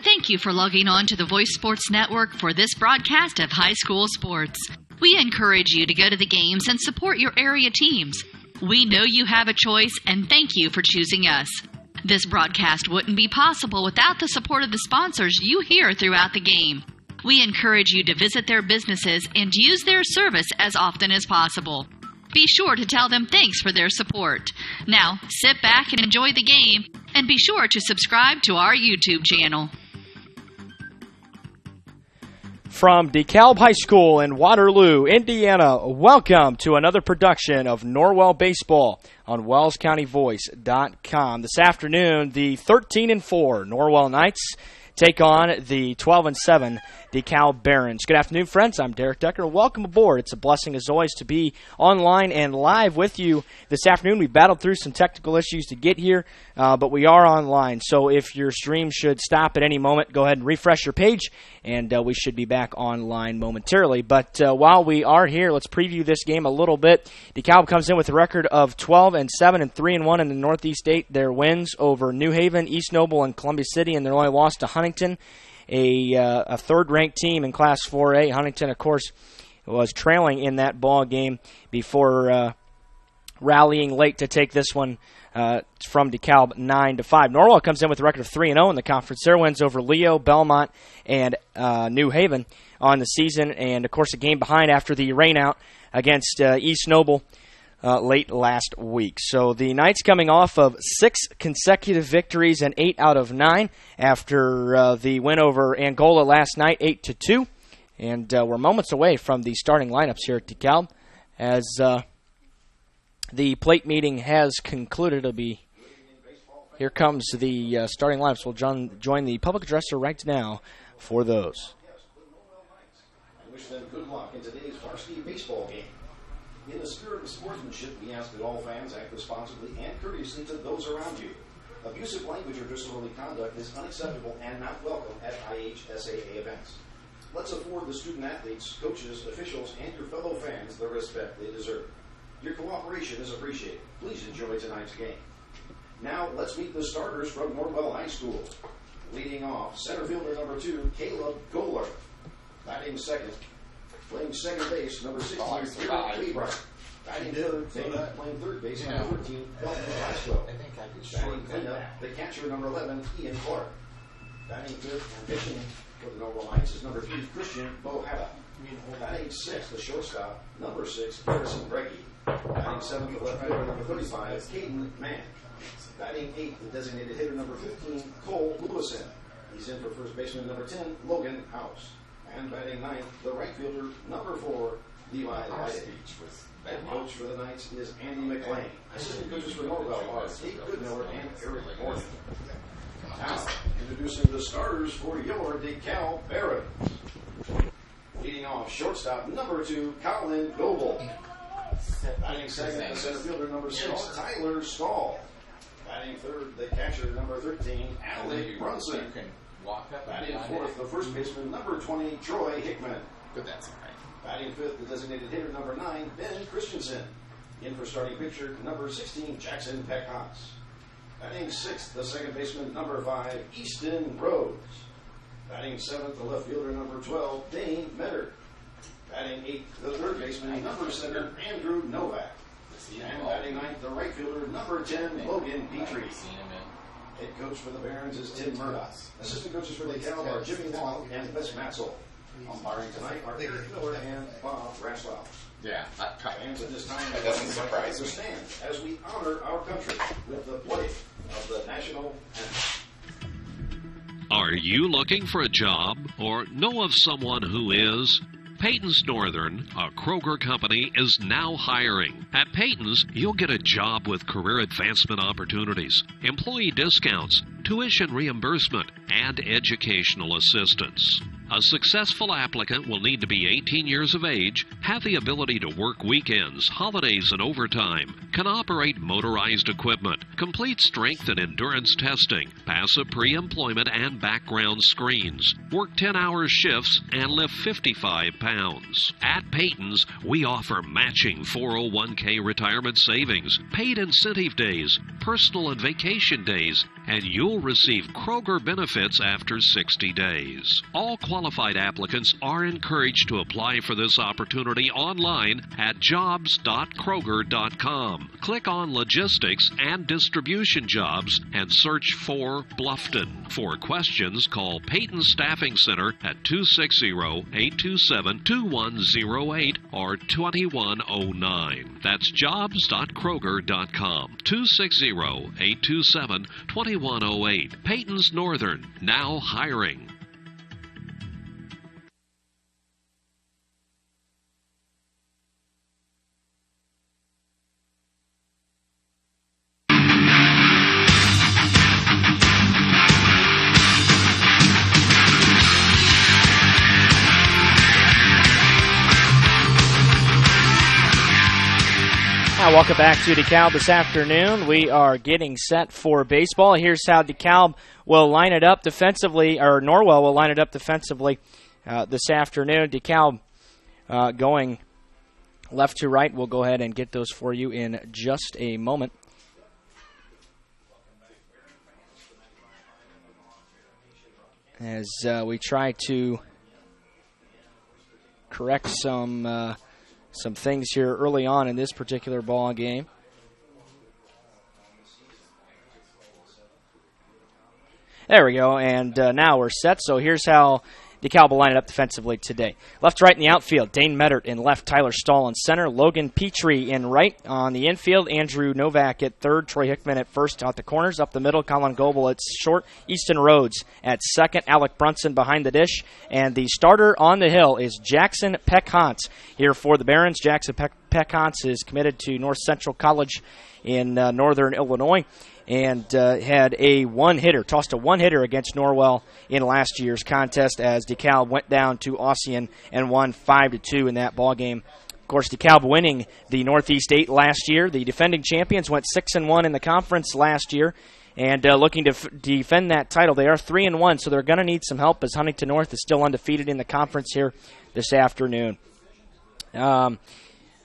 Thank you for logging on to the Voice Sports Network for this broadcast of high school sports. We encourage you to go to the games and support your area teams. We know you have a choice, and thank you for choosing us. This broadcast wouldn't be possible without the support of the sponsors you hear throughout the game. We encourage you to visit their businesses and use their service as often as possible. Be sure to tell them thanks for their support. Now, sit back and enjoy the game, and be sure to subscribe to our YouTube channel. From Dekalb High School in Waterloo, Indiana, welcome to another production of Norwell Baseball on WellsCountyVoice.com. This afternoon, the 13-4 Norwell Knights take on the 12-7 Dekalb Barons. Good afternoon, friends. I'm Derek Decker. Welcome aboard. It's a blessing, as always, to be online and live with you this afternoon. We battled through some technical issues to get here, but we are online. So if your stream should stop at any moment, go ahead and refresh your page, and we should be back online momentarily. But while we are here, let's preview this game a little bit. Dekalb comes in with a record of 12-7 and 3-1 in the Northeast 8. Their wins over New Haven, East Noble, and Columbia City, and their only loss to Huntington, a third-ranked team in Class 4A. Huntington, of course, was trailing in that ball game before rallying late to take this one from DeKalb 9-5. Norwell comes in with a record of 3-0 in the conference. Their wins over Leo, Belmont, and New Haven on the season, and of course a game behind after the rainout against East Noble late last week. So the Knights coming off of 6 consecutive victories and 8 out of 9 after the win over Angola last night, 8-2. And we're moments away from the starting lineups here at DeKalb as the plate meeting has concluded. Here comes the starting lineups. We'll join the public addresser right now for those. I wish them good luck in today's varsity baseball game. In the spirit of sportsmanship, we ask that all fans act responsibly and courteously to those around you. Abusive language or disorderly conduct is unacceptable and not welcome at IHSAA events. Let's afford the student athletes, coaches, officials, and your fellow fans the respect they deserve. Your cooperation is appreciated. Please enjoy tonight's game. Now, let's meet the starters from Norwell High School. Leading off, center fielder number 2, Caleb Goler. Batting second. Playing second base, number 16, Cleveland. Batting third, playing third base, number 13, Felton Glasgow. Batting cleanup, the catcher, number 11, Ian Clark. Batting fifth and pitching for the Norwell Knights is number 3, Christian Bohada. Batting sixth, the shortstop, number 6, Harrison Breggy. Batting seventh, the left fielder, number 35, Caden Mann. Batting eighth, the designated hitter, number 15, Cole Lewison. He's in for first baseman, number 10, Logan House. And batting ninth, the right fielder, number 4, Levi Lighted. Head coach for the Knights is Andy McLean. Assistant coaches for Norwell are Steve Goodmiller and Eric Morgan. Now, introducing the starters for your DeKalb Barons. Leading off, shortstop, number 2, Colin Goebel. Batting second, the center fielder, number 6, Tyler Stahl. Batting third, the catcher, number 13, Alec Brunson. Batting fourth, the first baseman, number 20, Troy Hickman. But that's all right. Batting fifth, the designated hitter, number 9, Ben Christensen. In for starting pitcher, number 16, Jackson Peckhouse. Batting sixth, the second baseman, number 5, Easton Rhodes. Batting seventh, the left fielder, number 12, Dane Metter. Batting eighth, the third baseman, number 7, Andrew Novak. And batting ninth, the right fielder, number 10, Logan Petrie. Head coach for the Barons is Tim Murdoch. Assistant coaches for DeKalb are Jimmy Wong and Wes Matzel. Umpiring tonight are Eric Miller and Bob Raslow. Yeah, Fans at this time that doesn't surprise me. stand as we honor our country with the playing of the national anthem. Are you looking for a job or know of someone who is? Peyton's Northern, a Kroger company, is now hiring. At Peyton's, you'll get a job with career advancement opportunities, employee discounts, tuition reimbursement, and educational assistance. A successful applicant will need to be 18 years of age, have the ability to work weekends, holidays, and overtime, can operate motorized equipment, complete strength and endurance testing, pass a pre-employment and background screens, work 10-hour shifts, and lift 55 pounds. At Peyton's, we offer matching 401k retirement savings, paid incentive days, personal and vacation days, and you'll receive Kroger benefits benefits after 60 days. All qualified applicants are encouraged to apply for this opportunity online at jobs.kroger.com. Click on Logistics and Distribution Jobs and search for Bluffton. For questions, call Peyton Staffing Center at 260-827-2108 or 2109. That's jobs.kroger.com. 260-827-2108. Peyton's Northern, now hiring. Welcome back to Dekalb this afternoon. We are getting set for baseball. Here's how Dekalb will line it up defensively, or Norwell will line it up defensively this afternoon. Dekalb going left to right. We'll go ahead and get those for you in just a moment. As we try to correct some things here early on in this particular ball game. There we go, and now we're set. So here's how Dekalb will line it up defensively today. Left, right in the outfield, Dane Mettert in left, Tyler Stahl in center, Logan Petrie in right. On the infield, Andrew Novak at third, Troy Hickman at first. Out the corners, up the middle, Colin Goebel at short, Easton Rhodes at second, Alec Brunson behind the dish. And the starter on the hill is Jackson Peck-Hantz. Here for the Barons, Jackson Peck-Hantz is committed to North Central College in northern Illinois. And had a one-hitter, tossed a one-hitter against Norwell in last year's contest as DeKalb went down to Ossian and won 5-2 in that ball game. Of course, DeKalb winning the Northeast 8 last year. The defending champions went 6-1 in the conference last year, and looking to defend that title. They are 3-1, so they're going to need some help as Huntington North is still undefeated in the conference here this afternoon.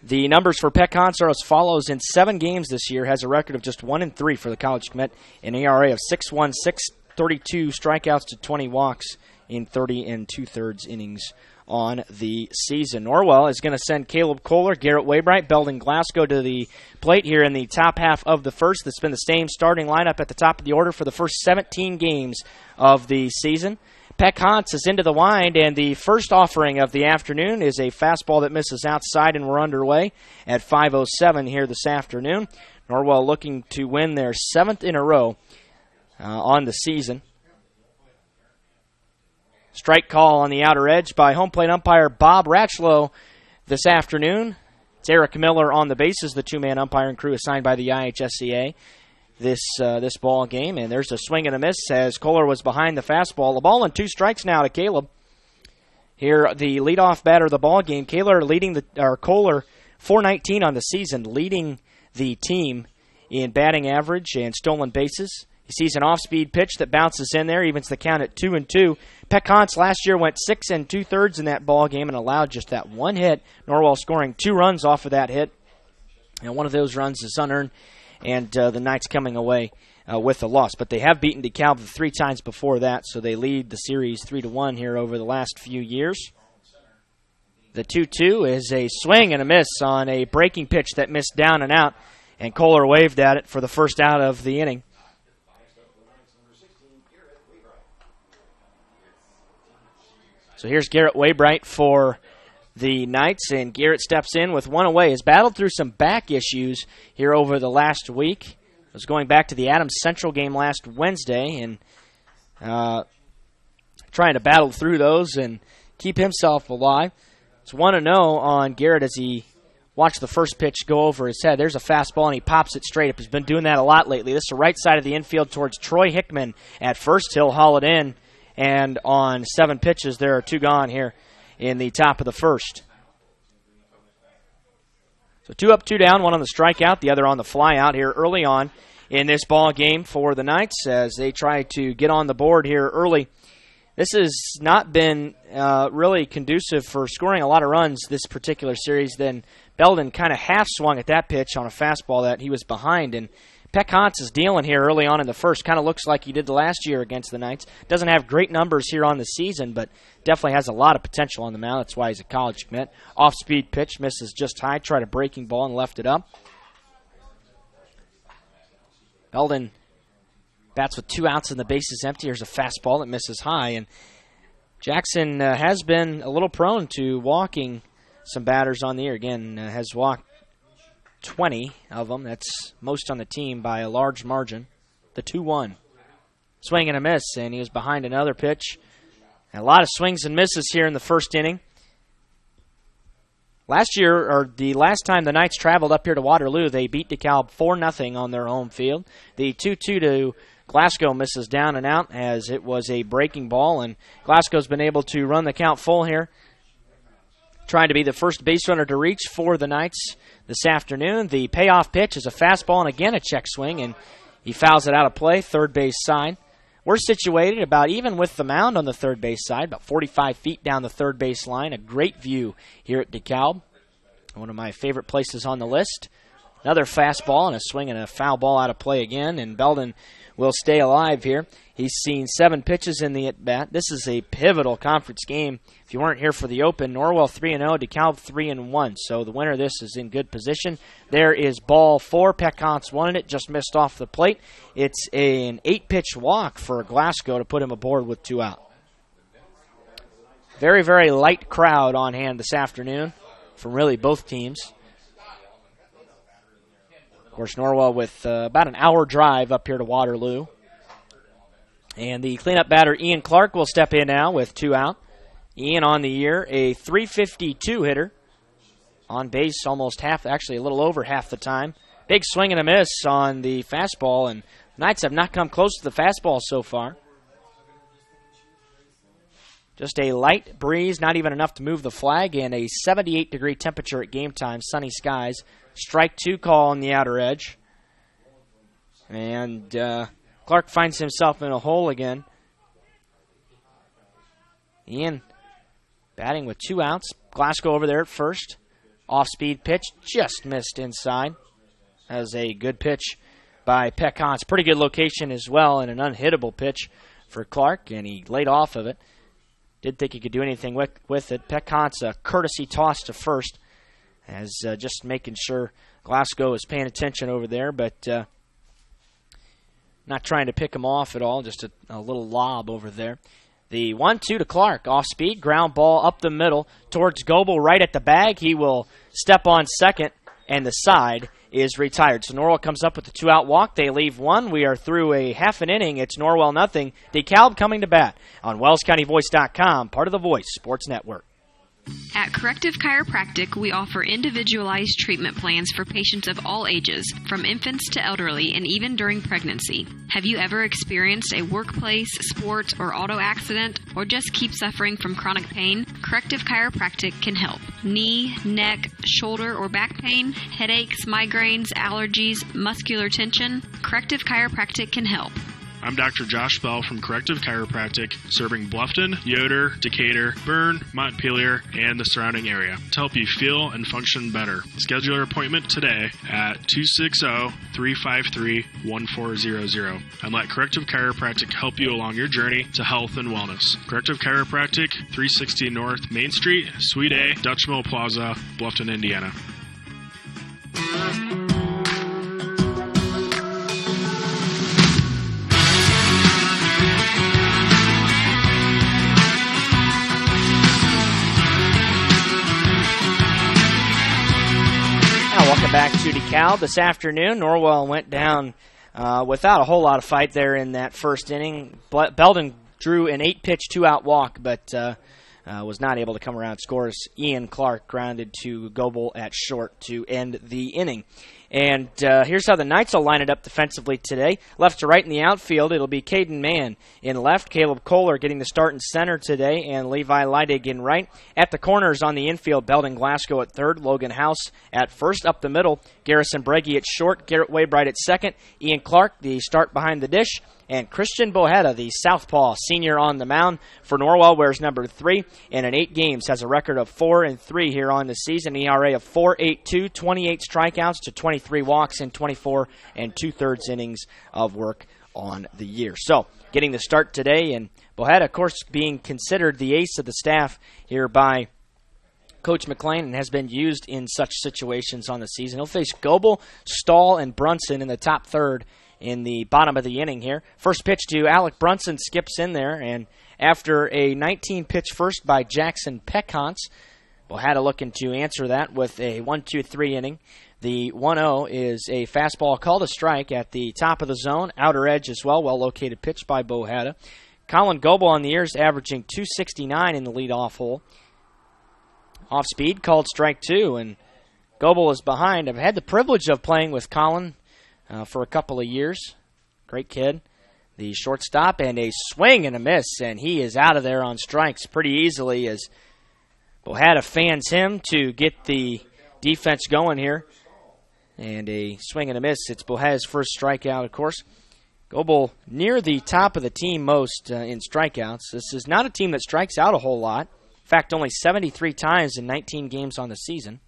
The numbers for Peck-Hantz are as follows. In 7 games this year, has a record of just 1-3 for the college commit, an ERA of 6.16, 32 strikeouts to 20 walks in 30 2/3 innings on the season. Norwell is going to send Caleb Kohler, Garrett Waybright, Belden Glasgow to the plate here in the top half of the first. That's been the same starting lineup at the top of the order for the first 17 games of the season. Peck-Hantz is into the wind, and the first offering of the afternoon is a fastball that misses outside, and we're underway at 5:07 here this afternoon. Norwell looking to win their 7th in a row on the season. Strike call on the outer edge by home plate umpire Bob Ratchlow this afternoon. It's Eric Miller on the bases, the 2-man umpiring crew assigned by the IHSCA. This ball game, and there's a swing and a miss as Kohler was behind the fastball. A ball and 2 strikes now to Caleb. Here, the leadoff batter of the ball game. Kohler 419 on the season, leading the team in batting average and stolen bases. He sees an off-speed pitch that bounces in there, evens the count at 2-2. Peck-Hantz last year went 6 2/3 in that ball game and allowed just that one hit. Norwell scoring 2 runs off of that hit, and one of those runs is unearned. And the Knights coming away with a loss. But they have beaten DeKalb 3 times before that, so they lead the series 3-1 here over the last few years. The 2-2 is a swing and a miss on a breaking pitch that missed down and out, and Kohler waved at it for the first out of the inning. So here's Garrett Waybright for the Knights, and Garrett steps in with 1 away. Has battled through some back issues here over the last week. Was going back to the Adams Central game last Wednesday and trying to battle through those and keep himself alive. It's 1-0 on Garrett as he watched the first pitch go over his head. There's a fastball, and he pops it straight up. He's been doing that a lot lately. This is the right side of the infield towards Troy Hickman at first. He'll haul it in, and on 7 pitches, there are 2 gone here in the top of the first. So 2 up, 2 down, 1 on the strikeout, the other on the fly out here early on in this ball game for the Knights as they try to get on the board here early This has not been really conducive for scoring a lot of runs this particular series. Then Belden kind of half swung at that pitch on a fastball that he was behind, and Peck Hans is dealing here early on in the first. Kind of looks like he did the last year against the Knights. Doesn't have great numbers here on the season, but definitely has a lot of potential on the mound. That's why he's a college commit. Off-speed pitch, misses just high. Tried a breaking ball and left it up. Belden bats with 2 outs and the bases empty. Here's a fastball that misses high. And Jackson has been a little prone to walking some batters on the year. Again, has walked 20 of them. That's most on the team by a large margin. The 2-1. Swing and a miss, and he was behind another pitch. And a lot of swings and misses here in the first inning. Last year, or the last time the Knights traveled up here to Waterloo, they beat Dekalb 4-0 on their home field. The 2-2 to Glasgow misses down and out as it was a breaking ball, and Glasgow's been able to run the count full here, trying to be the first base runner to reach for the Knights this afternoon. The payoff pitch is a fastball and again a check swing, and he fouls it out of play, third base side. We're situated about even with the mound on the third base side, about 45 feet down the third base line. A great view here at Dekalb, one of my favorite places on the list. Another fastball and a swing and a foul ball out of play again, and Belden will stay alive here. He's seen 7 pitches in the at-bat. This is a pivotal conference game. If you weren't here for the open, Norwell 3-0, DeKalb 3-1. So the winner of this is in good position. There is ball 4. Peck Hans wanted it, just missed off the plate. It's an 8-pitch walk for Glasgow to put him aboard with 2 out. Very, very light crowd on hand this afternoon from really both teams. Of course, Norwell with about an hour drive up here to Waterloo. And the cleanup batter, Ian Clark, will step in now with 2 out. Ian on the year, a .352 hitter. On base almost half, actually a little over half the time. Big swing and a miss on the fastball, and the Knights have not come close to the fastball so far. Just a light breeze, not even enough to move the flag, and a 78-degree temperature at game time, sunny skies. Strike 2 call on the outer edge. And Clark finds himself in a hole again. Ian batting with 2 outs. Glasgow over there at first. Off-speed pitch, just missed inside. That was a good pitch by Peck Hans. Pretty good location as well, and an unhittable pitch for Clark, and he laid off of it. Didn't think he could do anything with it. Peck Hans, a courtesy toss to first, as just making sure Glasgow is paying attention over there, but not trying to pick him off at all, just a little lob over there. The 1-2 to Clark, off speed, ground ball up the middle towards Goebel right at the bag. He will step on second, and the side is retired. So Norwell comes up with the 2-out walk. They leave 1. We are through a half an inning. It's Norwell nothing. DeKalb coming to bat on WellsCountyVoice.com, part of the Voice Sports Network. At Corrective Chiropractic, we offer individualized treatment plans for patients of all ages, from infants to elderly, and even during pregnancy. Have you ever experienced a workplace, sports, or auto accident, or just keep suffering from chronic pain? Corrective Chiropractic can help. Knee, neck, shoulder, or back pain, headaches, migraines, allergies, muscular tension? Corrective Chiropractic can help. I'm Dr. Josh Bell from Corrective Chiropractic, serving Bluffton, Yoder, Decatur, Bern, Montpelier, and the surrounding area to help you feel and function better. Schedule your appointment today at 260-353-1400 and let Corrective Chiropractic help you along your journey to health and wellness. Corrective Chiropractic, 360 North Main Street, Suite A, Dutch Mill Plaza, Bluffton, Indiana. Welcome back to DeKalb this afternoon. Norwell went down without a whole lot of fight there in that first inning. Belden drew an 8-pitch, 2-out walk, but was not able to come around and score as Ian Clark grounded to Goebel at short to end the inning. And here's how the Knights will line it up defensively today. Left to right in the outfield, it'll be Caden Mann in left, Caleb Kohler getting the start in center today, and Levi Leidig in right. At the corners on the infield, Belden Glasgow at third, Logan House at first. Up the middle, Garrison Breggy at short, Garrett Waybright at second, Ian Clark, the start behind the dish, and Christian Bohetta, the southpaw senior on the mound for Norwell, wears number 3, and in 8 games has a record of 4-3 here on the season, ERA of 4.82, 28 strikeouts to 23 walks in 24 2/3 innings of work on the year. So, getting the start today, and Bohetta, of course, being considered the ace of the staff here by Coach McLean and has been used in such situations on the season. He'll face Goebel, Stahl, and Brunson in the top third in the bottom of the inning here. First pitch to Alec Brunson skips in there, and after a 19-pitch first by Jackson Peckhants, Bohetta looking to answer that with a 1-2-3 inning. The 1-0 is a fastball called a strike at the top of the zone, outer edge as well, well-located pitch by Bohetta. Colin Goebel on the years averaging 269 in the leadoff hole. Off speed, called strike 2, and Goebel is behind. I've had the privilege of playing with Colin for a couple of years. Great kid. The shortstop, and a swing and a miss, and he is out of there on strikes pretty easily as Bohetta fans him to get the defense going here. And a swing and a miss. It's Bohetta's first strikeout, of course. Goebel near the top of the team most in strikeouts. This is not a team that strikes out a whole lot. In fact, only 73 times in 19 games on the season.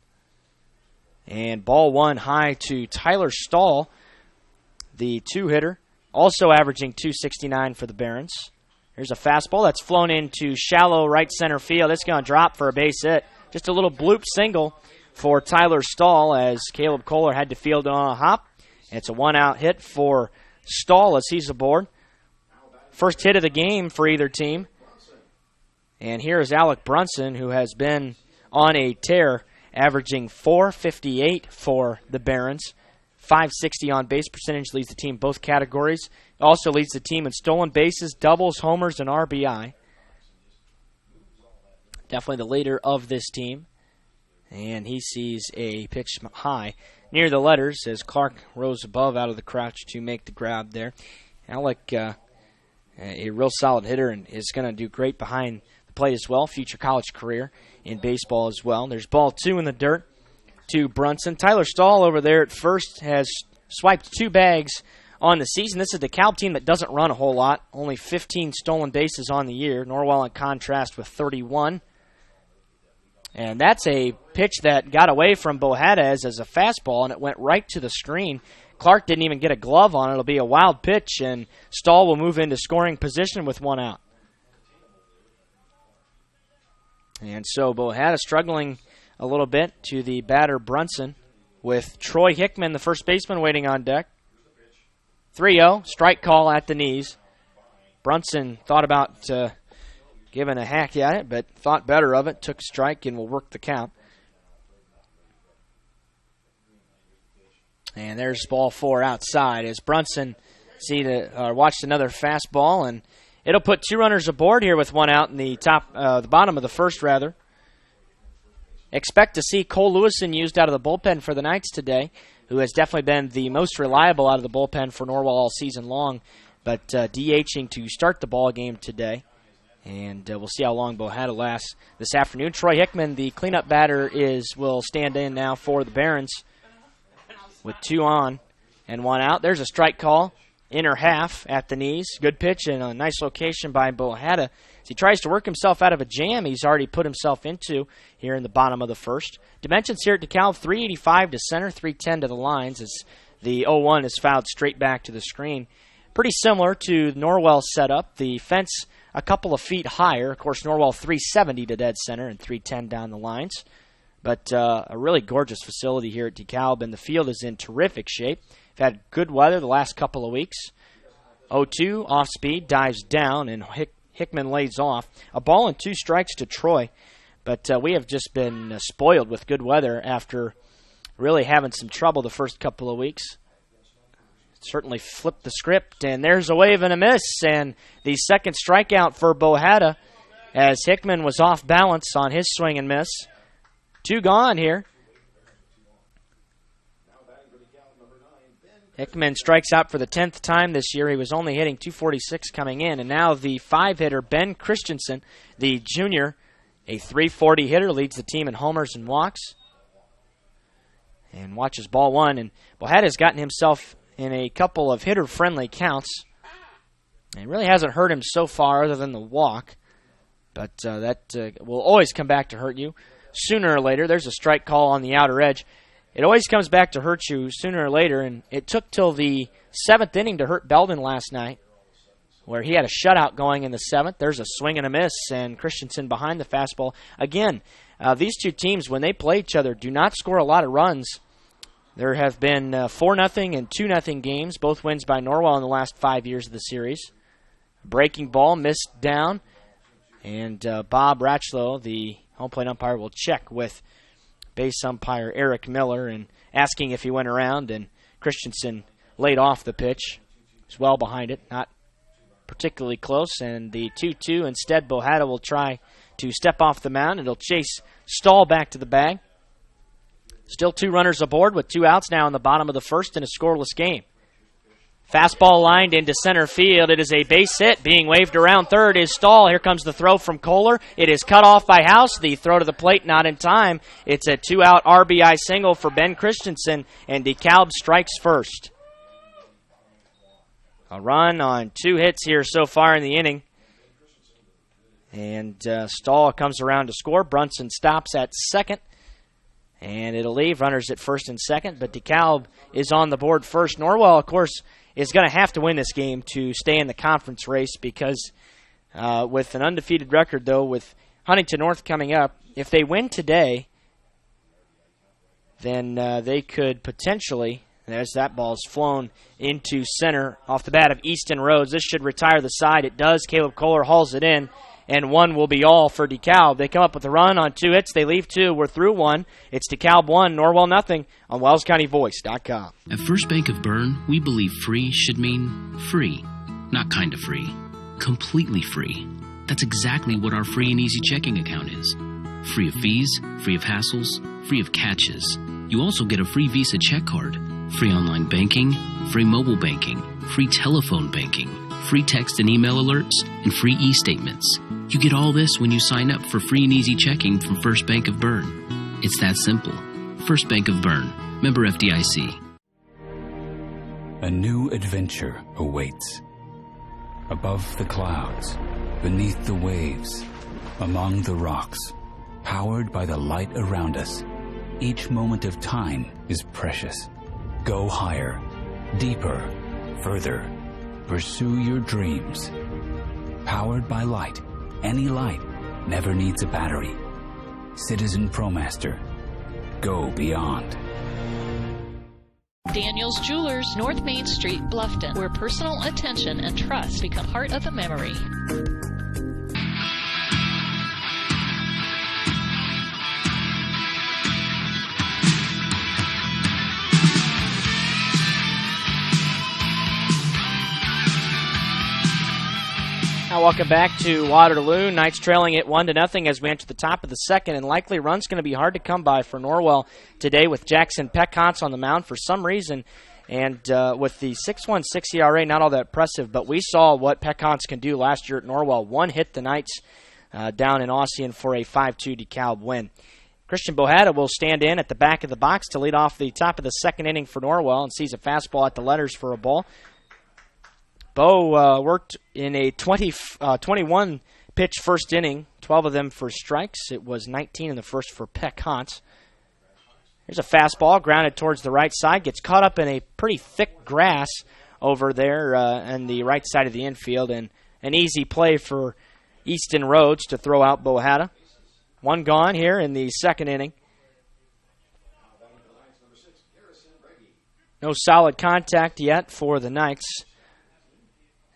And ball 1 high to Tyler Stahl, the 2-hitter, also averaging 269 for the Barons. Here's a fastball that's flown into shallow right center field. It's going to drop for a base hit. Just a little bloop single for Tyler Stahl as Caleb Kohler had to field it on a hop. It's a 1-out hit for Stahl as he's aboard. First hit of the game for either team. And here is Alec Brunson, who has been on a tear, averaging .458 for the Barons. .560 on base percentage, leads the team both categories. Also leads the team in stolen bases, doubles, homers, and RBI. Definitely the leader of this team. And he sees a pitch high near the letters as Clark rose above out of the crouch to make the grab there. Alec, a real solid hitter, and is going to do great behind the plate as well. Future college career in baseball as well. There's ball 2 in the dirt to Brunson. Tyler Stahl over there at first has swiped 2 bags on the season. This is the Dekalb team that doesn't run a whole lot. Only 15 stolen bases on the year. Norwell in contrast with 31. And that's a pitch that got away from Bohetta as a fastball, and it went right to the screen. Clark didn't even get a glove on it. It'll be a wild pitch, and Stahl will move into scoring position with 1 out. And so Bohetta struggling a little bit to the batter Brunson with Troy Hickman, the first baseman, waiting on deck. 3-0, strike call at the knees. Brunson thought about giving a hack at it, but thought better of it, took a strike, and will work the count. And there's ball 4 outside as Brunson watched another fastball, and it'll put 2 runners aboard here with 1 out in the bottom of the first, rather. Expect to see Cole Lewison used out of the bullpen for the Knights today, who has definitely been the most reliable out of the bullpen for Norwell all season long, but DHing to start the ball game today. And we'll see how long Bohetta lasts this afternoon. Troy Hickman, the cleanup batter, will stand in now for the Barons with 2 on and 1 out. There's a strike call, inner half at the knees. Good pitch and a nice location by Bohetta. As he tries to work himself out of a jam he's already put himself into here in the bottom of the first. Dimensions here at Dekalb, 385 to center, 310 to the lines as the 0-1 is fouled straight back to the screen. Pretty similar to Norwell's setup. The fence a couple of feet higher. Of course, Norwell 370 to dead center and 310 down the lines. But a really gorgeous facility here at Dekalb, and the field is in terrific shape. We've had good weather the last couple of weeks. 0-2, off speed, dives down, and Hickman lays off. A ball and 2 strikes to Troy. But we have just been spoiled with good weather after really having some trouble the first couple of weeks. Certainly flipped the script, and there's a wave and a miss, and the second strikeout for Bohetta as Hickman was off balance on his swing and miss. 2 gone here. Hickman strikes out for the 10th time this year. He was only hitting .246 coming in. And now the 5-hitter, Ben Christensen, the junior, a .340 hitter, leads the team in homers and walks. And watches ball one. And Bohada's gotten himself in a couple of hitter-friendly counts. It really hasn't hurt him so far other than the walk. But that will always come back to hurt you sooner or later. There's a strike call on the outer edge. It always comes back to hurt you sooner or later, and it took till the 7th inning to hurt Belden last night, where he had a shutout going in the 7th. There's a swing and a miss, and Christensen behind the fastball. Again, these two teams, when they play each other, do not score a lot of runs. There have been 4-0 and 2-0 games, both wins by Norwell in the last 5 years of the series. Breaking ball, missed down, and Bob Ratchlow, the home plate umpire, will check with base umpire Eric Miller and asking if he went around, and Christensen laid off the pitch. He's well behind it, not particularly close, and the 2-2. Instead, Bohada will try to step off the mound, and he'll chase Stahl back to the bag. Still 2 runners aboard with 2 outs now in the bottom of the first in a scoreless game. Fastball lined into center field. It is a base hit. Being waved around third is Stahl. Here comes the throw from Kohler. It is cut off by House. The throw to the plate not in time. It's a 2-out RBI single for Ben Christensen, and Dekalb strikes first. A run on 2 hits here so far in the inning. And Stahl comes around to score. Brunson stops at second. And it'll leave runners at first and second, but Dekalb is on the board first. Norwell, of course, is going to have to win this game to stay in the conference race because with an undefeated record, though, with Huntington North coming up, if they win today, then they could potentially, there's that ball's flown into center off the bat of Easton Rhodes. This should retire the side. It does. Caleb Kohler hauls it in, and 1 will be all for DeKalb. They come up with a run on 2 hits. They leave 2. We're through 1. It's DeKalb 1, Norwell nothing on WellsCountyVoice.com. At First Bank of Bern, we believe free should mean free. Not kind of free. Completely free. That's exactly what our free and easy checking account is. Free of fees, free of hassles, free of catches. You also get a free Visa check card, free online banking, free mobile banking, free telephone banking, free text and email alerts, and free e-statements. You get all this when you sign up for free and easy checking from First Bank of Bern. It's that simple. First Bank of Bern. Member FDIC. A new adventure awaits. Above the clouds, beneath the waves, among the rocks, powered by the light around us. Each moment of time is precious. Go higher, deeper, further. Pursue your dreams. Powered by light. Any light never needs a battery. Citizen ProMaster. Go beyond. Daniel's Jewelers, North Main Street, Bluffton, where personal attention and trust become part of the memory. Now welcome back to Waterloo. Knights trailing it 1-0 as we enter the top of the second, and likely run's going to be hard to come by for Norwell today with Jackson Peckhontz on the mound for some reason. And with the 6.16 ERA, not all that impressive, but we saw what Peckhontz can do last year at Norwell. One hit the Knights down in Ossian for a 5-2 DeKalb win. Christian Bohada will stand in at the back of the box to lead off the top of the second inning for Norwell and sees a fastball at the letters for a ball. Bo worked in a 21-pitch first inning, 12 of them for strikes. It was 19 in the first for Peckhontz. Here's a fastball grounded towards the right side. Gets caught up in a pretty thick grass over there on the right side of the infield. And an easy play for Easton Rhodes to throw out Bohada. 1 gone here in the second inning. No solid contact yet for the Knights.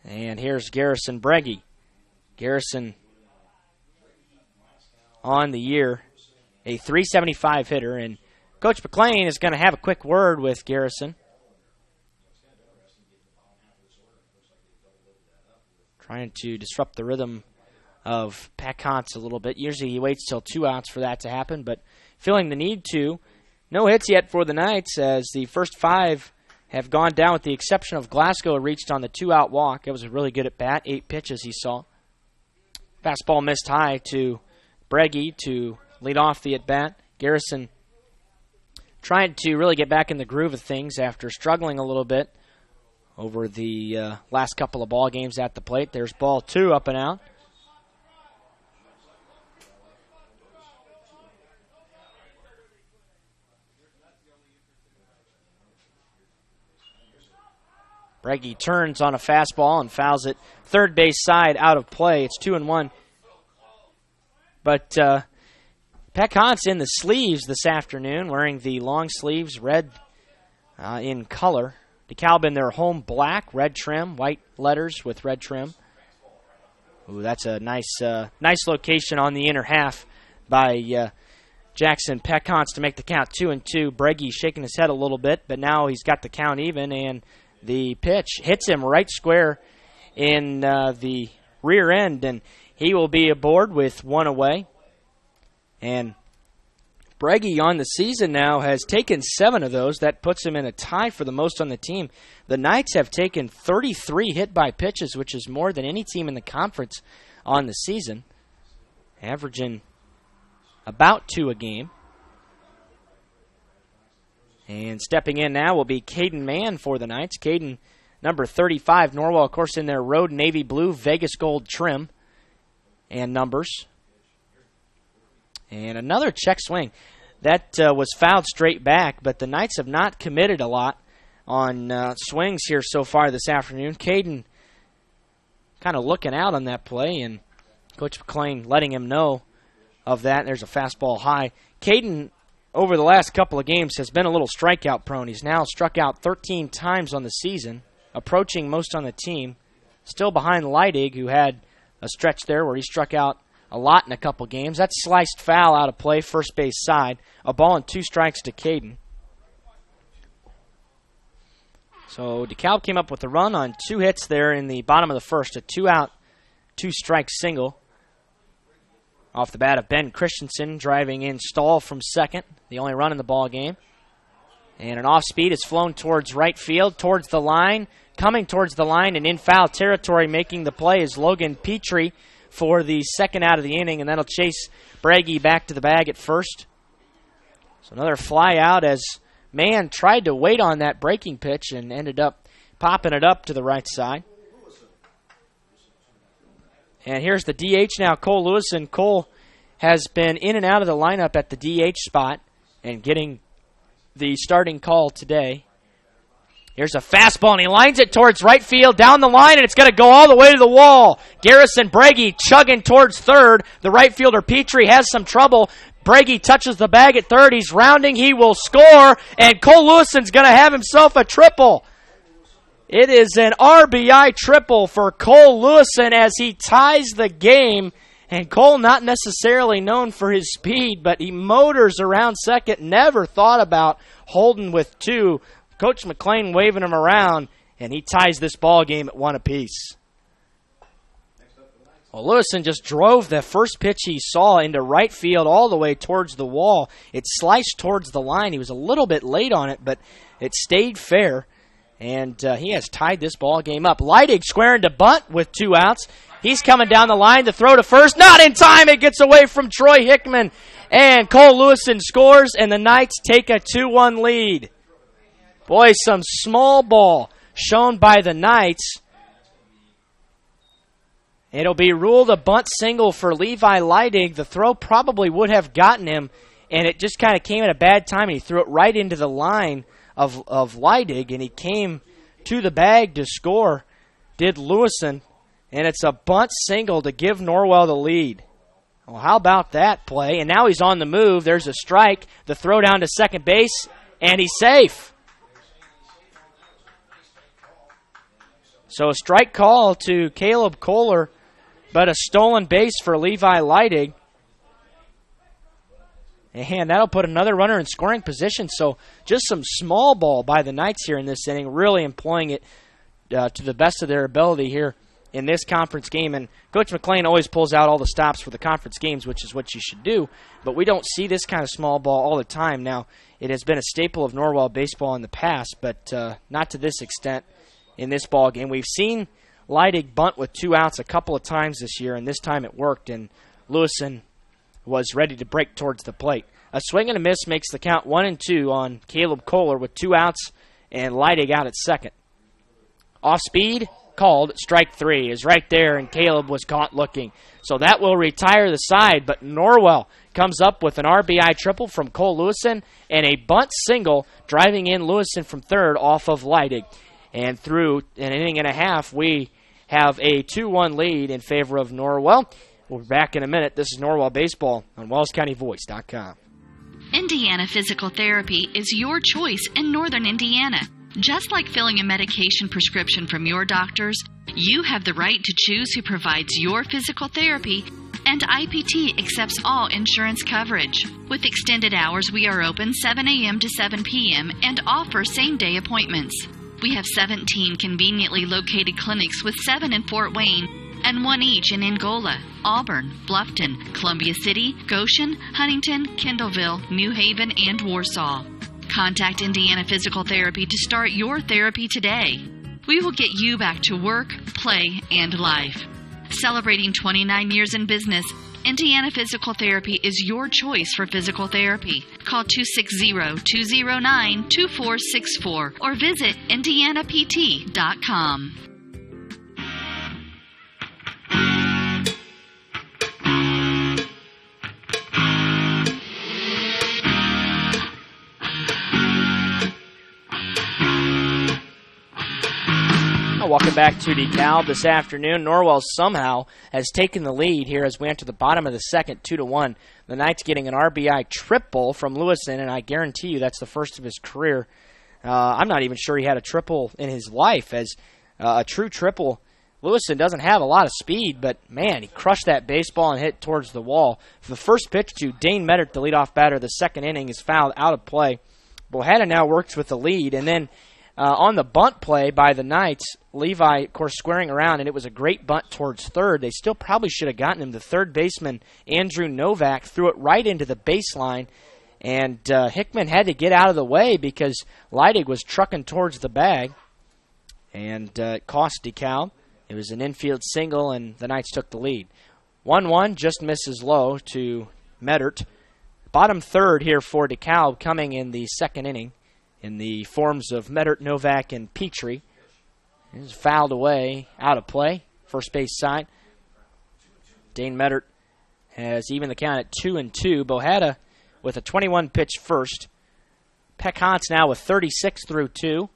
And here's Garrison Breggy. Garrison on the year, a .375 hitter. And Coach McLean is going to have a quick word with Garrison. Trying to disrupt the rhythm of Peckhontz a little bit. Usually he waits till 2 outs for that to happen, but feeling the need to. No hits yet for the Knights as the first 5 have gone down with the exception of Glasgow, who reached on the 2-out walk. It was a really good at-bat, 8 pitches he saw. Fastball missed high to Breggy to lead off the at-bat. Garrison trying to really get back in the groove of things after struggling a little bit over the last couple of ball games at the plate. There's ball 2 up and out. Breggy turns on a fastball and fouls it third base side out of play. It's 2-1. But Peck Hunt's in the sleeves this afternoon, wearing the long sleeves, red in color. Dekalb in their home black, red trim, white letters with red trim. Ooh, that's a nice location on the inner half by Jackson Peck Hunt's to make the count 2-2. Breggy shaking his head a little bit, but now he's got the count even, and the pitch hits him right square in the rear end, and he will be aboard with 1 away. And Breggy on the season now has taken 7 of those. That puts him in a tie for the most on the team. The Knights have taken 33 hit by pitches, which is more than any team in the conference on the season, averaging about 2 a game. And stepping in now will be Caden Mann for the Knights. Caden, number 35, Norwell, of course, in their road navy blue Vegas gold trim and numbers. And another check swing. That was fouled straight back, but the Knights have not committed a lot on swings here so far this afternoon. Caden kind of looking out on that play, and Coach McLean letting him know of that. There's a fastball high. Caden, over the last couple of games, has been a little strikeout prone. He's now struck out 13 times on the season, approaching most on the team. Still behind Leidig, who had a stretch there where he struck out a lot in a couple games. That's sliced foul out of play, first base side. A ball and 2 strikes to Caden. So DeKalb came up with a run on 2 hits there in the bottom of the first. A 2-out, 2-strike single off the bat of Ben Christensen, driving in Stahl from second, the only run in the ball game. And an off-speed is flown towards right field, towards the line. Coming towards the line and in foul territory, making the play is Logan Petrie for the second out of the inning, and that'll chase Breggy back to the bag at first. So another fly out as Mann tried to wait on that breaking pitch and ended up popping it up to the right side. And here's the DH now, Cole Lewison. Cole has been in and out of the lineup at the DH spot and getting the starting call today. Here's a fastball, and he lines it towards right field, down the line, and it's going to go all the way to the wall. Garrison Breggy chugging towards third. The right fielder, Petrie, has some trouble. Breggy touches the bag at third. He's rounding. He will score, and Cole Lewison's going to have himself a triple. It is an RBI triple for Cole Lewison as he ties the game. And Cole, not necessarily known for his speed, but he motors around second. Never thought about holding with 2. Coach McLean waving him around, and he ties this ball game at 1 apiece. Well, Lewison just drove the first pitch he saw into right field all the way towards the wall. It sliced towards the line. He was a little bit late on it, but it stayed fair, and he has tied this ball game up. Leidig squaring to bunt with 2 outs. He's coming down the line to throw to first. Not in time. It gets away from Troy Hickman, and Cole Lewison scores, and the Knights take a 2-1 lead. Boy, some small ball shown by the Knights. It'll be ruled a bunt single for Levi Leidig. The throw probably would have gotten him, and it just kind of came at a bad time. He threw it right into the line of Leidig, and he came to the bag to score, did Lewison, and it's a bunt single to give Norwell the lead. Well, how about that play? And now he's on the move. There's a strike. The throw down to second base, and he's safe. So a strike call to Caleb Kohler, but a stolen base for Levi Leidig. And that'll put another runner in scoring position. So just some small ball by the Knights here in this inning, really employing it to the best of their ability here in this conference game. And Coach McLean always pulls out all the stops for the conference games, which is what you should do. But we don't see this kind of small ball all the time. Now, it has been a staple of Norwell baseball in the past, but not to this extent in this ball game. We've seen Leidig bunt with 2 outs a couple of times this year, and this time it worked, and Lewison was ready to break towards the plate. A swing and a miss makes the count 1-2 on Caleb Kohler with 2 outs and Leidig out at second. Off speed, called, strike 3 is right there, and Caleb was caught looking. So that will retire the side, but Norwell comes up with an RBI triple from Cole Lewison and a bunt single driving in Lewison from third off of Leidig. And through an inning and a half, we have a 2-1 lead in favor of Norwell. We'll be back in a minute. This is Norwell Baseball on WellsCountyVoice.com. Indiana Physical Therapy is your choice in Northern Indiana. Just like filling a medication prescription from your doctors, you have the right to choose who provides your physical therapy, and IPT accepts all insurance coverage. With extended hours, we are open 7 a.m. to 7 p.m. and offer same-day appointments. We have 17 conveniently located clinics with 7 in Fort Wayne and 1 each in Angola, Auburn, Bluffton, Columbia City, Goshen, Huntington, Kendallville, New Haven, and Warsaw. Contact Indiana Physical Therapy to start your therapy today. We will get you back to work, play, and life. Celebrating 29 years in business, Indiana Physical Therapy is your choice for physical therapy. Call 260-209-2464 or visit indianapt.com. Welcome back to Dekalb this afternoon. Norwell somehow has taken the lead here as we enter the bottom of the second, 2-1. The Knights getting an RBI triple from Lewison, and I guarantee you that's the first of his career. I'm not even sure he had a triple in his life. As a true triple, Lewison doesn't have a lot of speed, but man, he crushed that baseball and hit towards the wall. For the first pitch to Dane Meddert, the leadoff batter, the second inning is fouled out of play. Bohanna now works with the lead, and then on the bunt play by the Knights, Levi, of course, squaring around, and it was a great bunt towards third. They still probably should have gotten him. The third baseman, Andrew Novak, threw it right into the baseline, and Hickman had to get out of the way because Leidig was trucking towards the bag, and it cost Dekalb. It was an infield single, and the Knights took the lead. 1-1, just misses low to Meddert. Bottom third here for Dekalb coming in the second inning, in the forms of Meddert, Novak, and Petrie. It is fouled away, out of play, first base side. Dane Meddert has even the count at 2-2. Bohanna with a 21-pitch first. Peck Hans now with 36 through 2.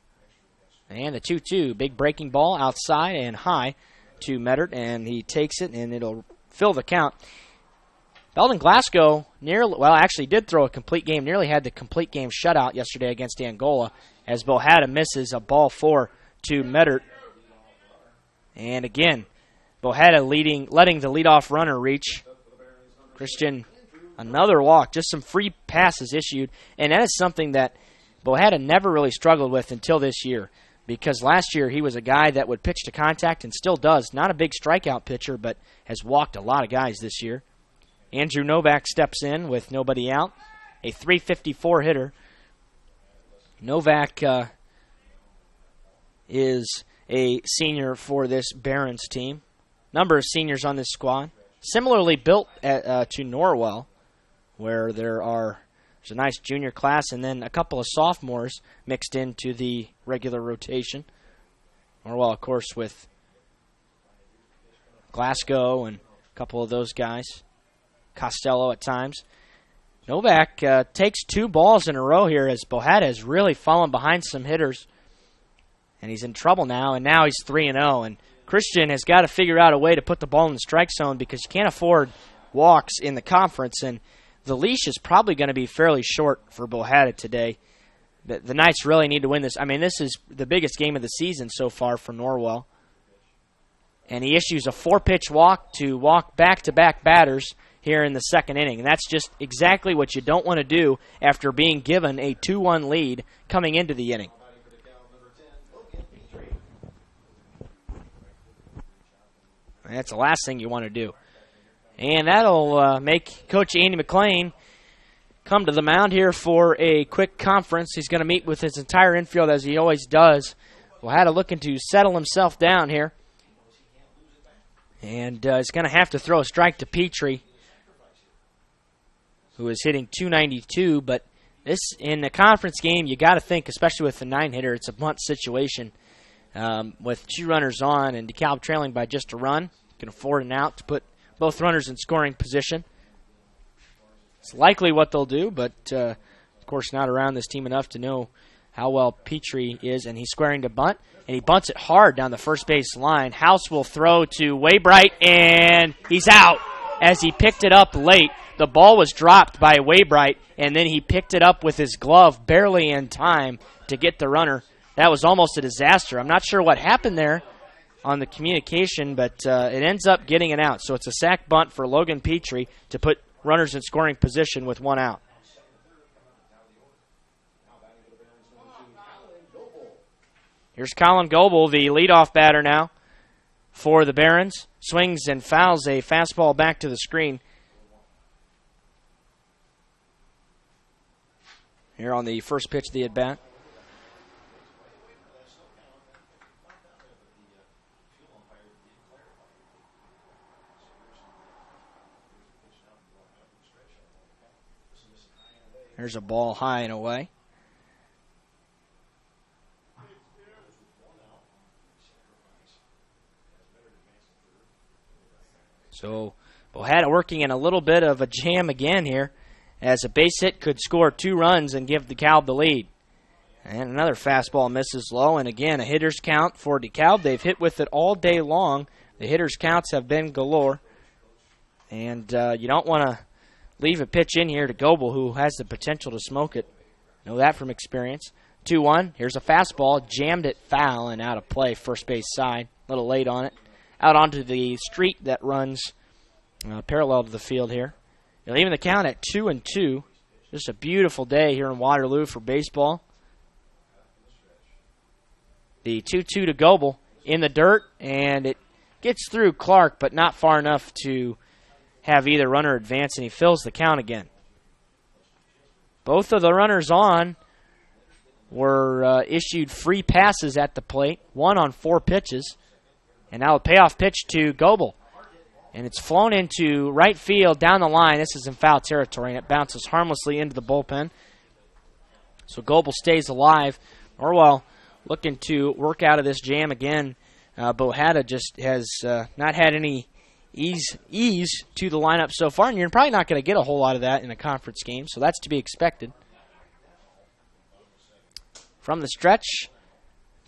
And the 2-2, big breaking ball outside and high to Meddert, and he takes it, and it'll fill the count. Belden Glasgow actually did throw a complete game, nearly had the complete game shutout yesterday against Angola, as Bohanna misses a ball 4 to Meddert. And again, Bohanna letting the leadoff runner reach. Christian, another walk, just some free passes issued, and that is something that Bohanna never really struggled with until this year, because last year he was a guy that would pitch to contact and still does. Not a big strikeout pitcher, but has walked a lot of guys this year. Andrew Novak steps in with nobody out, a .354 hitter. Novak is a senior for this Barons team. Number of seniors on this squad. Similarly built to Norwell, where there's a nice junior class and then a couple of sophomores mixed into the regular rotation. Norwell, of course, with Glasgow and a couple of those guys. Costello at times. Novak takes 2 balls in a row here as Bohanna has really fallen behind some hitters. And he's in trouble now, and now he's 3-0. And Christian has got to figure out a way to put the ball in the strike zone because you can't afford walks in the conference. And the leash is probably going to be fairly short for Bohanna today. The Knights really need to win this. I mean, this is the biggest game of the season so far for Norwell. And he issues a 4-pitch walk to walk back-to-back batters here in the second inning. And that's just exactly what you don't want to do after being given a 2-1 lead coming into the inning. That's the last thing you want to do. And that'll make Coach Andy McLean come to the mound here for a quick conference. He's going to meet with his entire infield as he always does. Had looking to settle himself down here. And he's going to have to throw a strike to Petrie, who is hitting .292. But this, in the conference game, you got to think, especially with the 9-hitter, it's a bunt situation with 2 runners on and DeKalb trailing by just a run. You can afford an out to put both runners in scoring position. It's likely what they'll do, but of course not around this team enough to know how well Petrie is, and he's squaring to bunt, and he bunts it hard down the first base line. House will throw to Waybright, and he's out as he picked it up late. The ball was dropped by Waybright, and then he picked it up with his glove barely in time to get the runner. That was almost a disaster. I'm not sure what happened there on the communication, but it ends up getting an out. So it's a sac bunt for Logan Petrie to put runners in scoring position with 1 out. Here's Colin Goebel, the leadoff batter now for the Barons. Swings and fouls a fastball back to the screen. Here on the first pitch of the at-bat. There's a ball high and away. So Bohada working in a little bit of a jam again here, as a base hit could score 2 runs and give DeKalb the lead. And another fastball misses low, and again a hitter's count for DeKalb. They've hit with it all day long. The hitter's counts have been galore. And you don't want to leave a pitch in here to Goebel, who has the potential to smoke it. Know that from experience. 2-1. Here's a fastball. Jammed it foul and out of play. First base side. A little late on it. Out onto the street that runs parallel to the field here. You're leaving the count at 2-2. Just a beautiful day here in Waterloo for baseball. The 2-2 to Goebel in the dirt, and it gets through Clark, but not far enough to have either runner advance, and he fills the count again. Both of the runners on were issued free passes at the plate, 1 on 4 pitches. And now a payoff pitch to Goebel. And it's flown into right field down the line. This is in foul territory, and it bounces harmlessly into the bullpen. So Goebel stays alive. Norwell looking to work out of this jam again. Bohada just has not had any ease to the lineup so far, and you're probably not going to get a whole lot of that in a conference game, so that's to be expected. From the stretch,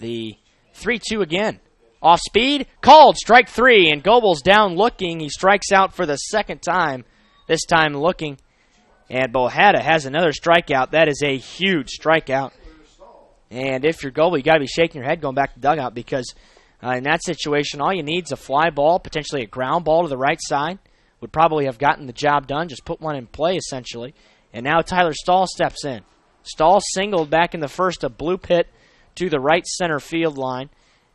the 3-2 again. Off speed, called, strike 3, and Goebel's down looking. He strikes out for the second time, this time looking. And Bohada has another strikeout. That is a huge strikeout. And if you're Goebel, you got to be shaking your head going back to the dugout, because in that situation, all you need is a fly ball, potentially a ground ball to the right side. Would probably have gotten the job done, just put one in play, essentially. And now Tyler Stahl steps in. Stahl singled back in the first, a blue pit to the right center field line,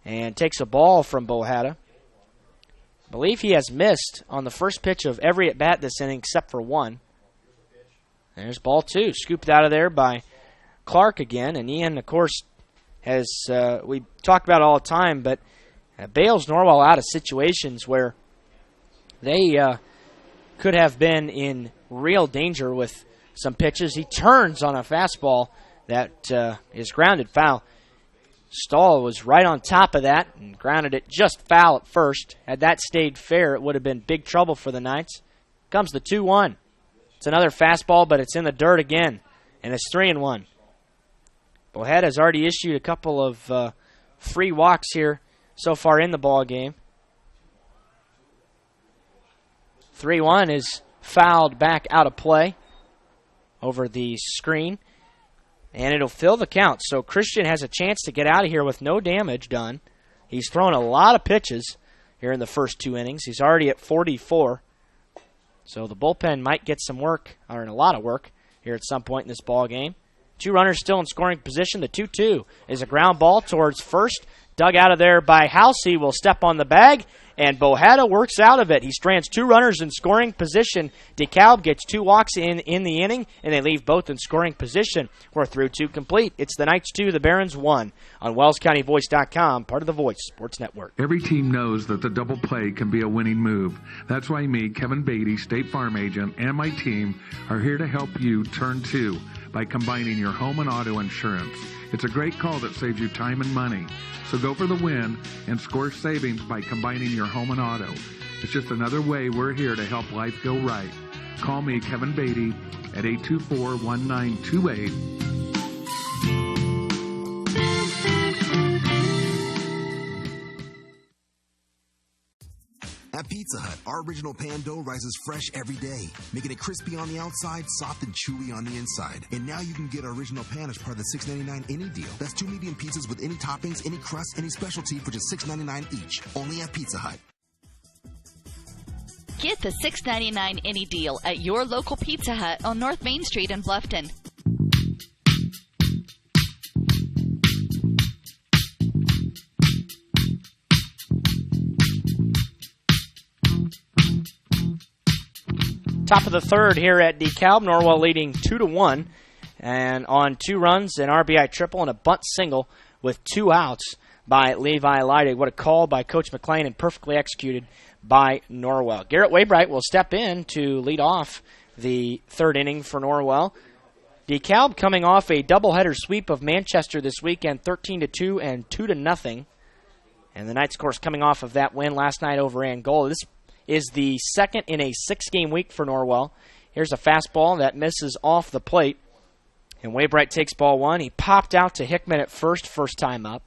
and takes a ball from Bohada. I believe he has missed on the first pitch of every at-bat this inning except for one. There's ball 2, scooped out of there by Clark again. And Ian, of course, has, we talk about it all the time, but bails Norwell out of situations where they could have been in real danger with some pitches. He turns on a fastball that is grounded foul. Stahl was right on top of that and grounded it just foul at first. Had that stayed fair, it would have been big trouble for the Knights. Comes the 2-1. It's another fastball, but it's in the dirt again, and it's 3-1. Bohada has already issued a couple of free walks here so far in the ball game. 3-1 is fouled back out of play over the screen. And it'll fill the count. So Christian has a chance to get out of here with no damage done. He's thrown a lot of pitches here in the first 2 innings. He's already at 44. So the bullpen might get some work, or a lot of work, here at some point in this ball game. 2 runners still in scoring position. The 2-2 is a ground ball towards first. Dug out of there by House. He will step on the bag, and Bohetta works out of it. He strands 2 runners in scoring position. Dekalb gets 2 walks in the inning, and they leave both in scoring position. We're through 2 complete. It's the Knights 2, the Barons 1 on WellsCountyVoice.com, part of the Voice Sports Network. Every team knows that the double play can be a winning move. That's why me, Kevin Beatty, State Farm Agent, and my team are here to help you turn 2 by combining your home and auto insurance. It's a great call that saves you time and money. So go for the win and score savings by combining your home and auto. It's just another way we're here to help life go right. Call me, Kevin Beatty, at 824-1928. At Pizza Hut, our original pan dough rises fresh every day, making it crispy on the outside, soft and chewy on the inside. And now you can get our original pan as part of the $6.99 any deal. That's 2 medium pizzas with any toppings, any crust, any specialty for just $6.99 each. Only at Pizza Hut. Get the $6.99 any deal at your local Pizza Hut on North Main Street in Bluffton. Top of the third here at Dekalb. Norwell leading 2-1, and on 2 runs, an RBI triple and a bunt single with 2 outs by Levi Leidig. What a call by Coach McLean and perfectly executed by Norwell. Garrett Waybright will step in to lead off the 3rd inning for Norwell. Dekalb coming off a doubleheader sweep of Manchester this weekend, 13-2 and 2-0. And the Knights, of course, coming off of that win last night over Angola. This is the 2nd in a 6-game week for Norwell. Here's a fastball that misses off the plate. And Waybright takes ball 1. He popped out to Hickman at first time up.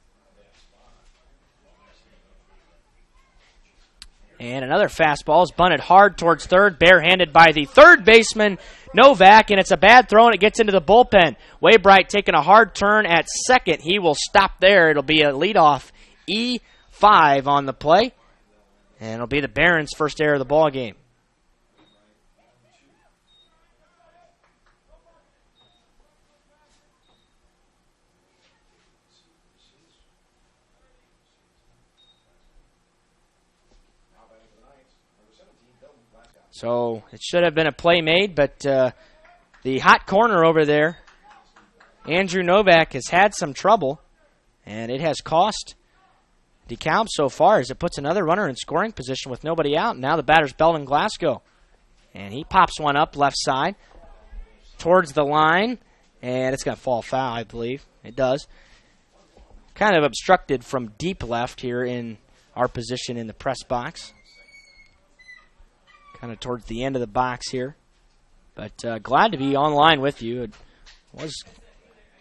And another fastball is bunted hard towards third, barehanded by the third baseman, Novak, and it's a bad throw, and it gets into the bullpen. Waybright taking a hard turn at second. He will stop there. It'll be a leadoff E5 on the play. And it'll be the Barons' first error of the ball game. So it should have been a play made, but the hot corner over there, Andrew Novak, has had some trouble, and it has cost Dekalb so far as it puts another runner in scoring position with nobody out. Now the batter's Belvin Glasgow. And he pops one up left side towards the line. And it's going to fall foul, I believe. It does. Kind of obstructed from deep left here in our position in the press box. Kind of towards the end of the box here. But glad to be online with you. It was,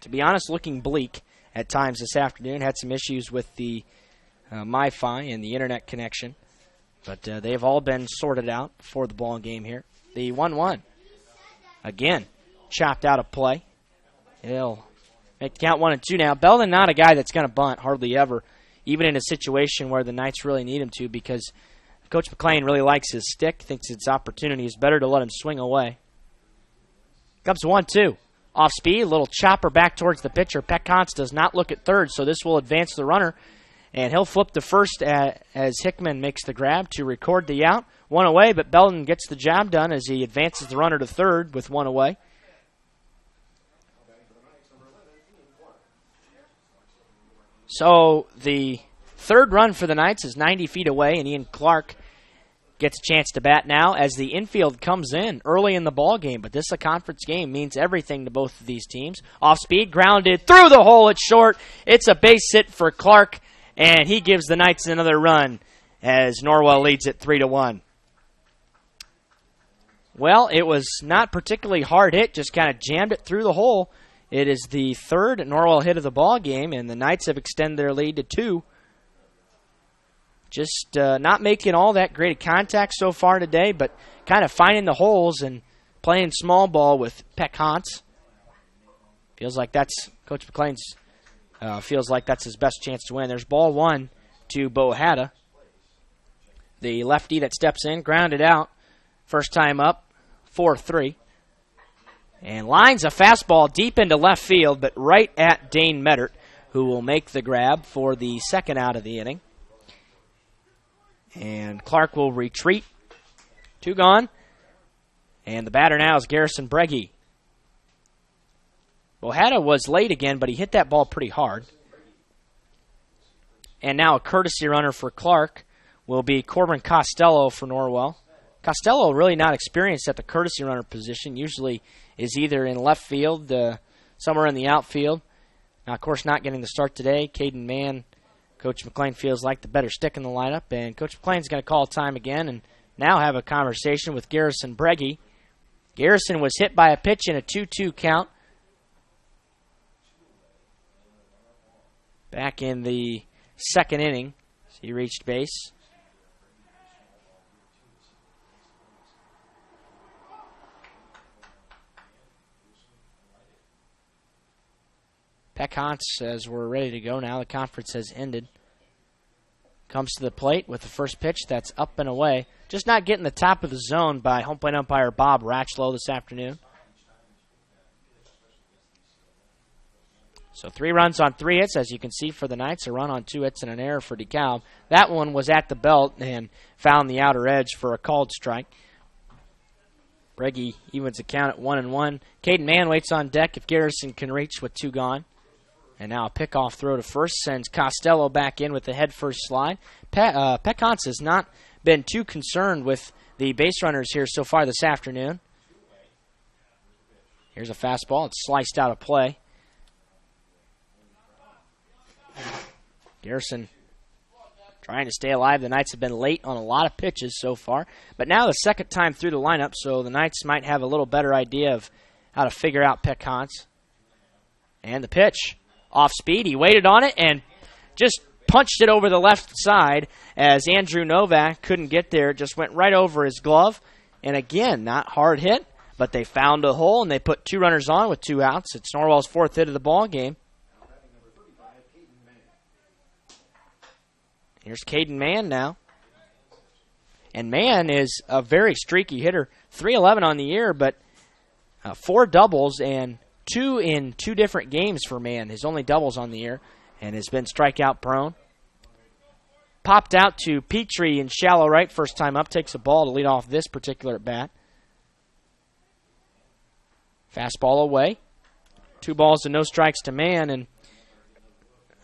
to be honest, looking bleak at times this afternoon. Had some issues with the MiFi and the internet connection, but they've all been sorted out for the ball game here. The 1-1 again chopped out of play. He'll make the count 1-2 now. Belden not a guy that's going to bunt hardly ever, even in a situation where the Knights really need him to, because Coach McLean really likes his stick, thinks it's opportunity is better to let him swing away. Comes 1-2. Off speed, a little chopper back towards the pitcher. Peck Hans does not look at third, so this will advance the runner. And he'll flip to first as Hickman makes the grab to record the out. 1 away, but Belden gets the job done as he advances the runner to third with 1 away. So the third run for the Knights is 90 feet away, and Ian Clark gets a chance to bat now as the infield comes in early in the ball game. But this is a conference game, means everything to both of these teams. Off speed, grounded through the hole at short. It's a base hit for Clark. And he gives the Knights another run as Norwell leads it 3-1. Well, it was not particularly hard hit, just kind of jammed it through the hole. It is the 3rd Norwell hit of the ball game, and the Knights have extended their lead to 2. Just not making all that great a contact so far today, but kind of finding the holes and playing small ball with Peck Hans. Feels like that's Coach McLean's. Feels like that's his best chance to win. There's ball 1 to Bohetta. The lefty that steps in, grounded out. First time up, 4-3. And lines a fastball deep into left field, but right at Dane Meddert, who will make the grab for the second out of the inning. And Clark will retreat. 2 gone. And the batter now is Garrison Breggy. Bohetta was late again, but he hit that ball pretty hard. And now a courtesy runner for Clark will be Corbin Costello for Norwell. Costello really not experienced at the courtesy runner position. Usually is either in left field, somewhere in the outfield. Now, of course, not getting the start today. Caden Mann, Coach McLean feels like the better stick in the lineup. And Coach McLean's going to call time again and now have a conversation with Garrison Breggy. Garrison was hit by a pitch in a 2-2 count back in the second inning. So he reached base. Peck Hans says we're ready to go now. The conference has ended. Comes to the plate with the first pitch that's up and away. Just not getting the top of the zone by home plate umpire Bob Ratchlow this afternoon. So 3 runs on 3 hits, as you can see for the Knights. A run on 2 hits and an error for Dekalb. That one was at the belt and found the outer edge for a called strike. Breggy evens the count at 1-1. Caden Mann waits on deck if Garrison can reach with 2 gone. And now a pickoff throw to first sends Costello back in with the head-first slide. Peck Hans has not been too concerned with the base runners here so far this afternoon. Here's a fastball. It's sliced out of play. Garrison trying to stay alive. The Knights have been late on a lot of pitches so far. But now the second time through the lineup, so the Knights might have a little better idea of how to figure out Peck Hans. And the pitch. Off speed, he waited on it and just punched it over the left side as Andrew Novak couldn't get there. It just went right over his glove. And again, not hard hit, but they found a hole and they put 2 runners on with 2 outs. It's Norwell's 4th hit of the ball game. Here's Caden Mann now. And Mann is a very streaky hitter. 311 on the year, but 4 doubles and 2 in 2 different games for Mann. His only doubles on the year and has been strikeout prone. Popped out to Petrie in shallow right first time up. Takes a ball to lead off this particular at bat. Fastball away. 2 balls and no strikes to Mann, and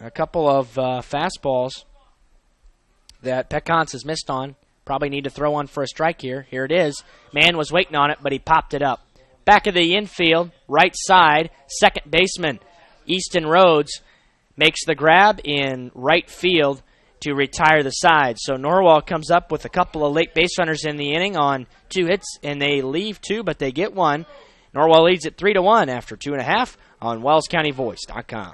a couple of fastballs that Peck Hans has missed on. Probably need to throw one for a strike here. Here it is. Mann was waiting on it, but he popped it up. Back of the infield, right side, second baseman Easton Rhodes makes the grab in right field to retire the side. So Norwell comes up with a couple of late base runners in the inning on 2 hits, and they leave 2, but they get 1. Norwell leads at 3-1 after 2.5 on WellsCountyVoice.com.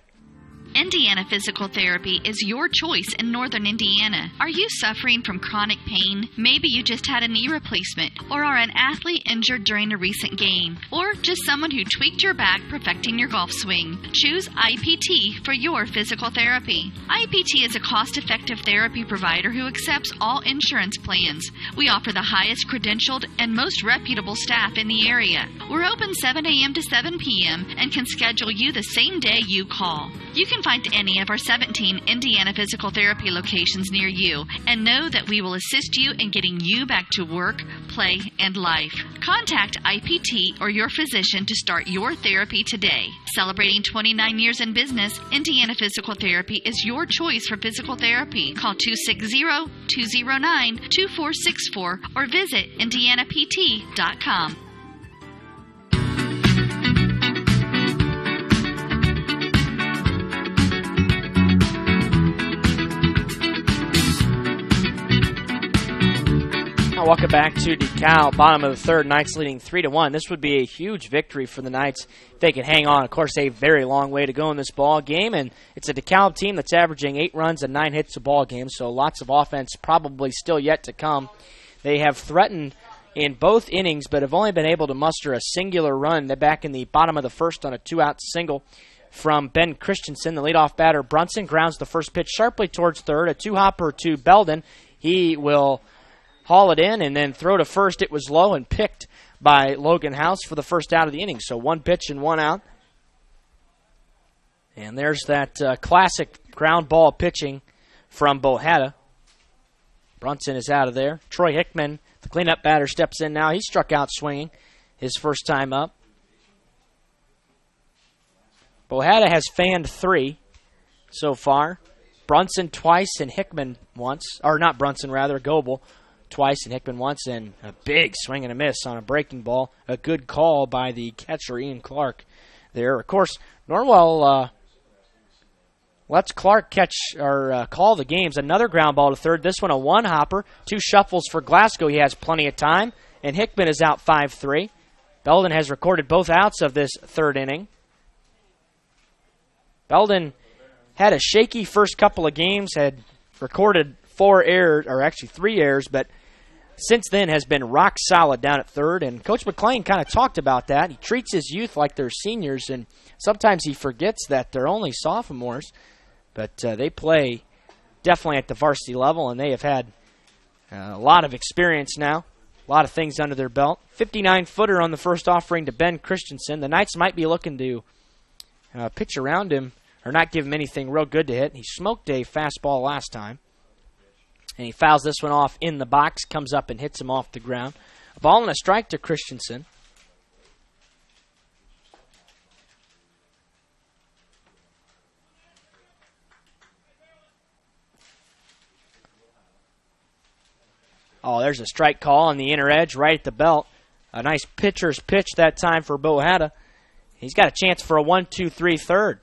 Indiana Physical Therapy is your choice in northern Indiana. Are you suffering from chronic pain? Maybe you just had a knee replacement, or are an athlete injured during a recent game, or just someone who tweaked your back perfecting your golf swing. Choose IPT for your physical therapy. IPT is a cost-effective therapy provider who accepts all insurance plans. We offer the highest credentialed and most reputable staff in the area. We're open 7 a.m. to 7 p.m. and can schedule you the same day you call. You can find any of our 17 Indiana Physical Therapy locations near you and know that we will assist you in getting you back to work, play, and life. Contact IPT or your physician to start your therapy today. Celebrating 29 years in business, Indiana Physical Therapy is your choice for physical therapy. Call 260-209-2464 or visit indianapt.com. Welcome back to Dekalb, bottom of the third. Knights leading 3-1. This would be a huge victory for the Knights if they could hang on. Of course, a very long way to go in this ball game, and it's a Dekalb team that's averaging 8 runs and 9 hits a ball game, so lots of offense probably still yet to come. They have threatened in both innings, but have only been able to muster a singular run. They're back in the bottom of the first on a 2-out single from Ben Christensen. The leadoff batter, Brunson, grounds the first pitch sharply towards third. A 2-hopper to Belden. He will haul it in and then throw to first. It was low and picked by Logan House for the first out of the inning. So 1 pitch and 1 out. And there's that classic ground ball pitching from Bohetta. Brunson is out of there. Troy Hickman, the cleanup batter, steps in now. He struck out swinging his first time up. Bohada has fanned 3 so far. Brunson twice and Hickman once. Or not Brunson, rather. Goebel twice and Hickman once. And a big swing and a miss on a breaking ball. A good call by the catcher, Ian Clark, there. Of course, Norwell lets Clark catch or call the games. Another ground ball to third. This one a one-hopper. 2 shuffles for Glasgow. He has plenty of time. And Hickman is out 5-3. Belden has recorded both outs of this third inning. Belden had a shaky first couple of games, had recorded 4 errors, or actually 3 errors, but since then has been rock solid down at third. And Coach McClain kind of talked about that. He treats his youth like they're seniors, and sometimes he forgets that they're only sophomores. But they play definitely at the varsity level, and they have had a lot of experience now, a lot of things under their belt. 59-footer on the first offering to Ben Christensen. The Knights might be looking to pitch around him or not give him anything real good to hit. He smoked a fastball last time, and he fouls this one off in the box, comes up and hits him off the ground. A ball and a strike to Christensen. Oh, there's a strike call on the inner edge right at the belt. A nice pitcher's pitch that time for Bohada. He's got a chance for a 1-2-3 third.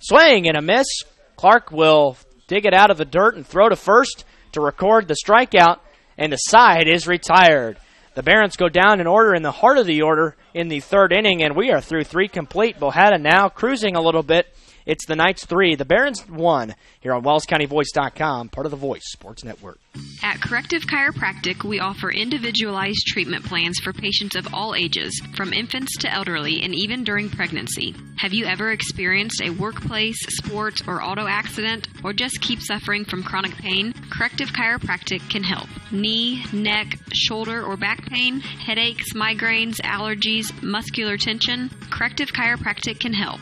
Swing and a miss. Clark will dig it out of the dirt and throw to first to record the strikeout, and the side is retired. The Barons go down in order in the heart of the order in the third inning, and we are through 3 complete. Bohada now cruising a little bit. It's the Knights 3, the Barons 1, here on WellsCountyVoice.com, part of the Voice Sports Network. At Corrective Chiropractic, we offer individualized treatment plans for patients of all ages, from infants to elderly, and even during pregnancy. Have you ever experienced a workplace, sports, or auto accident, or just keep suffering from chronic pain? Corrective Chiropractic can help. Knee, neck, shoulder, or back pain, headaches, migraines, allergies, muscular tension? Corrective Chiropractic can help.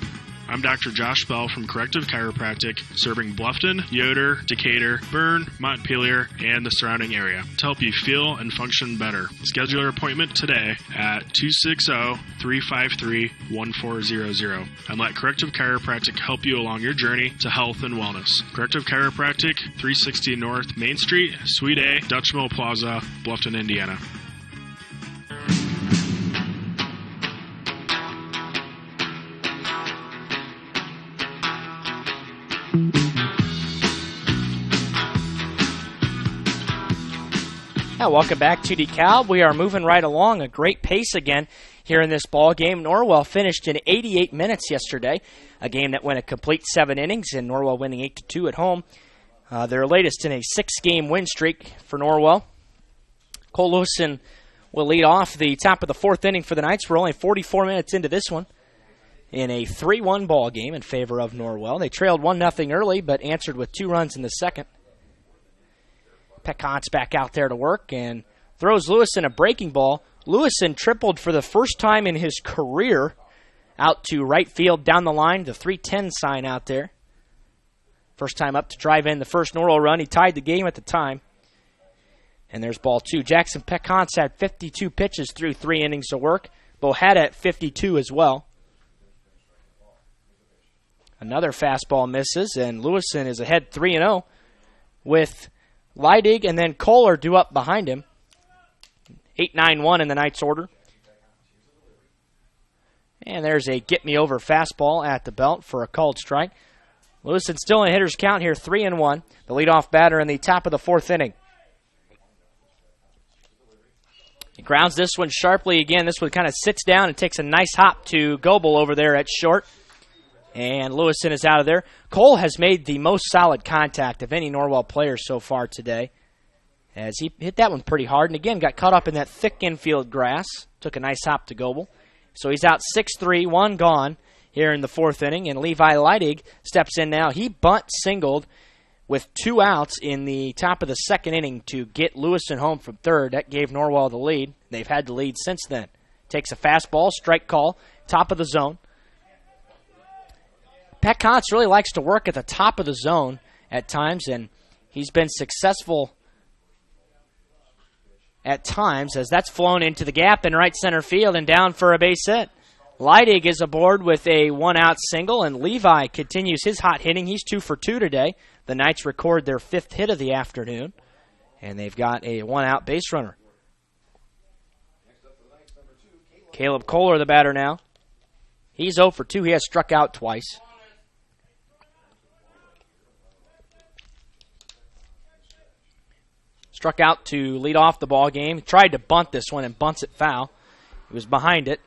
I'm Dr. Josh Bell from Corrective Chiropractic, serving Bluffton, Yoder, Decatur, Bern, Montpelier, and the surrounding area to help you feel and function better. Schedule your appointment today at 260-353-1400 and let Corrective Chiropractic help you along your journey to health and wellness. Corrective Chiropractic, 360 North Main Street, Suite A, Dutch Mill Plaza, Bluffton, Indiana. Yeah, welcome back to Dekalb. We are moving right along, a great pace again here in this ball game. Norwell finished in 88 minutes yesterday, a game that went a complete 7 innings, and Norwell winning 8-2 at home. Their latest in a 6-game win streak for Norwell. Cole Lewison will lead off the top of the 4th inning for the Knights. We're only 44 minutes into this one in a 3-1 ball game in favor of Norwell. They trailed 1-0 early, but answered with 2 runs in the second. Pecant's back out there to work and throws Lewison a breaking ball. Lewison tripled for the first time in his career out to right field down the line, the 310 sign out there. First time up to drive in the first Norwell run. He tied the game at the time. And there's ball 2. Jackson Pecant's had 52 pitches through 3 innings of work. Bohada at 52 as well. Another fastball misses, and Lewison is ahead 3-0 with Leidig and then Kohler due up behind him. 8-9-1 in the Knights order. And there's a get-me-over fastball at the belt for a called strike. Lewison still in hitter's count here, 3-1. The leadoff batter in the top of the 4th inning. He grounds this one sharply again. This one kind of sits down and takes a nice hop to Goebel over there at short. And Lewison is out of there. Cole has made the most solid contact of any Norwell player so far today, as he hit that one pretty hard. And again, got caught up in that thick infield grass. Took a nice hop to Goebel. So he's out 6-3, 1 gone here in the 4th inning. And Levi Leidig steps in now. He bunt-singled with 2 outs in the top of the 2nd inning to get Lewison home from third. That gave Norwell the lead. They've had the lead since then. Takes a fastball, strike call, top of the zone. Pat Kontz really likes to work at the top of the zone at times, and he's been successful at times, as that's flown into the gap in right center field and down for a base hit. Leidig is aboard with a one-out single, and Levi continues his hot hitting. He's 2 for 2 today. The Knights record their 5th hit of the afternoon, and they've got a one-out base runner. Caleb Kohler, the batter now. He's 0 for 2. He has struck out twice. Struck out to lead off the ball game. Tried to bunt this one and bunts it foul. He was behind it,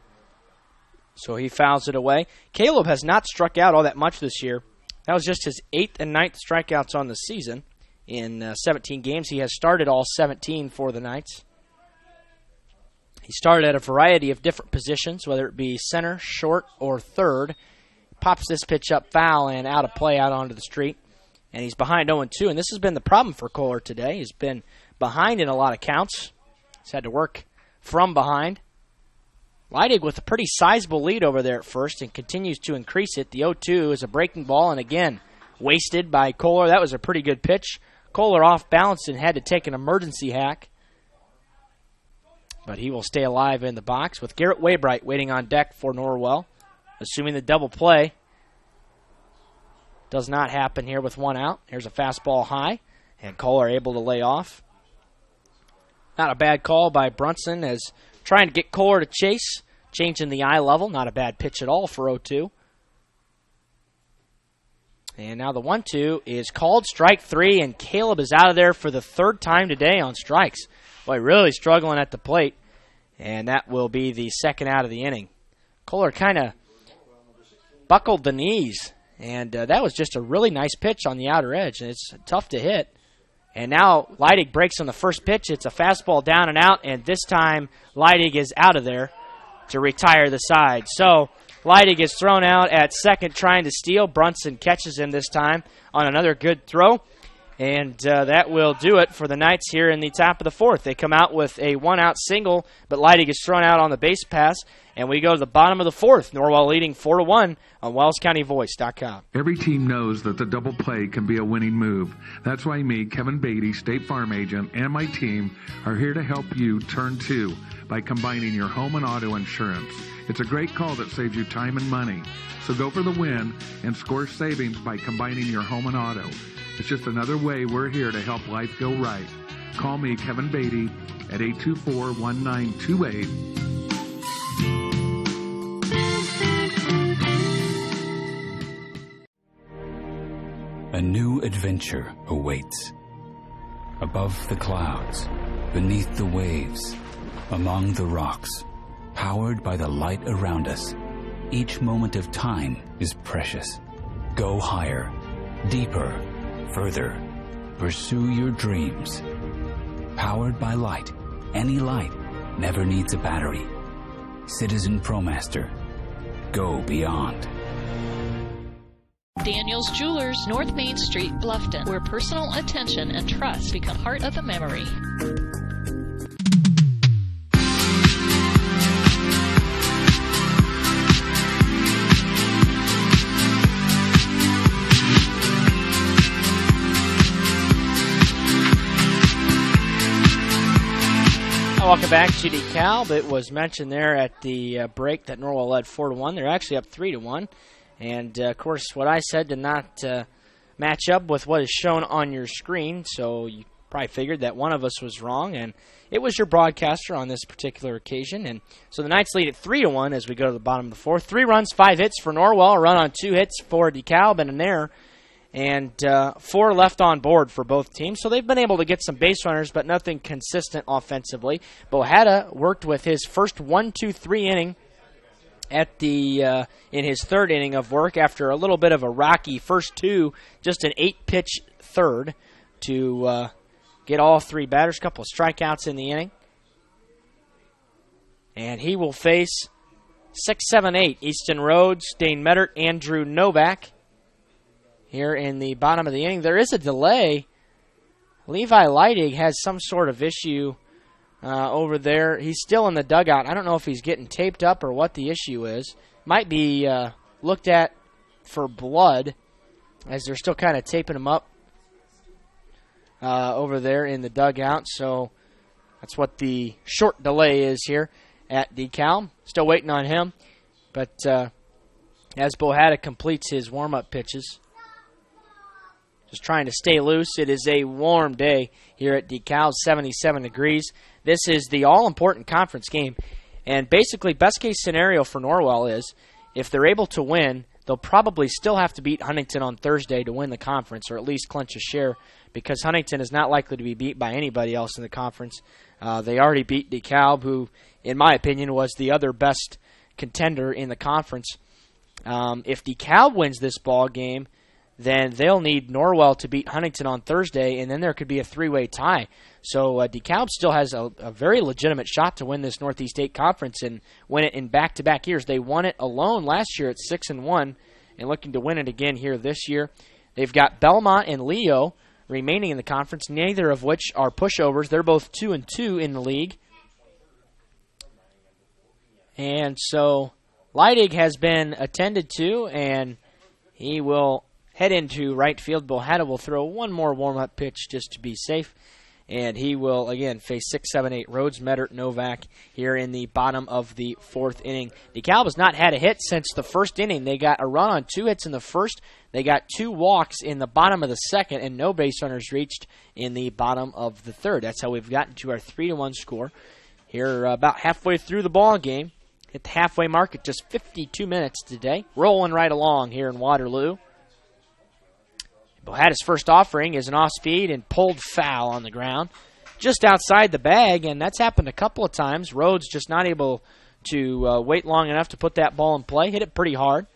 so he fouls it away. Caleb has not struck out all that much this year. That was just his 8th and 9th strikeouts on the season. In 17 games, he has started all 17 for the Knights. He started at a variety of different positions, whether it be center, short, or third. Pops this pitch up foul and out of play out onto the street. And he's behind 0-2, and this has been the problem for Kohler today. He's been behind in a lot of counts. He's had to work from behind. Leidig with a pretty sizable lead over there at first and continues to increase it. The 0-2 is a breaking ball, and again, wasted by Kohler. That was a pretty good pitch. Kohler off balance and had to take an emergency hack. But he will stay alive in the box with Garrett Waybright waiting on deck for Norwell, assuming the double play does not happen here with one out. Here's a fastball high, and Kohler able to lay off. Not a bad call by Brunson as trying to get Kohler to chase, changing the eye level. Not a bad pitch at all for 0-2. And now the 1-2 is called strike 3, and Caleb is out of there for the 3rd time today on strikes. Boy, really struggling at the plate, and that will be the 2nd out of the inning. Kohler kind of buckled the knees. And that was just a really nice pitch on the outer edge, and it's tough to hit. And now Leidig breaks on the first pitch. It's a fastball down and out, and this time Leidig is out of there to retire the side. So Leidig is thrown out at second trying to steal. Brunson catches him this time on another good throw. And that will do it for the Knights here in the top of the 4th. They come out with a one-out single, but Leidig is thrown out on the base pass. And we go to the bottom of the 4th. Norwell leading 4-1 on WellsCountyVoice.com. Every team knows that the double play can be a winning move. That's why me, Kevin Beatty, State Farm Agent, and my team are here to help you turn 2 by combining your home and auto insurance. It's a great call that saves you time and money. So go for the win and score savings by combining your home and auto. It's just another way we're here to help life go right. Call me, Kevin Beatty, at 824-1928. A new adventure awaits. Above the clouds, beneath the waves, among the rocks, powered by the light around us. Each moment of time is precious. Go higher, deeper, further. Pursue your dreams. Powered by light. Any light never needs a battery. Citizen ProMaster. Go beyond. Daniel's Jewelers, North Main Street, Bluffton, where personal attention and trust become part of the memory. Welcome back to Dekalb. It was mentioned there at the break that Norwell led 4-1. They're actually up 3-1. And, of course, what I said did not match up with what is shown on your screen, so you probably figured that one of us was wrong, and it was your broadcaster on this particular occasion. And so the Knights lead at 3-1 as we go to the bottom of the 4th. 3 runs, 5 hits for Norwell, a run on 2 hits for Dekalb and an error, and 4 left on board for both teams. So they've been able to get some base runners, but nothing consistent offensively. Bohada worked with his first 1-2-3 inning at the in his 3rd inning of work after a little bit of a rocky first 2, just an 8-pitch 3rd to get all 3 batters, a couple of strikeouts in the inning. And he will face 6, 7, 8, Easton Rhodes, Dane Mettert, Andrew Novak here in the bottom of the inning. There is a delay. Levi Leidig has some sort of issue over there. He's still in the dugout. I don't know if he's getting taped up or what the issue is. Might be looked at for blood as they're still kind of taping him up over there in the dugout. So That's what the short delay is here at Dekalb. Still waiting on him. But as Bohada completes his warm-up pitches, just trying to stay loose. It is a warm day here at Dekalb, 77 degrees. This is the all-important conference game. And basically, best-case scenario for Norwell is if they're able to win, they'll probably still have to beat Huntington on Thursday to win the conference, or at least clinch a share, because Huntington is not likely to be beat by anybody else in the conference. They already beat Dekalb, who, in my opinion, was the other best contender in the conference. If Dekalb wins this ball game, then they'll need Norwell to beat Huntington on Thursday, and then there could be a three-way tie. So Dekalb still has a very legitimate shot to win this Northeast 8 Conference and win it in back-to-back years. They won it alone last year at 6-1 and looking to win it again here this year. They've got Belmont and Leo remaining in the conference, neither of which are pushovers. They're both 2-2 in the league. And so Leidig has been attended to, and he will head into right field. Bohada will throw one more warm-up pitch just to be safe. And he will, again, face 6, 7, 8 Rhodes, Meddert, Novak here in the bottom of the fourth inning. Dekalb has not had a hit since the first inning. They got a run on 2 hits in the first. They got 2 walks in the bottom of the second, and no base runners reached in the bottom of the third. That's how we've gotten to our 3-1 score here about halfway through the ball game. Hit the halfway mark at just 52 minutes today. Rolling right along here in Waterloo. Bohada's first offering is an off-speed and pulled foul on the ground just outside the bag, and that's happened a couple of times. Rhodes just not able to wait long enough to put that ball in play. Hit it pretty hard,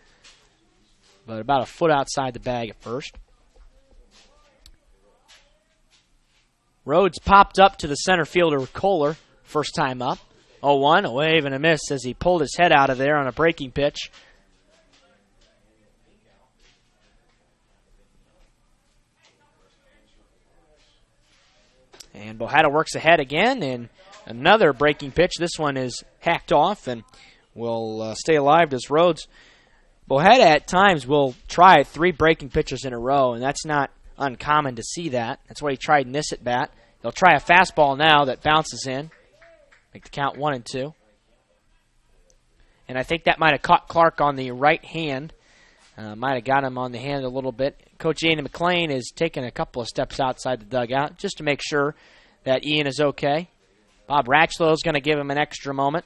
but about a foot outside the bag at first. Rhodes popped up to the center fielder, Kohler, first time up. 0-1, a wave and a miss as he pulled his head out of there on a breaking pitch. And Bohada works ahead again, and another breaking pitch. This one is hacked off and will stay alive as Rhodes. Bohada at times will try 3 breaking pitches in a row, and that's not uncommon to see that. That's what he tried in this at bat. He'll try a fastball now that bounces in. Make the count 1-2. And I think that might have caught Clark on the right hand. Might have got him on the hand a little bit. Coach Ian McLean is taking a couple of steps outside the dugout just to make sure that Ian is okay. Bob Ratchlow is going to give him an extra moment.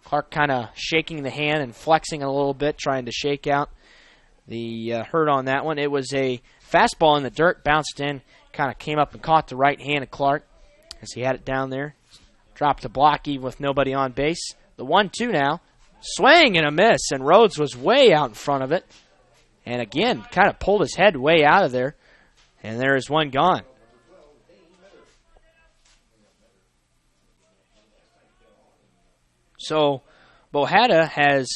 Clark kind of shaking the hand and flexing a little bit, trying to shake out the hurt on that one. It was a fastball in the dirt, bounced in, kind of came up and caught the right hand of Clark as he had it down there. Dropped a block even with nobody on base. The 1-2 now. Swing and a miss, and Rhodes was way out in front of it. And again, kind of pulled his head way out of there. And there is one gone. So Bohada has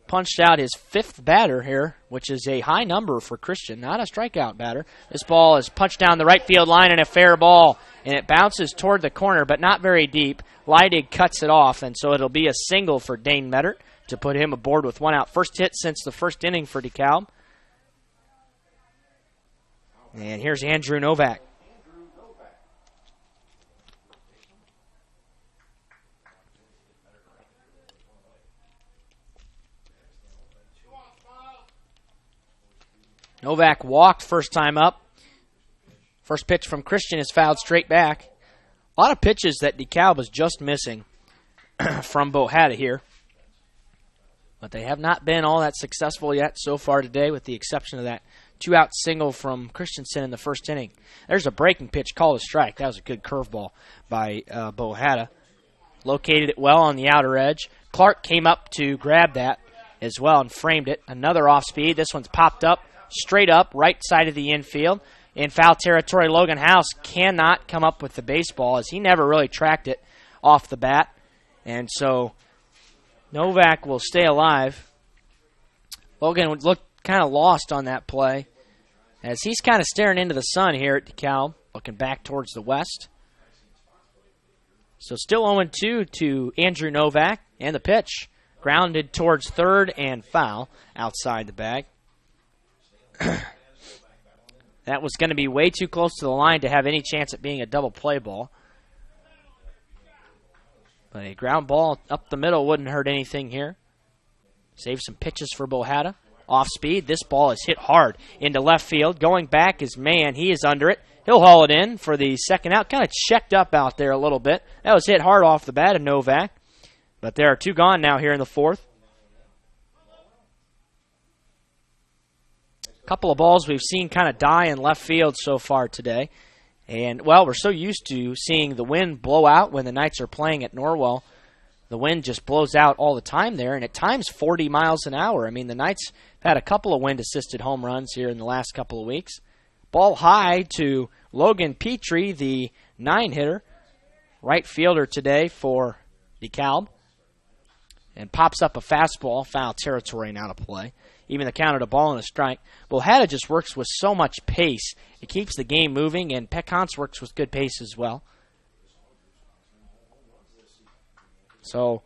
punched out his 5th batter here, which is a high number for Christian, not a strikeout batter. This ball is punched down the right field line and a fair ball, and it bounces toward the corner, but not very deep. Leidig cuts it off, and so it'll be a single for Dane Meddert to put him aboard with 1 out. First hit since the first inning for Dekalb. And here's Andrew Novak. Novak walked first time up. First pitch from Christian is fouled straight back. A lot of pitches that Dekalb is just missing from Bohada here. But they have not been all that successful yet so far today, with the exception of that 2-out single from Christensen in the first inning. There's a breaking pitch called a strike. That was a good curveball by Bohada. Located it well on the outer edge. Clark came up to grab that as well and framed it. Another off speed. This one's popped up, straight up, right side of the infield. In foul territory, Logan House cannot come up with the baseball as he never really tracked it off the bat. And so Novak will stay alive. Logan would look kind of lost on that play as he's kind of staring into the sun here at Dekalb, looking back towards the west. So still 0-2 to Andrew Novak, and the pitch grounded towards third and foul outside the bag. That was going to be way too close to the line to have any chance at being a double play ball. But a ground ball up the middle wouldn't hurt anything here. Save some pitches for Bohada. Off speed. This ball is hit hard into left field. Going back is Mann. He is under it. He'll haul it in for the second out. Kind of checked up out there a little bit. That was hit hard off the bat of Novak. But there are two gone now here in the fourth. A couple of balls we've seen kind of die in left field so far today. And, well, we're so used to seeing the wind blow out when the Knights are playing at Norwell. The wind just blows out all the time there, and at times 40 miles an hour. I mean, the Knights have had a couple of wind-assisted home runs here in the last couple of weeks. Ball high to Logan Petrie, the 9-hitter, right fielder today for Dekalb. And pops up a fastball, foul territory and out of play. Even the count at a ball and a strike. Bohada just works with so much pace. It keeps the game moving, and Peckhans works with good pace as well. So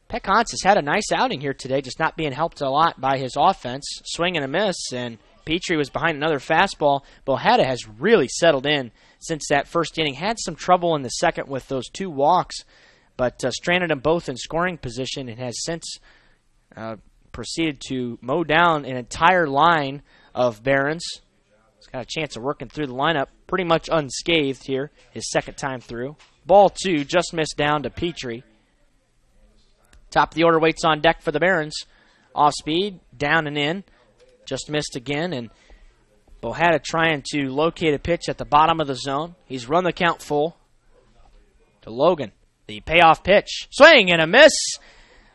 Peckhans has had a nice outing here today, just not being helped a lot by his offense. Swing and a miss, and Petrie was behind another fastball. Bohada has really settled in since that first inning. Had some trouble in the second with those two walks, but stranded them both in scoring position and has since proceeded to mow down an entire line of Barons. He's got a chance of working through the lineup pretty much unscathed here, his second time through. Ball two, just missed down to Petrie. Top of the order waits on deck for the Barons. Off speed, down and in. Just missed again, and Bohada trying to locate a pitch at the bottom of the zone. He's run the count full to Logan. The payoff pitch. Swing and a miss.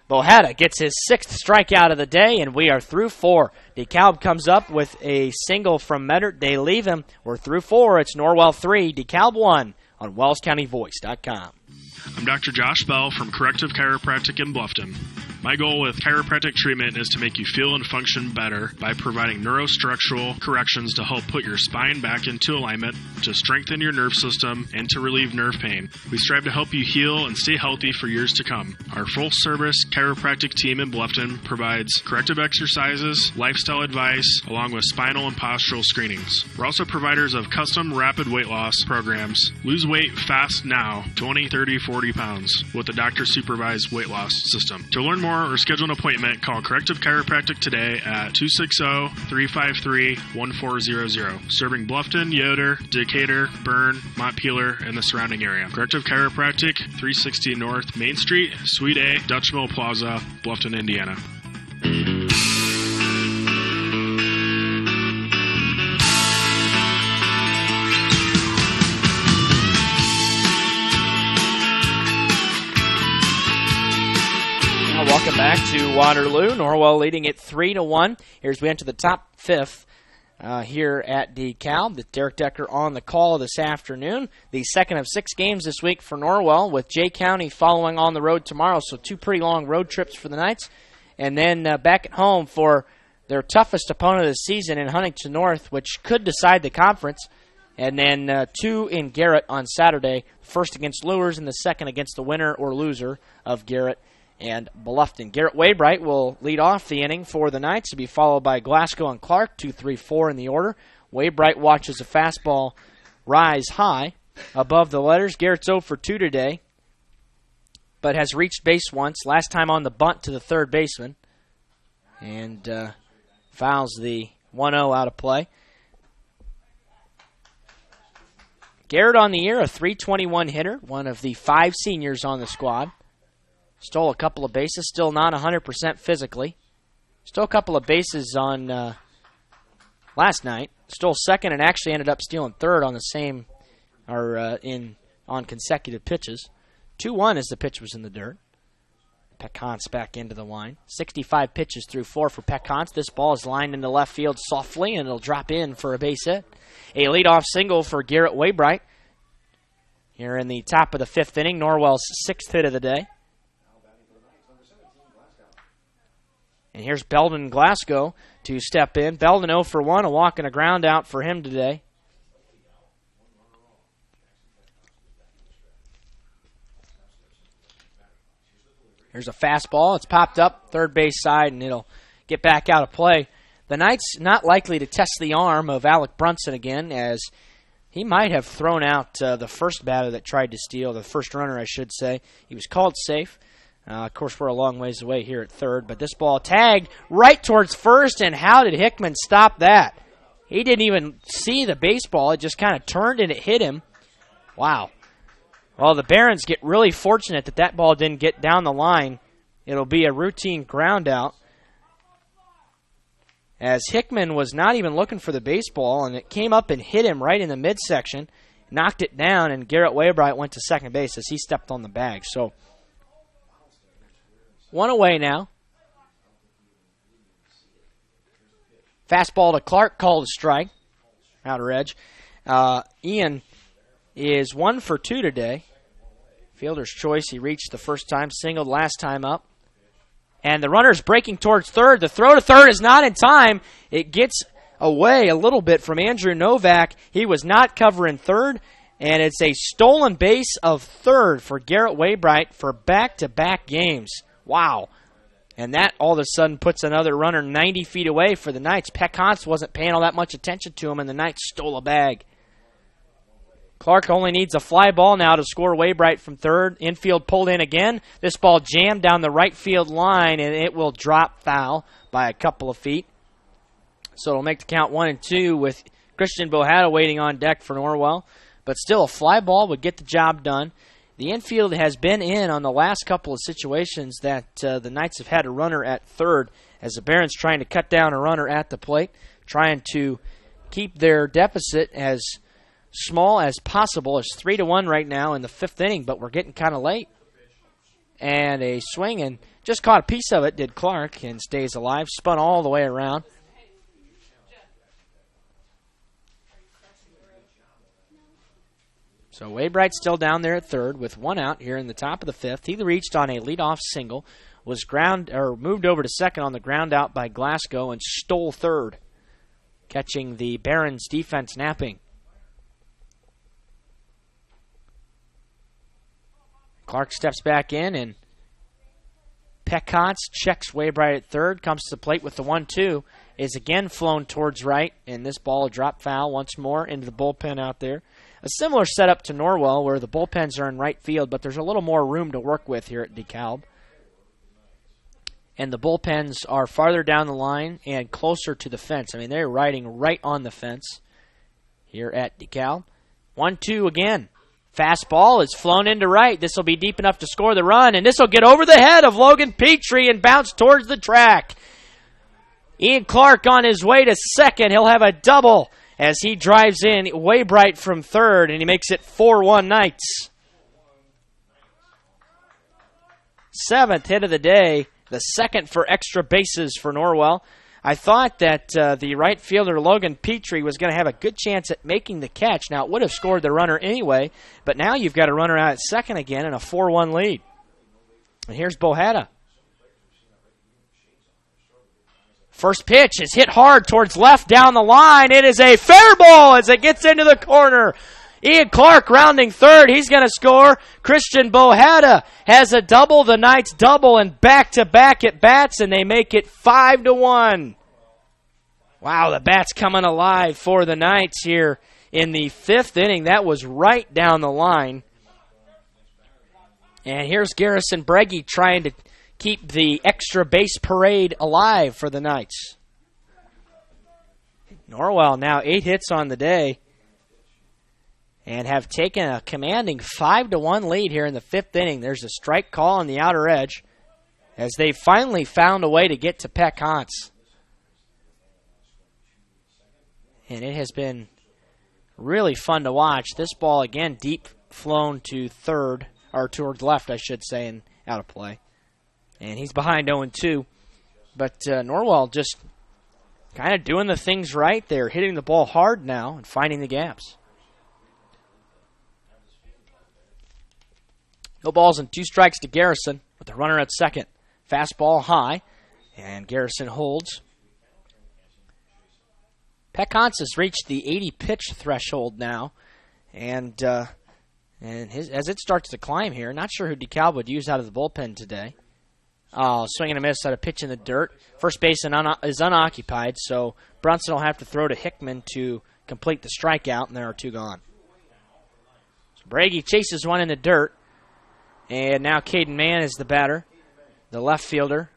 Bohada gets his sixth strikeout of the day, and we are through four. DeKalb comes up with a single from Meddert. They leave him. We're through four. It's Norwell 3, DeKalb 1 on WellsCountyVoice.com. I'm Dr. Josh Bell from Corrective Chiropractic in Bluffton. My goal with chiropractic treatment is to make you feel and function better by providing neurostructural corrections to help put your spine back into alignment, to strengthen your nerve system, and to relieve nerve pain. We strive to help you heal and stay healthy for years to come. Our full-service chiropractic team in Bluffton provides corrective exercises, lifestyle advice, along with spinal and postural screenings. We're also providers of custom rapid weight loss programs. Lose weight fast now, 20, 30, 40 pounds, with a doctor-supervised weight loss system. To learn more or schedule an appointment, call Corrective Chiropractic today at 260-353-1400. Serving Bluffton, Yoder, Decatur, Bern, Montpelier, and the surrounding area. Corrective Chiropractic, 360 North Main Street, Suite A, Dutch Mill Plaza, Bluffton, Indiana. Welcome back to Waterloo. Norwell leading it 3-1. Here as we enter the top fifth here at DeKalb. With Derek Decker on the call this afternoon. The second of 6 games this week for Norwell, with Jay County following on the road tomorrow. So 2 pretty long road trips for the Knights. And then back at home for their toughest opponent of the season in Huntington North, which could decide the conference. And then 2 in Garrett on Saturday. First against Lures and the second against the winner or loser of Garrett and Bluffton. Garrett Waybright will lead off the inning for the Knights, to be followed by Glasgow and Clark, 2, 3, 4 in the order. Waybright watches a fastball rise high above the letters. Garrett's 0 for 2 today, but has reached base once, last time on the bunt to the third baseman, and fouls the 1-0 out of play. Garrett on the year, a .321 hitter, one of the 5 seniors on the squad. Stole a couple of bases, still not 100% physically. Stole a couple of bases on last night. Stole second and actually ended up stealing third on the same, on consecutive pitches. 2-1 as the pitch was in the dirt. Peckhans back into the line. 65 pitches through 4 for Peckhans. This ball is lined into left field softly, and it'll drop in for a base hit. A leadoff single for Garrett Waybright. Here in the top of the 5th inning, Norwell's 6th hit of the day. And here's Belden Glasgow to step in. Belden 0 for 1, a walk and a ground out for him today. Here's a fastball. It's popped up third base side, and it'll get back out of play. the Knights not likely to test the arm of Alec Brunson again, as he might have thrown out the first batter that tried to steal, the first runner, I should say. He was called safe. Of course, we're a long ways away here at third, but this ball tagged right towards first, and how did Hickman stop that? He didn't even see the baseball. It just kind of turned and it hit him. Wow. Well, the Barons get really fortunate that that ball didn't get down the line. It'll be a routine ground out, as Hickman was not even looking for the baseball, and it came up and hit him right in the midsection, knocked it down, and Garrett Waybright went to second base as he stepped on the bag. So, one away now. Fastball to Clark, called a strike. Outer edge. Ian is 1 for 2 today. Fielder's choice, he reached the first time, singled last time up. And the runner's breaking towards third. The throw to third is not in time. It gets away a little bit from Andrew Novak. He was not covering third. And it's a stolen base of third for Garrett Waybright for back-to-back games. Wow. And that all of a sudden puts another runner 90 feet away for the Knights. Peck Hans wasn't paying all that much attention to him, and the Knights stole a bag. Clark only needs a fly ball now to score Waybright from third. Infield pulled in again. This ball jammed down the right field line, and it will drop foul by a couple of feet. So it'll make the count 1-2 with Christian Bohada waiting on deck for Norwell. But still, a fly ball would get the job done. The infield has been in on the last couple of situations that the Knights have had a runner at third, as the Barons trying to cut down a runner at the plate, trying to keep their deficit as small as possible. It's 3-1 right now in the fifth inning, but we're getting kind of late. And a swing, and just caught a piece of it, did Clark, and stays alive. Spun all the way around. So Waybright's still down there at third with one out here in the top of the fifth. He reached on a leadoff single, was moved over to second on the ground out by Glasgow, and stole third, catching the Barons defense napping. Clark steps back in, and Peckotz checks Waybright at third, comes to the plate with the 1-2, is again flown towards right, and this ball dropped foul once more into the bullpen out there. A similar setup to Norwell, where the bullpens are in right field, but there's a little more room to work with here at Dekalb. And the bullpens are farther down the line and closer to the fence. I mean, they're riding right on the fence here at Dekalb. 1-2 again. Fastball is flown into right. This will be deep enough to score the run, and this will get over the head of Logan Petrie and bounce towards the track. Ian Clark on his way to second. He'll have a double as he drives in Waybright from third, and he makes it 4-1 Knights. Seventh hit of the day, the second for extra bases for Norwell. I thought that the right fielder, Logan Petrie, was going to have a good chance at making the catch. Now, it would have scored the runner anyway, but now you've got a runner out at second again and a 4-1 lead. And here's Bohada. First pitch is hit hard towards left down the line. It is a fair ball as it gets into the corner. Ian Clark rounding third. He's going to score. Christian Bohada has a double. The Knights double and back-to-back at bats, and they make it 5-1. Wow, the bats coming alive for the Knights here in the fifth inning. That was right down the line. And here's Garrison Breggy trying to keep the extra base parade alive for the Knights. Norwell now 8 hits on the day and have taken a commanding 5-1 lead here in the fifth inning. There's a strike call on the outer edge as they finally found a way to get to Peck Hans. And it has been really fun to watch. This ball again deep flown to third, or towards left I should say, and out of play. And he's behind 0-2. But Norwell just kind of doing the things right there, hitting the ball hard now and finding the gaps. No balls and 2 strikes to Garrison with the runner at second. Fastball high, and Garrison holds. Peck Hans has reached the 80-pitch threshold now, and as it starts to climb here, not sure who Dekalb would use out of the bullpen today. Oh, swing and a miss on a pitch in the dirt. First base is unoccupied, so Brunson will have to throw to Hickman to complete the strikeout, and there are 2 gone. So Brady chases one in the dirt, and now Caden Mann is the batter, the left fielder.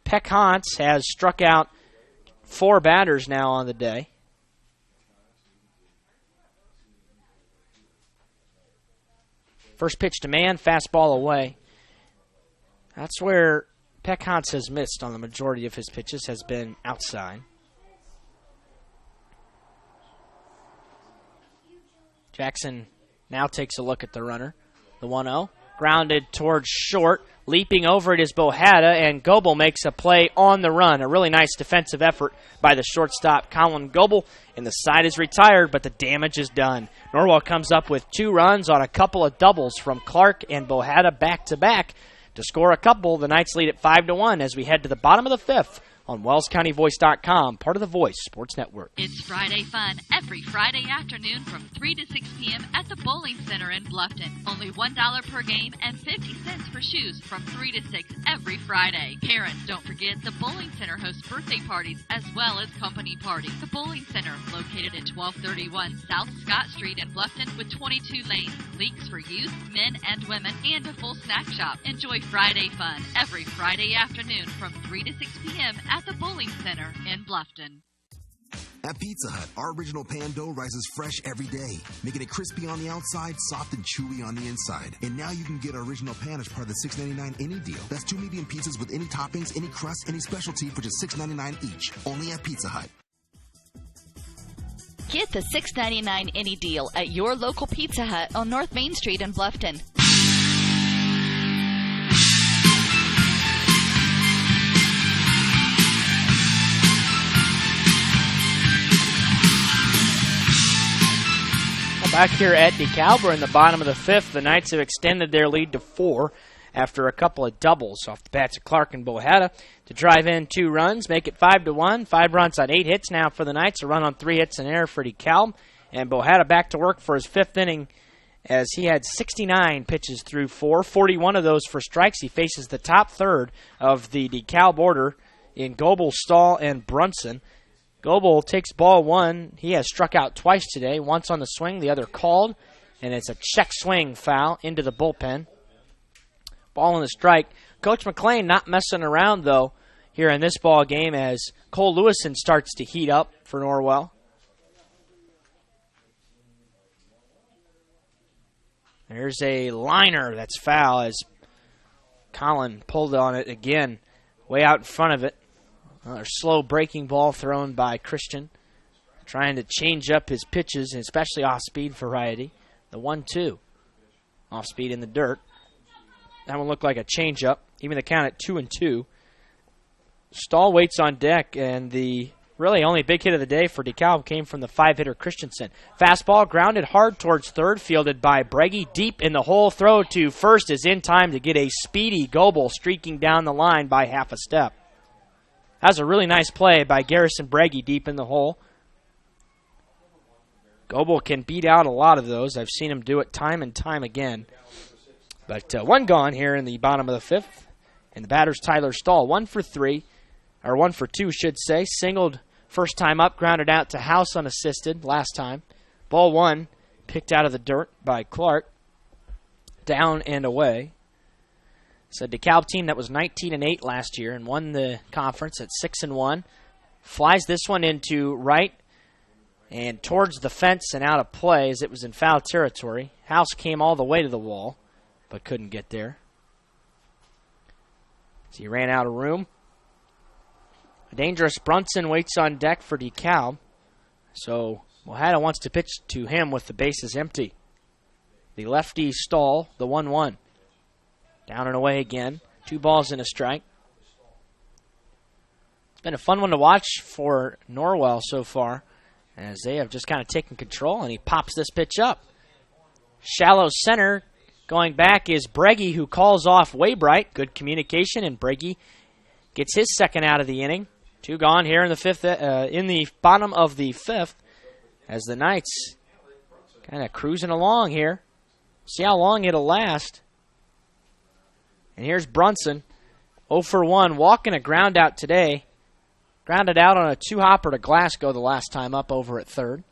Peck Hans has struck out 4 batters now on the day. First pitch to Mann, fastball away. That's where Peck Hans has missed on the majority of his pitches, has been outside. Jackson now takes a look at the runner. The 1-0. Grounded towards short. Leaping over it is Bohada, and Goebel makes a play on the run. A really nice defensive effort by the shortstop, Colin Goebel. And the side is retired, but the damage is done. Norwell comes up with 2 runs on a couple of doubles from Clark and Bohada back-to-back. To score a couple, the Knights lead at 5-1 as we head to the bottom of the 5th on WellsCountyVoice.com, part of the Voice Sports Network. It's Friday fun every Friday afternoon from 3 to 6 p.m. at the Bowling Center in Bluffton. Only $1 per game and 50 cents for shoes from 3 to 6 every Friday. Parents, don't forget the Bowling Center hosts birthday parties as well as company parties. The Bowling Center, located at 1231 South Scott Street in Bluffton with 22 lanes, leagues for youth, men, and women, and a full snack shop. Enjoy Friday fun every Friday afternoon from 3 to 6 p.m. at the Bowling Center in Bluffton. At Pizza Hut, our original pan dough rises fresh every day, making it crispy on the outside, soft and chewy on the inside. And now you can get our original pan as part of the $6.99 any deal. That's 2 medium pizzas with any toppings, any crust, any specialty for just $6.99 each. Only at Pizza Hut. Get the $6.99 any deal at your local Pizza Hut on North Main Street in Bluffton. Back here at Dekalb, we're in the bottom of the 5th. The Knights have extended their lead to 4 after a couple of doubles off the bats of Clark and Bohada to drive in 2 runs, make it 5-1. 5 runs on 8 hits now for the Knights, a run on 3 hits and error for Dekalb. And Bohada back to work for his 5th inning as he had 69 pitches through 4, 41 of those for strikes. He faces the top third of the Dekalb order in Goebel, Stahl, and Brunson. Goebel takes ball 1. He has struck out twice today, once on the swing, the other called, and it's a check swing foul into the bullpen. Ball on the strike. Coach McLean not messing around, though, here in this ball game as Cole Lewison starts to heat up for Norwell. There's a liner that's foul as Colin pulled on it again, way out in front of it. Another slow breaking ball thrown by Christian, trying to change up his pitches, and especially off-speed variety. The 1-2, off-speed in the dirt. That one looked like a changeup, even the count at 2-2. Stahl waits on deck, and the really only big hit of the day for Dekalb came from the 5-hitter Christensen. Fastball grounded hard towards third, fielded by Breggy. Deep in the hole, throw to first is in time to get a speedy Goebel streaking down the line by half a step. That was a really nice play by Garrison Breggy deep in the hole. Goebel can beat out a lot of those. I've seen him do it time and time again. But 1 gone here in the bottom of the 5th. And the batter's Tyler Stahl. 1 for 3, or 1 for 2, should say. Singled first time up, grounded out to House unassisted last time. Ball 1, picked out of the dirt by Clark. Down and away. It's a Dekalb team that was 19-8 last year and won the conference at 6-1. Flies this one into right and towards the fence and out of play as it was in foul territory. House came all the way to the wall, but couldn't get there. So he ran out of room. A dangerous Brunson waits on deck for Dekalb. So Bohada wants to pitch to him with the bases empty. The lefty Stahl, the 1-1. Down and away again. 2 balls and a strike. It's been a fun one to watch for Norwell so far, as they have just kind of taken control, and he pops this pitch up. Shallow center. Going back is Breggy, who calls off Waybright. Good communication, and Breggy gets his second out of the inning. 2 gone here in the 5th, in the bottom of the 5th, as the Knights kind of cruising along here. See how long it'll last. And here's Brunson. 0 for 1, walking a ground out today. Grounded out on a 2-hopper to Glasgow the last time up over at third.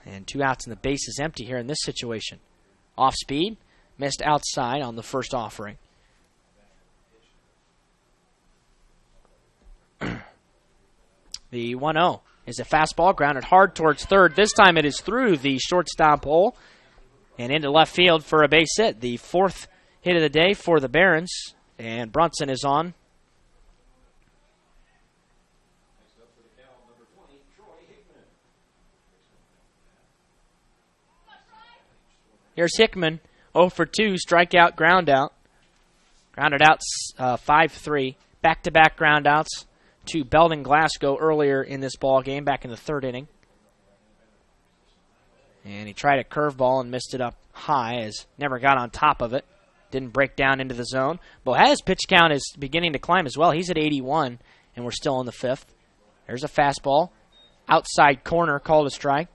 And 2 outs and the base is empty here in this situation. Off speed, missed outside on the first offering. The 1-0 is a fastball grounded hard towards third. This time it is through the shortstop hole and into left field for a base hit. The 4th hit of the day for the Barons, and Brunson is on. Here's Hickman, 0 for 2, strikeout, ground out. Grounded out 5-3. Back-to-back ground outs to Belden Glasgow earlier in this ball game, back in the 3rd inning. And he tried a curveball and missed it up high, as never got on top of it. Didn't break down into the zone. Bohada's pitch count is beginning to climb as well. He's at 81, and we're still in the 5th. There's a fastball. Outside corner, called a strike.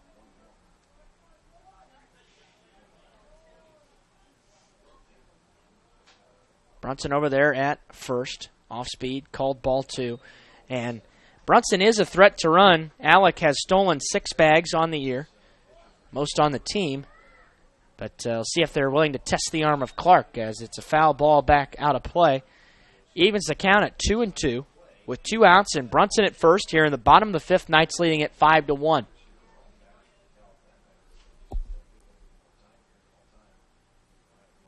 Brunson over there at first. Off speed, called ball 2. And Brunson is a threat to run. Alec has stolen 6 bags on the year, most on the team. But we'll see if they're willing to test the arm of Clark, as it's a foul ball back out of play. Evens the count at 2-2 with 2 outs, and Brunson at first here in the bottom of the 5th. Knights leading at 5-1.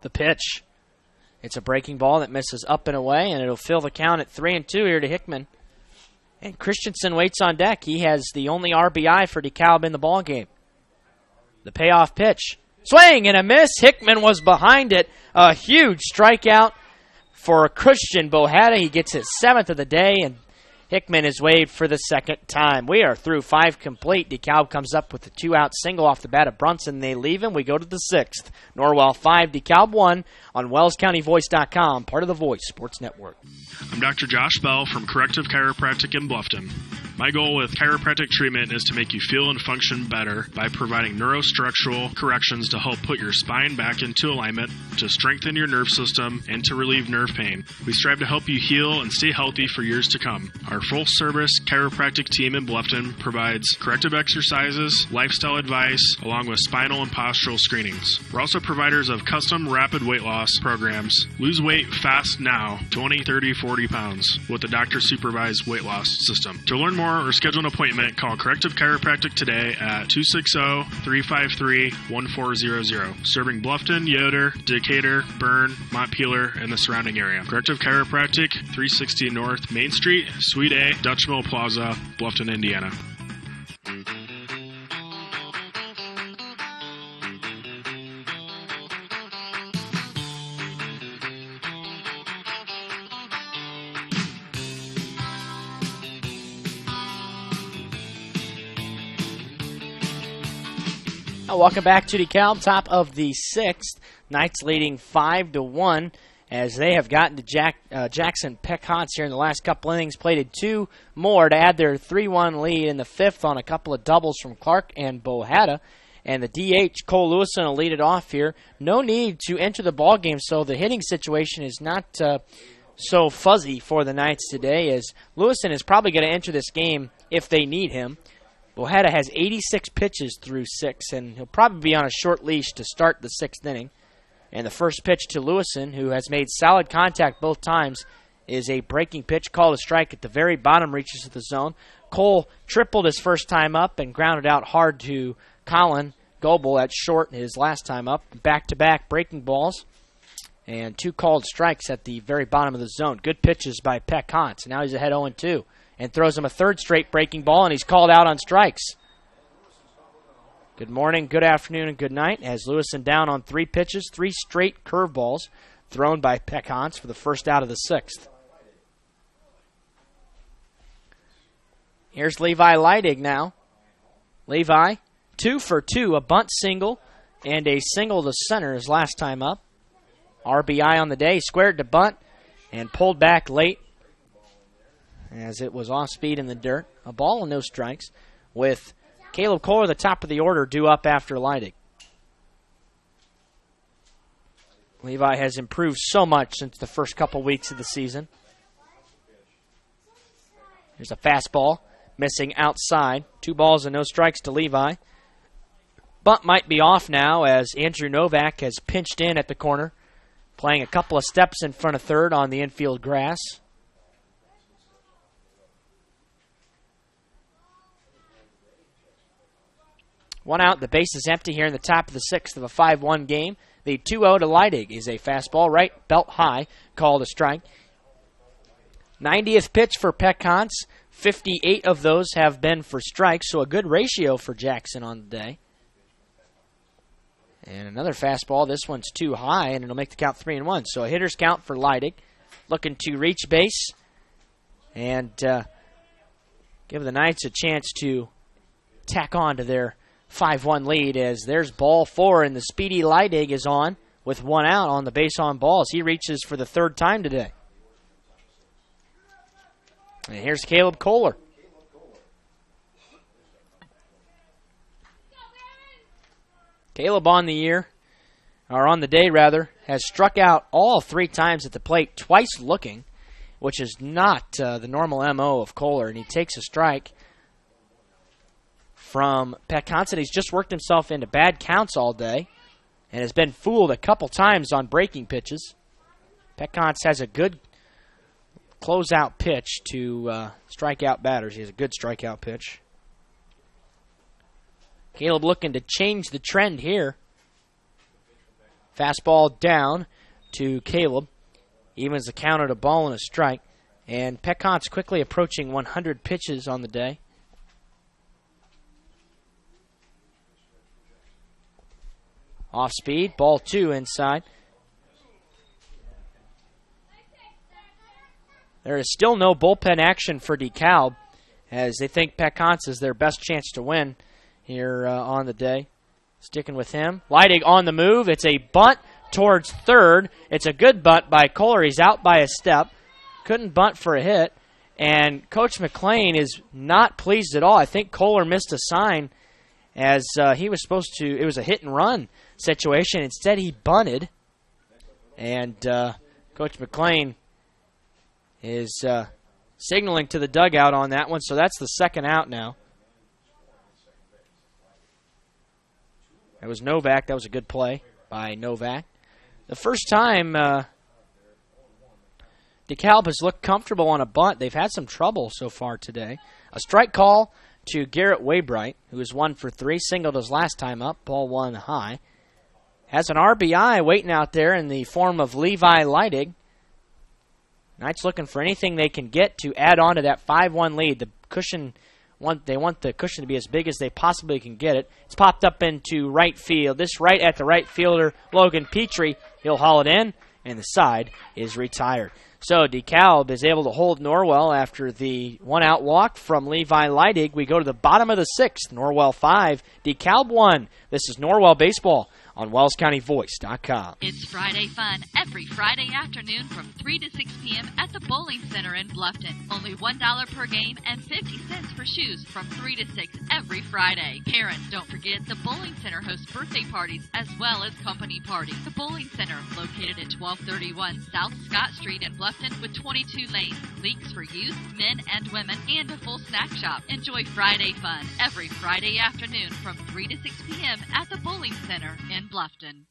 The pitch. It's a breaking ball that misses up and away, and it'll fill the count at 3-2 here to Hickman. And Christensen waits on deck. He has the only RBI for Dekalb in the ballgame. The payoff pitch. Swing and a miss. Hickman was behind it. A huge strikeout for Christian Bohada. He gets his 7th of the day, and Hickman is waived for the 2nd time. We are through 5 complete. Dekalb comes up with a 2-out single off the bat of Brunson. They leave him. We go to the 6th. Norwell 5, Dekalb 1 on WellsCountyVoice.com, part of the Voice Sports Network. I'm Dr. Josh Bell from Corrective Chiropractic in Bluffton. My goal with chiropractic treatment is to make you feel and function better by providing neurostructural corrections to help put your spine back into alignment, to strengthen your nerve system, and to relieve nerve pain. We strive to help you heal and stay healthy for years to come. Our full-service chiropractic team in Bluffton provides corrective exercises, lifestyle advice, along with spinal and postural screenings. We're also providers of custom rapid weight loss programs. Lose weight fast now, 20, 30, 40 pounds, with a doctor-supervised weight loss system. To learn more or schedule an appointment, call Corrective Chiropractic today at 260-353-1400. Serving Bluffton, Yoder, Decatur, Bern, Montpelier, and the surrounding area. Corrective Chiropractic, 360 North Main Street, Suite A, Dutch Mill Plaza, Bluffton, Indiana. Welcome back to Dekalb, top of the 6th. Knights leading 5-1 as they have gotten to Jackson Peck-Hans here in the last couple innings. Plated 2 more to add their 3-1 lead in the 5th on a couple of doubles from Clark and Bohada. And the DH, Cole Lewison, will lead it off here. No need to enter the ballgame, so the hitting situation is not so fuzzy for the Knights today, as Lewison is probably going to enter this game if they need him. Bohada has 86 pitches through 6, and he'll probably be on a short leash to start the 6th inning. And the first pitch to Lewison, who has made solid contact both times, is a breaking pitch, called a strike at the very bottom, reaches the zone. Cole tripled his first time up and grounded out hard to Colin Goebel at short his last time up. Back-to-back breaking balls and 2 called strikes at the very bottom of the zone. Good pitches by Peck-Hans. Now he's ahead 0-2. And throws him a 3rd straight breaking ball, and he's called out on strikes. Good morning, good afternoon, and good night, as Lewison down on 3 pitches, 3 straight curveballs thrown by Peck-Hans for the first out of the 6th. Here's Levi Leidig now. Levi, 2 for 2, a bunt single and a single to center his last time up. RBI on the day, squared to bunt and pulled back late, as it was off speed in the dirt. A ball and no strikes, with Caleb Kohler, the top of the order, due up after Leidig. Levi has improved so much since the first couple weeks of the season. Here's a fastball, missing outside. 2 balls and no strikes to Levi. Bunt might be off now as Andrew Novak has pinched in at the corner, playing a couple of steps in front of third on the infield grass. One out, the base is empty here in the top of the 6th of a 5-1 game. The 2-0 to Leidig is a fastball, right belt high, called a strike. 90th pitch for Peck-Hans. 58 of those have been for strikes, so a good ratio for Jackson on the day. And another fastball. This one's too high, and it'll make the count 3-1. So a hitter's count for Leidig. Looking to reach base and give the Knights a chance to tack on to their 5-1 lead, as there's ball 4, and the speedy Leidig is on with 1 out on the base on balls. He reaches for the 3rd time today. And here's Caleb Kohler. Caleb on the day, has struck out all 3 times at the plate, twice looking, which is not the normal MO of Kohler, and he takes a strike from Peck-Hans. He's just worked himself into bad counts all day and has been fooled a couple times on breaking pitches. Peck-Hans has a good closeout pitch to strike out batters. He has a good strikeout pitch. Caleb looking to change the trend here. Fastball down to Caleb. Evens the count at a ball and a strike. And Peck-Hans quickly approaching 100 pitches on the day. Off speed, ball 2 inside. There is still no bullpen action for Dekalb, as they think Peck-Hans is their best chance to win here on the day. Sticking with him. Leidig on the move. It's a bunt towards third. It's a good bunt by Kohler. He's out by a step. Couldn't bunt for a hit. And Coach McLean is not pleased at all. I think Kohler missed a sign, as he was supposed to. It was a hit and run situation. Instead, he bunted. And Coach McLean is signaling to the dugout on that one. So that's the 2nd out now. That was Novak. That was a good play by Novak. The first time DeKalb has looked comfortable on a bunt. They've had some trouble so far today. A strike call to Garrett Waybright, who is 1 for 3. Singled his last time up. Ball 1 high. Has an RBI waiting out there in the form of Levi Leidig. Knights looking for anything they can get to add on to that 5-1 lead. The cushion, they want the cushion to be as big as they possibly can get it. It's popped up into right field. This right at the right fielder, Logan Petrie. He'll haul it in, and the side is retired. So DeKalb is able to hold Norwell after the 1-out walk from Levi Leidig. We go to the bottom of the 6th. Norwell 5, DeKalb 1. This is Norwell Baseball on WellsCountyVoice.com. It's Friday fun every Friday afternoon from 3 to 6 p.m. at the Bowling Center in Bluffton. Only $1 per game and 50 cents for shoes from 3 to 6 every Friday. Parents, don't forget the Bowling Center hosts birthday parties as well as company parties. The Bowling Center, located at 1231 South Scott Street in Bluffton with 22 lanes, leagues for youth, men, and women, and a full snack shop. Enjoy Friday fun every Friday afternoon from 3 to 6 p.m. at the Bowling Center in Bluffton.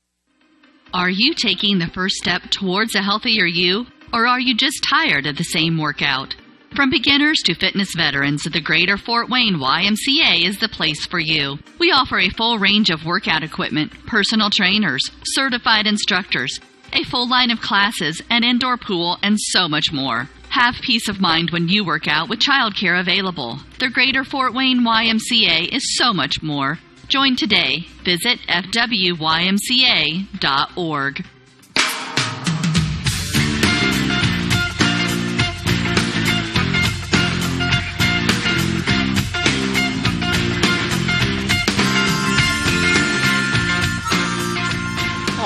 Are you taking the first step towards a healthier you, or are you just tired of the same workout? From beginners to fitness veterans, the Greater Fort Wayne YMCA is the place for you. We offer a full range of workout equipment, personal trainers, certified instructors, a full line of classes, an indoor pool, and so much more. Have peace of mind when you work out with childcare available. The Greater Fort Wayne YMCA is so much more. Join today. Visit fwymca.org.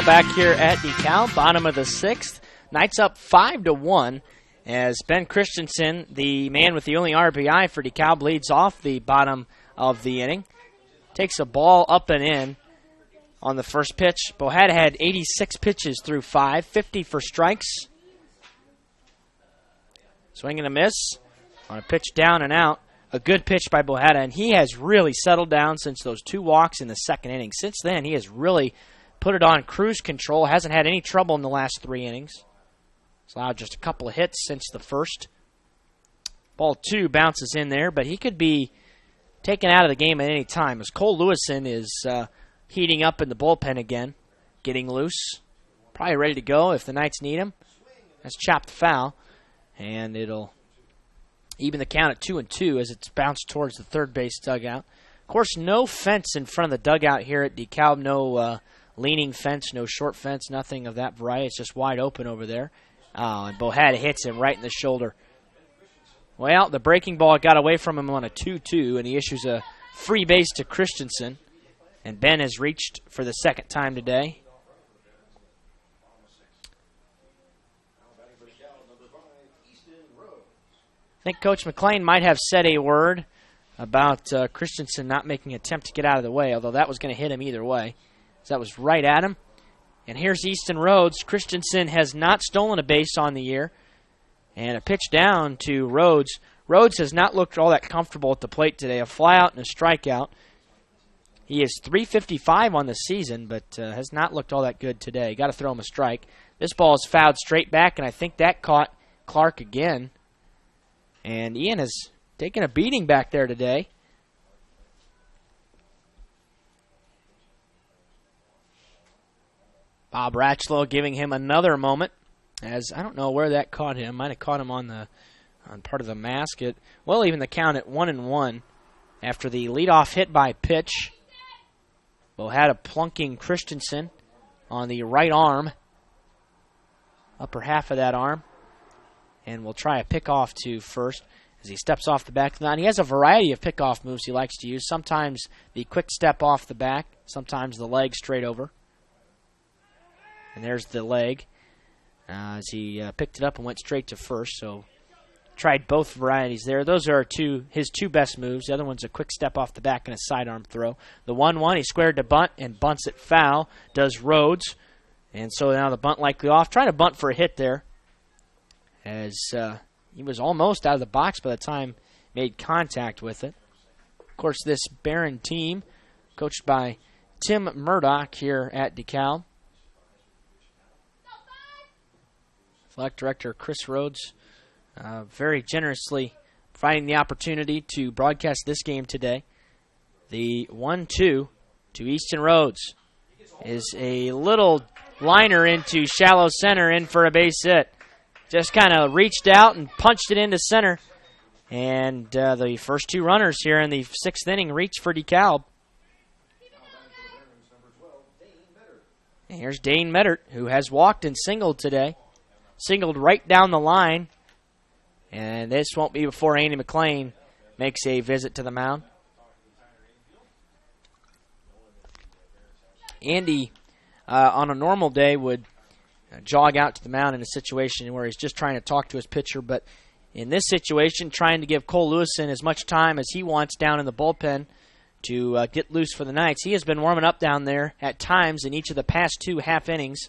Back here at DeKalb, bottom of the 6th. Knights up 5-1 as Ben Christensen, the man with the only RBI for DeKalb, leads off the bottom of the inning. Takes a ball up and in on the first pitch. Bohada had 86 pitches through 5, 50 for strikes. Swing and a miss on a pitch down and out. A good pitch by Bohada, and he has really settled down since those 2 walks in the second inning. Since then, he has really put it on cruise control. Hasn't had any trouble in the last 3 innings. He's allowed just a couple of hits since the first. Ball 2 bounces in there, but he could be taken out of the game at any time as Cole Lewison is heating up in the bullpen again, getting loose. Probably ready to go if the Knights need him. That's chopped foul, and it'll even the count at 2-2 as it's bounced towards the third base dugout. Of course, no fence in front of the dugout here at Dekalb. No leaning fence, no short fence, nothing of that variety. It's just wide open over there. And Bohada hits him right in the shoulder. Well, the breaking ball got away from him on a 2-2, and he issues a free base to Christensen. And Ben has reached for the second time today. I think Coach McLean might have said a word about Christensen not making an attempt to get out of the way, although that was going to hit him either way. So that was right at him. And here's Easton Rhodes. Christensen has not stolen a base on the year. And a pitch down to Rhodes. Rhodes has not looked all that comfortable at the plate today. A flyout and a strikeout. He is .355 on the season, but has not looked all that good today. Got to throw him a strike. This ball is fouled straight back, and I think that caught Clark again. And Ian has taken a beating back there today. Bob Ratchlow giving him another moment. As I don't know where that caught him. Might have caught him on part of the mask. Even the count at 1-1 after the leadoff hit by pitch. Bohada plunking Christensen on the right arm, upper half of that arm, and we'll try a pickoff to first as he steps off the back of the line. He has a variety of pickoff moves he likes to use. Sometimes the quick step off the back, sometimes the leg straight over. And there's the leg as he picked it up and went straight to first. So tried both varieties there. Those are his two best moves. The other one's a quick step off the back and a sidearm throw. The 1-1, he squared to bunt and bunts it foul, does Rhodes. And so now the bunt likely off. Trying to bunt for a hit there as he was almost out of the box by the time made contact with it. Of course, this Barron team, coached by Tim Murdoch here at Dekalb. Athletic Director Chris Rhodes very generously providing the opportunity to broadcast this game today. The 1-2 to Easton Rhodes is a little liner into shallow center in for a base hit. Just kind of reached out and punched it into center. And the first two runners here in the sixth inning reach for Dekalb. And here's Dane Meddert, who has walked and singled today. Singled right down the line. And this won't be before Andy McLean makes a visit to the mound. Andy, on a normal day, would jog out to the mound in a situation where he's just trying to talk to his pitcher. But in this situation, trying to give Cole Lewison as much time as he wants down in the bullpen to get loose for the Knights. He has been warming up down there at times in each of the past two half innings.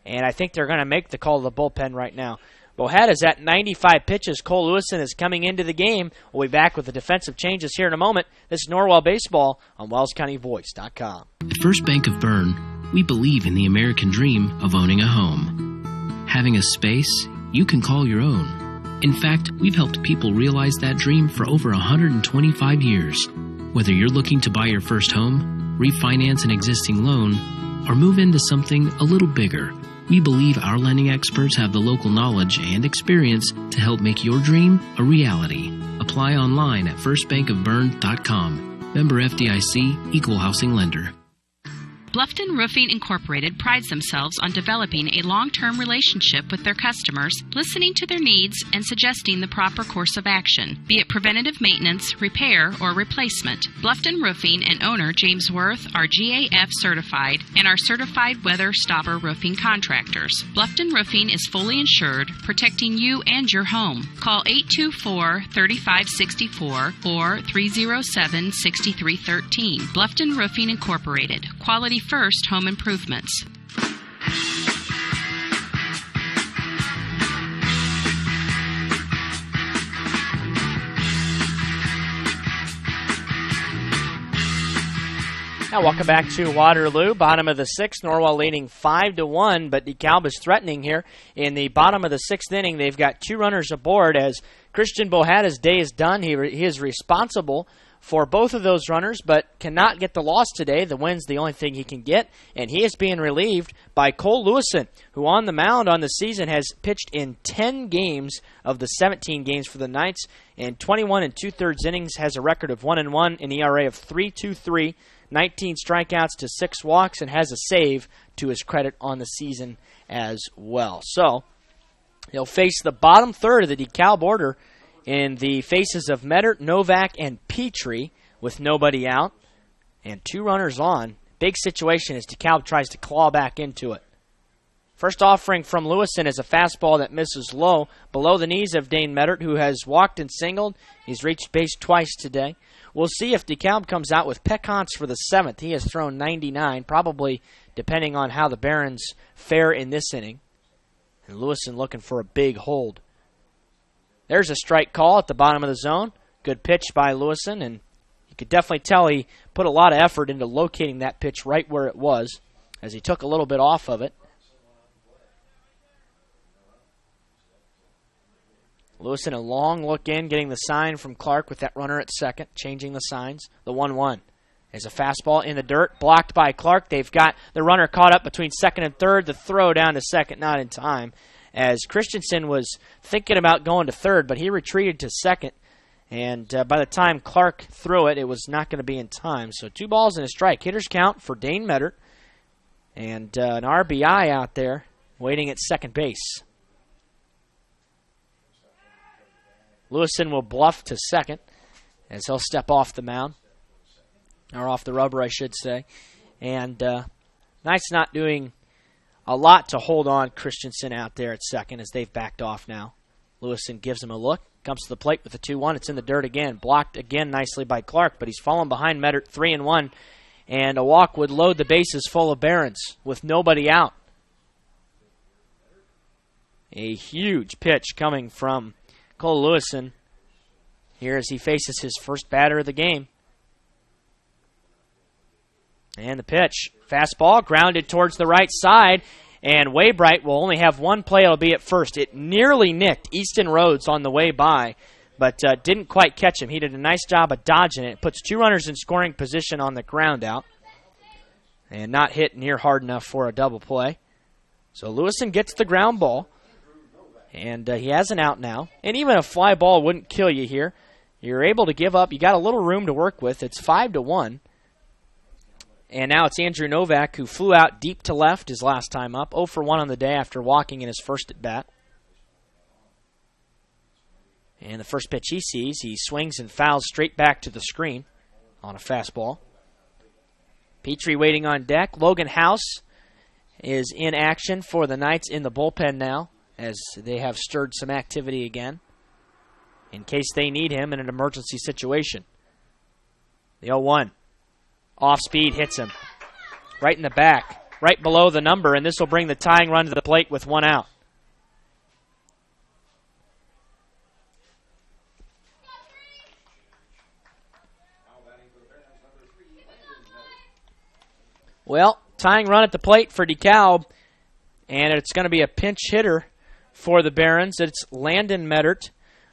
And I think they're going to make the call to the bullpen right now. Bohada's at 95 pitches. Cole Lewison is coming into the game. We'll be back with the defensive changes here in a moment. This is Norwell Baseball on WellsCountyVoice.com. At First Bank of Bern, we believe in the American dream of owning a home. Having a space you can call your own. In fact, we've helped people realize that dream for over 125 years. Whether you're looking to buy your first home, refinance an existing loan, or move into something a little bigger, we believe our lending experts have the local knowledge and experience to help make your dream a reality. Apply online at firstbankofbern.com. Member FDIC, Equal Housing Lender. Bluffton Roofing Incorporated prides themselves on developing a long-term relationship with their customers, listening to their needs and suggesting the proper course of action, be it preventative maintenance, repair, or replacement. Bluffton Roofing and owner James Worth are GAF certified and are certified weather stopper roofing contractors. Bluffton Roofing is fully insured, protecting you and your home. Call 824-3564 or 307-6313. Bluffton Roofing Incorporated. Quality First Home Improvements. Now, welcome back to Waterloo. Bottom of the sixth, Norwell leading 5-1, but Dekalb is threatening here. In the bottom of the sixth inning, they've got 2 runners aboard as Christian Bohada's day is done. He is responsible for both of those runners, but cannot get the loss today. The win's the only thing he can get, and he is being relieved by Cole Lewison, who on the mound on the season has pitched in 10 games of the 17 games for the Knights, and 21 2/3 innings, has a record of 1-1, an ERA of 3.23, 19 strikeouts to 6 walks, and has a save to his credit on the season as well. So he'll face the bottom third of the Dekalb order in the faces of Meddert, Novak, and Petrie with nobody out and 2 runners on. Big situation as Dekalb tries to claw back into it. First offering from Lewison is a fastball that misses low below the knees of Dane Meddert, who has walked and singled. He's reached base twice today. We'll see if Dekalb comes out with Peckhants for the 7th. He has thrown 99, probably depending on how the Barons fare in this inning. And Lewison looking for a big hold. There's a strike call at the bottom of the zone. Good pitch by Lewison, and you could definitely tell he put a lot of effort into locating that pitch right where it was as he took a little bit off of it. Lewison, a long look in, getting the sign from Clark with that runner at second, changing the signs. The 1-1 is a fastball in the dirt, blocked by Clark. They've got the runner caught up between second and third. The throw down to second, not in time, as Christensen was thinking about going to third, but he retreated to second. And by the time Clark threw it, it was not going to be in time. So 2 balls and a strike. Hitters count for Dane Meddert, and an RBI out there waiting at second base. Lewison will bluff to second as he'll step off the mound, or off the rubber, I should say. And Knights not doing a lot to hold on Christensen out there at second as they've backed off now. Lewison gives him a look, comes to the plate with the 2-1. It's in the dirt again, blocked again nicely by Clark, but he's fallen behind Meddert 3-1, and a walk would load the bases full of Barons with nobody out. A huge pitch coming from Cole Lewison here as he faces his first batter of the game. And the pitch. Fastball grounded towards the right side, and Waybright will only have one play. It'll be at first. It nearly nicked Easton Rhodes on the way by, but didn't quite catch him. He did a nice job of dodging it. It puts 2 runners in scoring position on the ground out, and not hit near hard enough for a double play. So Lewison gets the ground ball. And he has an out now. And even a fly ball wouldn't kill you here. You're able to give up. You got a little room to work with. It's 5-1. And now it's Andrew Novak, who flew out deep to left his last time up. 0 for 1 on the day after walking in his first at bat. And the first pitch he sees, he swings and fouls straight back to the screen on a fastball. Petrie waiting on deck. Logan House is in action for the Knights in the bullpen now, as they have stirred some activity again in case they need him in an emergency situation. The 0-1. Off speed hits him right in the back, right below the number, and this will bring the tying run to the plate with 1 out. Well, tying run at the plate for Dekalb, and it's going to be a pinch hitter for the Barons. It's Landon Meddert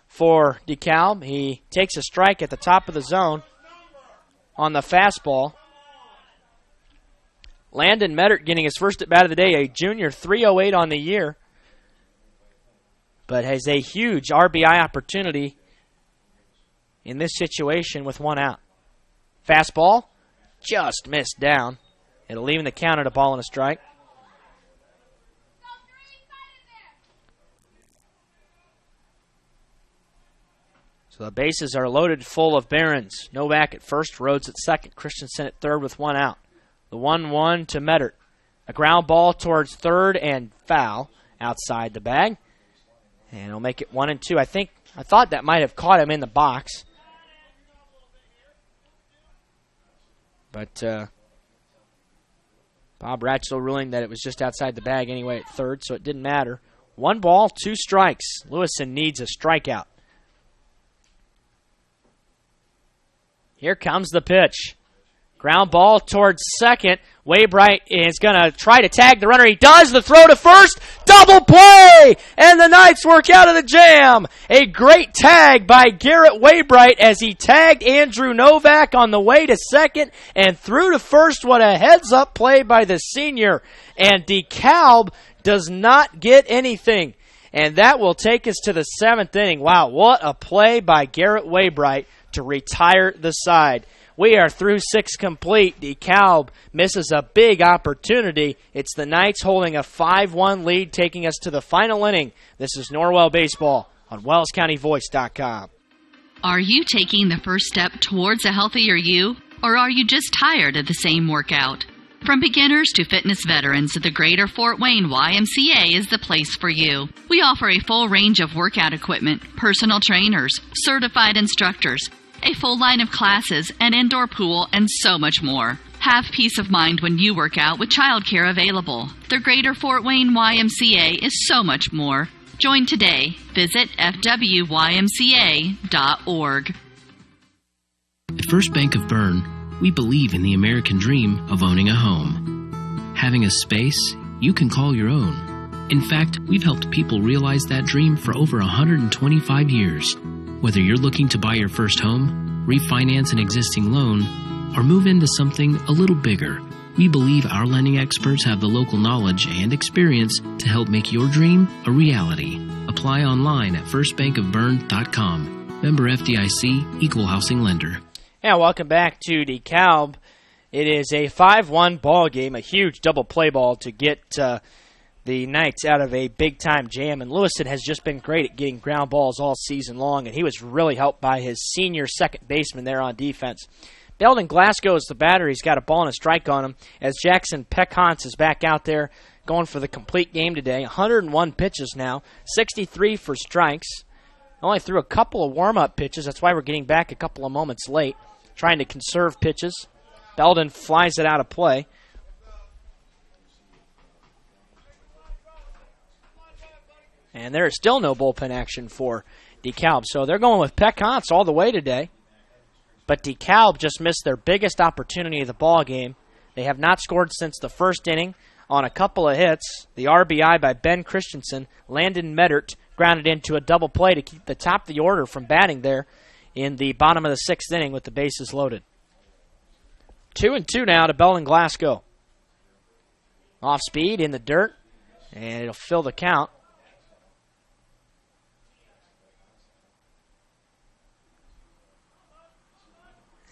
for Dekalb. He takes a strike at the top of the zone on the fastball. Landon Meddert getting his first at bat of the day, a junior, 308 on the year, but has a huge RBI opportunity in this situation with 1 out. Fastball just missed down. It'll leave the count at a ball and a strike. So the bases are loaded full of Barons. Novak at first, Rhodes at second, Christensen at third with 1 out. The 1-1 to Meddert. A ground ball towards third and foul outside the bag. And he'll make it 1-2. I thought that might have caught him in the box. But Bob Ratchell ruling that it was just outside the bag anyway at third, so it didn't matter. 1 ball, 2 strikes. Lewison needs a strikeout. Here comes the pitch. Ground ball towards second. Waybright is going to try to tag the runner. He does. The throw to first. Double play! And the Knights work out of the jam. A great tag by Garrett Waybright as he tagged Andrew Novak on the way to second and threw to first. What a heads-up play by the senior. And Dekalb does not get anything. And that will take us to the 7th inning. Wow, what a play by Garrett Waybright to retire the side. We are through 6 complete. DeKalb misses a big opportunity. It's the Knights holding a 5-1 lead, taking us to the final inning. This is Norwell Baseball on WellsCountyVoice.com. Are you taking the first step towards a healthier you, or are you just tired of the same workout? From beginners to fitness veterans, the Greater Fort Wayne YMCA is the place for you. We offer a full range of workout equipment, personal trainers, certified instructors, a full line of classes, an indoor pool, and so much more. Have peace of mind when you work out with childcare available. The Greater Fort Wayne YMCA is so much more. Join today. Visit fwymca.org. At First Bank of Bern, we believe in the American dream of owning a home. Having a space you can call your own. In fact, we've helped people realize that dream for over 125 years. Whether you're looking to buy your first home, refinance an existing loan, or move into something a little bigger, we believe our lending experts have the local knowledge and experience to help make your dream a reality. Apply online at firstbankofbern.com. Member FDIC, Equal Housing Lender. Yeah, welcome back to DeKalb. It is a 5-1 ball game, a huge double play ball to get the Knights out of a big-time jam. And Lewison has just been great at getting ground balls all season long, and he was really helped by his senior second baseman there on defense. Belden Glasgow is the batter. He's got a ball and a strike on him as Jackson Peckhants is back out there going for the complete game today. 101 pitches now, 63 for strikes. Only threw a couple of warm-up pitches. That's why we're getting back a couple of moments late, trying to conserve pitches. Belden flies it out of play. And there is still no bullpen action for DeKalb. So they're going with Peckhants all the way today. But DeKalb just missed their biggest opportunity of the ball game. They have not scored since the first inning on a couple of hits. The RBI by Ben Christensen. Landon Meddert grounded into a double play to keep the top of the order from batting there in the bottom of the 6th inning with the bases loaded. 2-2 now to Belden Glasgow. Off speed in the dirt, and it'll fill the count.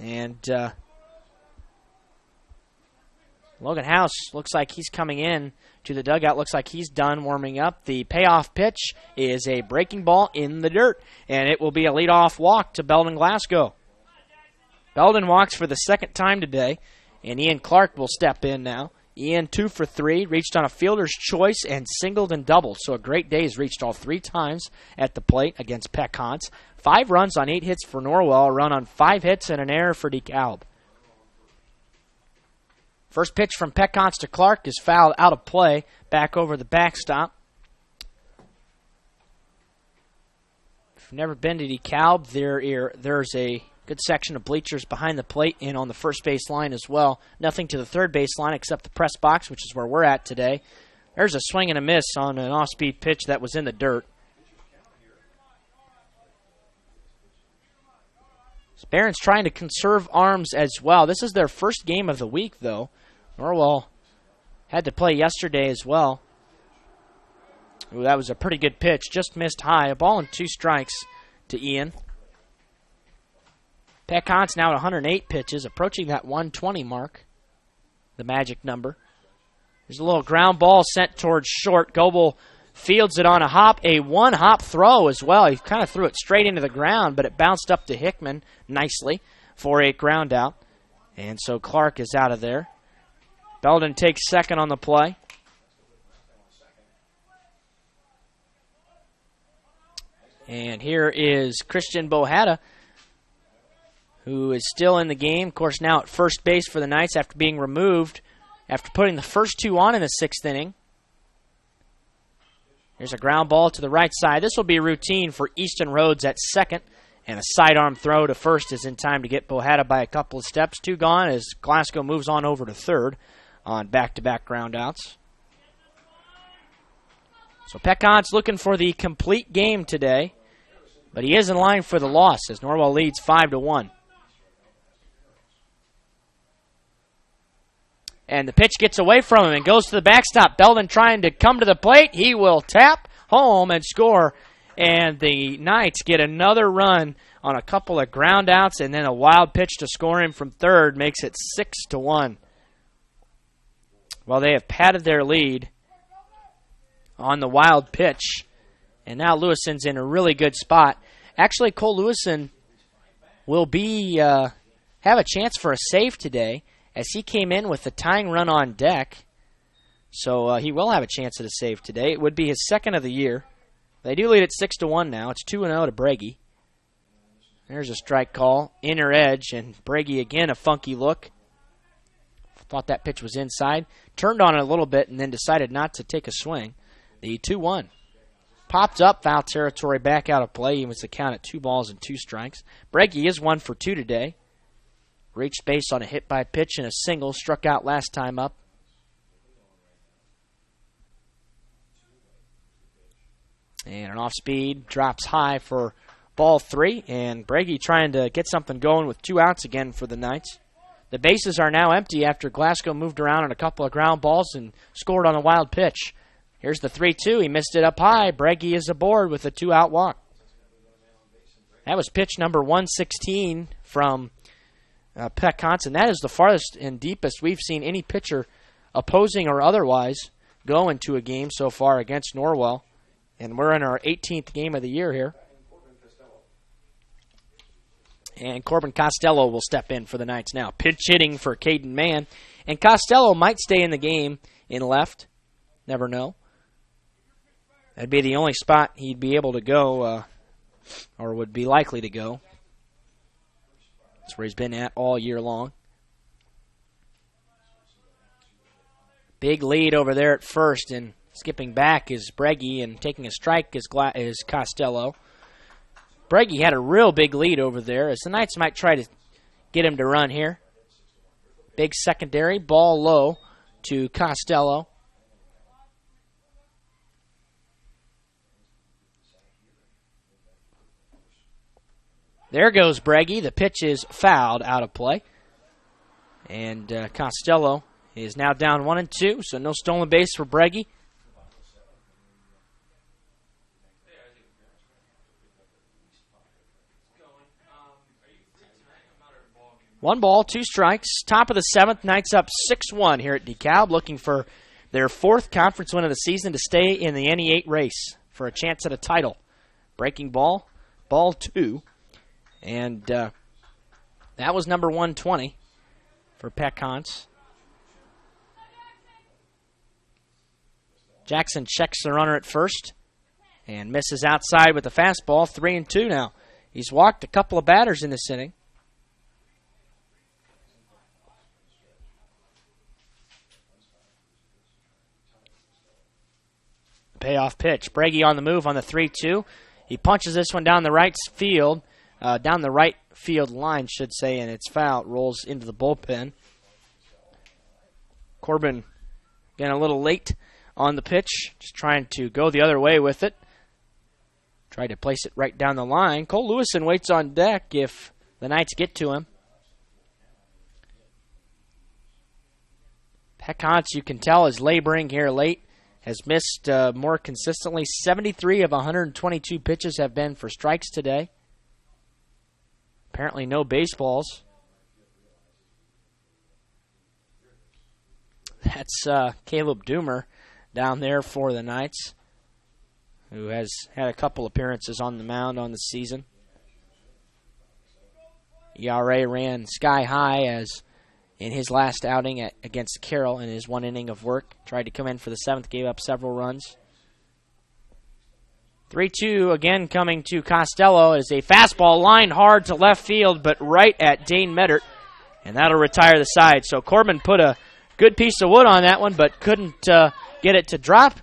And Logan House looks like he's coming in to the dugout. Looks like he's done warming up. The payoff pitch is a breaking ball in the dirt, and it will be a leadoff walk to Belden Glasgow. Belden walks for the second time today, and Ian Clark will step in now. Ian 2 for 3, reached on a fielder's choice and singled and doubled. So a great day. He's reached all 3 times at the plate against Peckhants. 5 runs on 8 hits for Norwell, a run on 5 hits and an error for DeKalb. First pitch from Peckhants to Clark is fouled out of play, back over the backstop. If you've never been to DeKalb, there's a good section of bleachers behind the plate and on the first base line as well. Nothing to the third base line except the press box, which is where we're at today. There's a swing and a miss on an off-speed pitch that was in the dirt. Barron's trying to conserve arms as well. This is their first game of the week, though. Norwell had to play yesterday as well. Ooh, that was a pretty good pitch. Just missed high. A ball and 2 strikes to Ian. Peckhants now at 108 pitches, approaching that 120 mark, the magic number. There's a little ground ball sent towards short. Goebel fields it on a hop, a one-hop throw as well. He kind of threw it straight into the ground, but it bounced up to Hickman nicely for a ground out. And so Clark is out of there. Belden takes second on the play. And here is Christian Bohata, who is still in the game. Of course, now at first base for the Knights after being removed after putting the first 2 on in the 6th inning. Here's a ground ball to the right side. This will be routine for Easton Rhodes at second. And a sidearm throw to first is in time to get Bohada by a couple of steps. 2 gone as Glasgow moves on over to third on back-to-back groundouts. So Peckhont's looking for the complete game today, but he is in line for the loss as Norwell leads 5-1. And the pitch gets away from him and goes to the backstop. Belden trying to come to the plate. He will tap home and score. And the Knights get another run on a couple of ground outs, and then a wild pitch to score him from third makes it 6-1. Well, they have padded their lead on the wild pitch, and now Lewison's in a really good spot. Actually, Cole Lewison will be have a chance for a save today as he came in with the tying run on deck. So he will have a chance at a save today. It would be his second of the year. They do lead at 6-1 now. It's 2-0 to Brege. There's a strike call. Inner edge, and Brege again a funky look. Thought that pitch was inside. Turned on it a little bit and then decided not to take a swing. The 2-1. Popped up, foul territory, back out of play. He was the count at 2 balls and 2 strikes. Brege is 1 for 2 today. Reached base on a hit by pitch and a single. Struck out last time up. And an off-speed, drops high for ball 3. And Brege trying to get something going with 2 outs again for the Knights. The bases are now empty after Glasgow moved around on a couple of ground balls and scored on a wild pitch. Here's the 3-2. He missed it up high. Brege is aboard with a 2-out walk. That was pitch number 116 from Peckhontz, and that is the farthest and deepest we've seen any pitcher, opposing or otherwise, go into a game so far against Norwell. And we're in our 18th game of the year here. And Corbin Costello will step in for the Knights now. Pitch hitting for Caden Mann. And Costello might stay in the game in left. Never know. That'd be the only spot he'd be able to go, or would be likely to go. That's where he's been at all year long. Big lead over there at first, and skipping back is Brege, and taking a strike is Costello. Brege had a real big lead over there, as the Knights might try to get him to run here. Big secondary, ball low to Costello. There goes Brege. The pitch is fouled out of play. And Costello is now down 1-2, so no stolen base for Brege. One ball, 2 strikes. Top of the 7th, Knights up 6-1 here at Dekalb, looking for their 4th conference win of the season to stay in the NE8 race for a chance at a title. Breaking ball, ball 2. And that was number 120 for Peckhontz. Jackson checks the runner at first and misses outside with the fastball. 3-2 now. He's walked a couple of batters in this inning. Payoff pitch. Brege on the move on the 3-2. He punches this one down the right field. Down the right field line, should say, and it's foul. It rolls into the bullpen. Corbin getting a little late on the pitch, just trying to go the other way with it. Tried to place it right down the line. Cole Lewison waits on deck if the Knights get to him. Peckhontz, you can tell, is laboring here late. Has missed more consistently. 73 of 122 pitches have been for strikes today. Apparently no baseballs. That's Caleb Doomer down there for the Knights, who has had a couple appearances on the mound on the season. ERA ran sky high as in his last outing against Carroll in his 1 inning of work. Tried to come in for the 7th, gave up several runs. 3-2 again coming to Costello is a fastball lined hard to left field, but right at Dane Meddert, and that'll retire the side. So Corbin put a good piece of wood on that one, but couldn't get it to drop.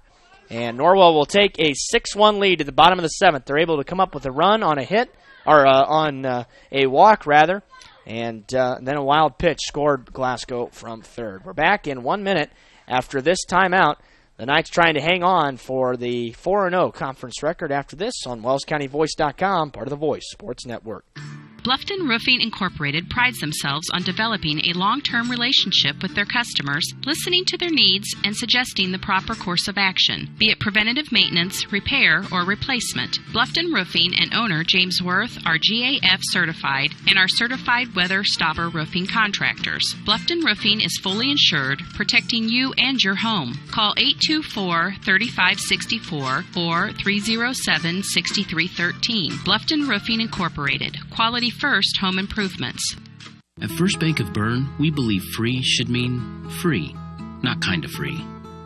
And Norwell will take a 6-1 lead to the bottom of the 7th. They're able to come up with a run on a hit, or on a walk, rather. And then a wild pitch scored Glasgow from third. We're back in 1 minute after this timeout. The Knights trying to hang on for the 4-0 conference record after this on WellsCountyVoice.com, part of the Voice Sports Network. Bluffton Roofing Incorporated prides themselves on developing a long-term relationship with their customers, listening to their needs, and suggesting the proper course of action, be it preventative maintenance, repair, or replacement. Bluffton Roofing and owner James Worth are GAF certified and are certified weather stopper roofing contractors. Bluffton Roofing is fully insured, protecting you and your home. Call 824-3564 or 307-6313. Bluffton Roofing Incorporated. Quality first home improvements. At First Bank of Bern, we believe free should mean free. Not kind of free.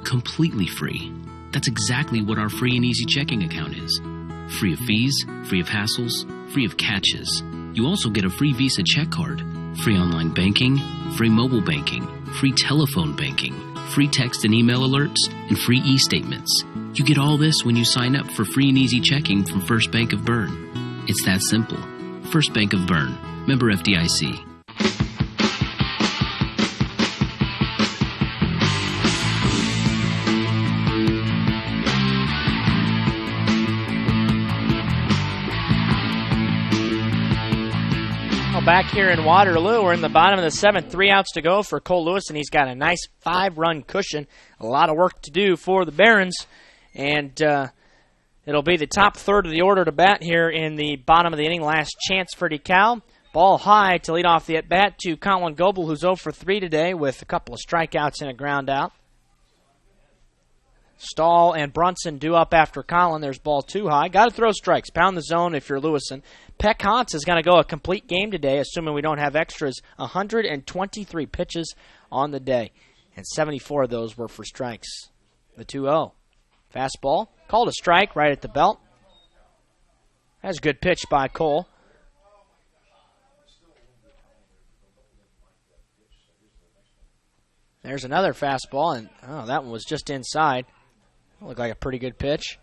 Completely free. That's exactly what our free and easy checking account is. Free of fees, free of hassles, free of catches. You also get a free Visa check card, free online banking, free mobile banking, free telephone banking, free text and email alerts, and free e-statements. You get all this when you sign up for free and easy checking from First Bank of Bern. It's that simple. First Bank of Bern, member FDIC. Back here in Waterloo, we're in the bottom of the 7th, 3 outs to go for Cole Lewis, and he's got a nice 5-run cushion. A lot of work to do for the Barons, and it'll be the top third of the order to bat here in the bottom of the inning. Last chance for Dekalb. Ball high to lead off the at-bat to Colin Goebel, who's 0 for 3 today with a couple of strikeouts and a ground out. Stahl and Brunson due up after Colin. There's ball too high. Got to throw strikes. Pound the zone if you're Lewison. Peck Hans is going to go a complete game today, assuming we don't have extras. 123 pitches on the day, and 74 of those were for strikes. The 2-0. Fastball. Called a strike right at the belt. That's a good pitch by Cole. There's another fastball, and that one was just inside. Looked like a pretty good pitch.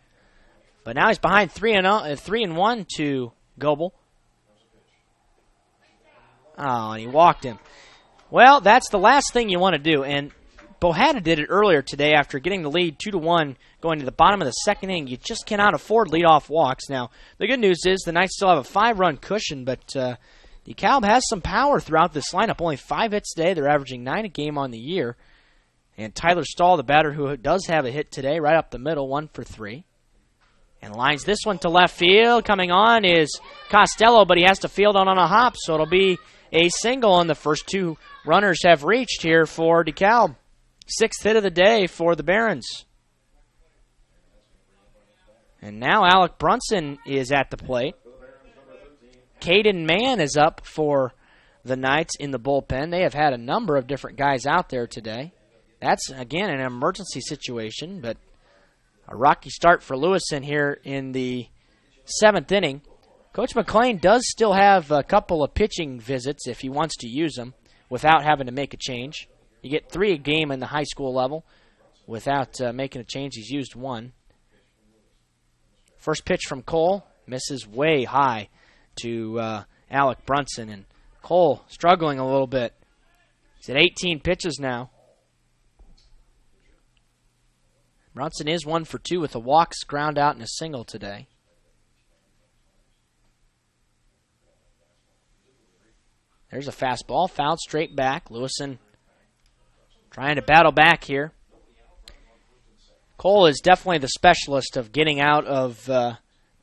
But now he's behind 3-1 to Goebel. Oh, and he walked him. Well, that's the last thing you want to do. And Bohada did it earlier today after getting the lead 2-1 going to the bottom of the 2nd inning. You just cannot afford leadoff walks. Now, the good news is the Knights still have a 5-run cushion, but Dekalb has some power throughout this lineup. Only 5 hits today. They're averaging 9 a game on the year. And Tyler Stahl, the batter who does have a hit today, right up the middle, 1 for 3. And lines this one to left field. Coming on is Costello, but he has to field on a hop, so it'll be a single, and the first 2 runners have reached here for Dekalb. 6th hit of the day for the Barons. And now Alec Brunson is at the plate. Caden Mann is up for the Knights in the bullpen. They have had a number of different guys out there today. That's, again, an emergency situation, but a rocky start for Lewison here in the 7th inning. Coach McLean does still have a couple of pitching visits if he wants to use them without having to make a change. You get 3 a game in the high school level without making a change. He's used 1. First pitch from Cole misses way high to Alec Brunson, and Cole struggling a little bit. He's at 18 pitches now. Brunson is 1 for 2 with a walk, ground out, and a single today. There's a fastball, fouled straight back. Lewison trying to battle back here. Cole is definitely the specialist of getting out of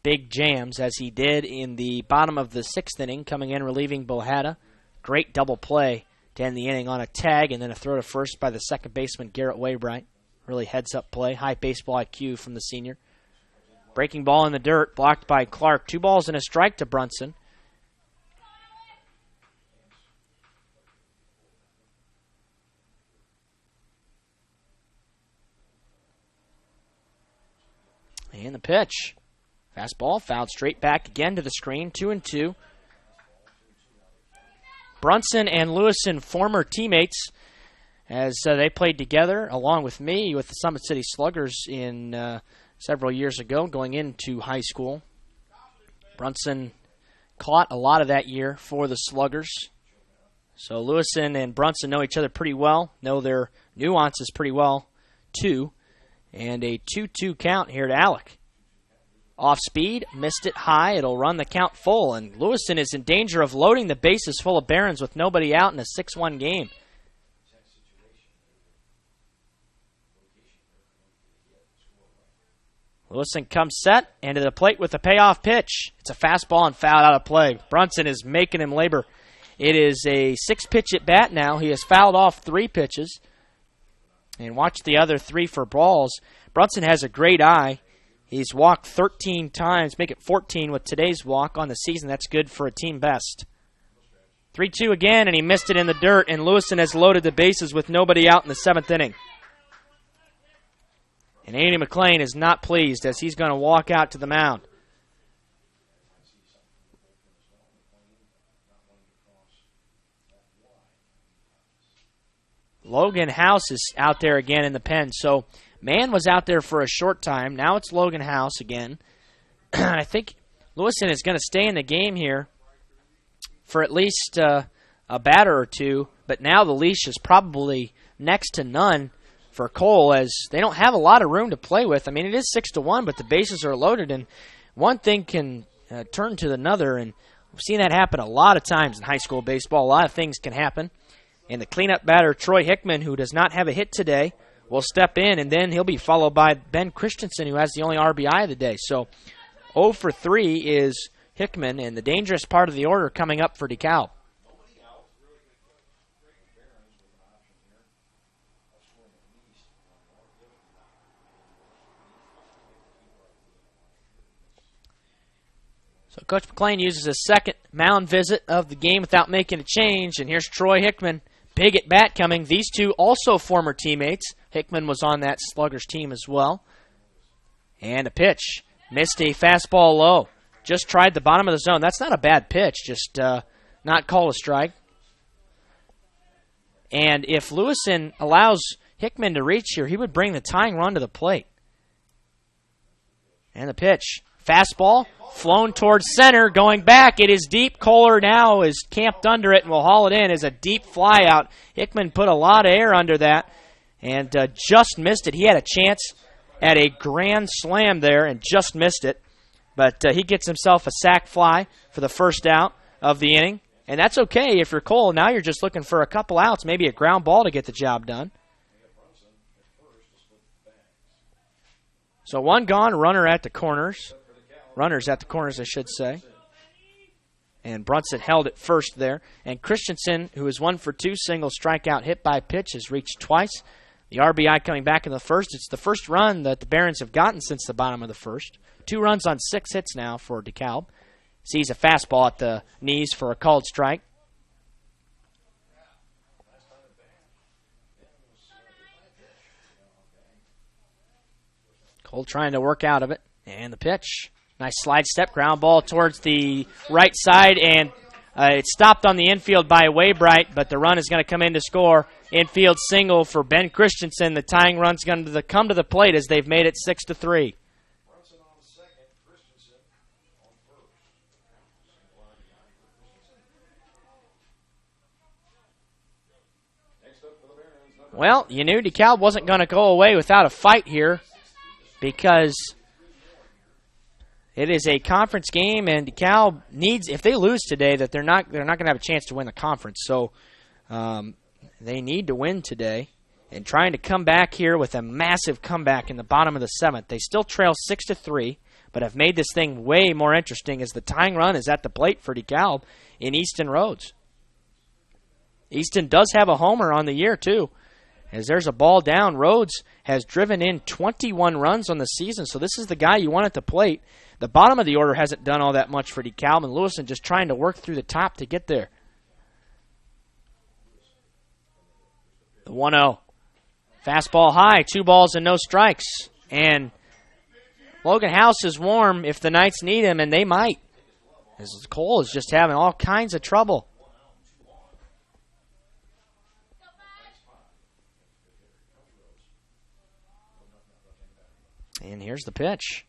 big jams, as he did in the bottom of the 6th inning, coming in relieving Bohada. Great double play to end the inning on a tag, and then a throw to first by the second baseman, Garrett Waybright. Really heads-up play. High baseball IQ from the senior. Breaking ball in the dirt, blocked by Clark. 2 balls and a strike to Brunson. And the pitch. Fastball, fouled straight back again to the screen. 2-2. Brunson and Lewison, former teammates, as they played together along with me with the Summit City Sluggers in several years ago going into high school. Brunson caught a lot of that year for the Sluggers. So Lewison and Brunson know each other pretty well, know their nuances pretty well, too. And a 2-2 count here to Alec. Off speed, missed it high. It'll run the count full. And Lewison is in danger of loading the bases full of Barons with nobody out in a 6-1 game. Lewison comes set and to the plate with a payoff pitch. It's a fastball and fouled out of play. Brunson is making him labor. It is a 6-pitch at bat now. He has fouled off 3 pitches. And watch the other 3 for balls. Brunson has a great eye. He's walked 13 times, make it 14 with today's walk on the season. That's good for a team best. 3-2 again, and he missed it in the dirt, and Lewison has loaded the bases with nobody out in the 7th inning. And Andy McLean is not pleased as he's going to walk out to the mound. Logan House is out there again in the pen. So Mann was out there for a short time. Now it's Logan House again. I think Lewison is going to stay in the game here for at least a batter or two. But now the leash is probably next to none for Cole as they don't have a lot of room to play with. I mean, it is 6-1, but the bases are loaded. And one thing can turn to another. And we've seen that happen a lot of times in high school baseball. A lot of things can happen. And the cleanup batter, Troy Hickman, who does not have a hit today, will step in, and then he'll be followed by Ben Christensen, who has the only RBI of the day. So 0 for 3 is Hickman, and the dangerous part of the order coming up for Dekalb. So Coach McLean uses his second mound visit of the game without making a change, and here's Troy Hickman. Big at bat coming. These two also former teammates. Hickman was on that Sluggers team as well. And a pitch. Missed a fastball low. Just tried the bottom of the zone. That's not a bad pitch. Just not called a strike. And if Lewison allows Hickman to reach here, he would bring the tying run to the plate. And the pitch. Fastball. Flown towards center, going back. It is deep. Kohler now is camped under it and will haul it in as a deep fly out. Hickman put a lot of air under that and just missed it. He had a chance at a grand slam there and just missed it. But he gets himself a sac fly for the first out of the inning. And that's okay if you're Cole. Now you're just looking for a couple outs, maybe a ground ball to get the job done. So one gone, runner at the corners. Runners at the corners, I should say. And Brunson held it first there. And Christensen, who is 1 for 2, single strikeout hit by pitch, has reached twice. The RBI coming back in the first. It's the first run that the Barons have gotten since the bottom of the first. 2 runs on 6 hits now for Dekalb. Sees a fastball at the knees for a called strike. Cole trying to work out of it. And the pitch. Nice slide step, ground ball towards the right side, and it's stopped on the infield by Waybright, but the run is going to come in to score. Infield single for Ben Christensen. The tying run's going to come to the plate as they've made it 6-3. Well, you knew Dekalb wasn't going to go away without a fight here because it is a conference game, and DeKalb needs, if they lose today, that they're not going to have a chance to win the conference. So they need to win today, and trying to come back here with a massive comeback in the bottom of the 7th. They still trail 6-3, but have made this thing way more interesting as the tying run is at the plate for DeKalb in Easton Rhodes. Easton does have a homer on the year too. As there's a ball down, Rhodes has driven in 21 runs on the season, so this is the guy you want at the plate. The bottom of the order hasn't done all that much for DeKalb, and Lewison just trying to work through the top to get there. The 1-0. Fastball high, 2 balls and no strikes. And Logan House is warm if the Knights need him, and they might. As Cole is just having all kinds of trouble. And here's the pitch.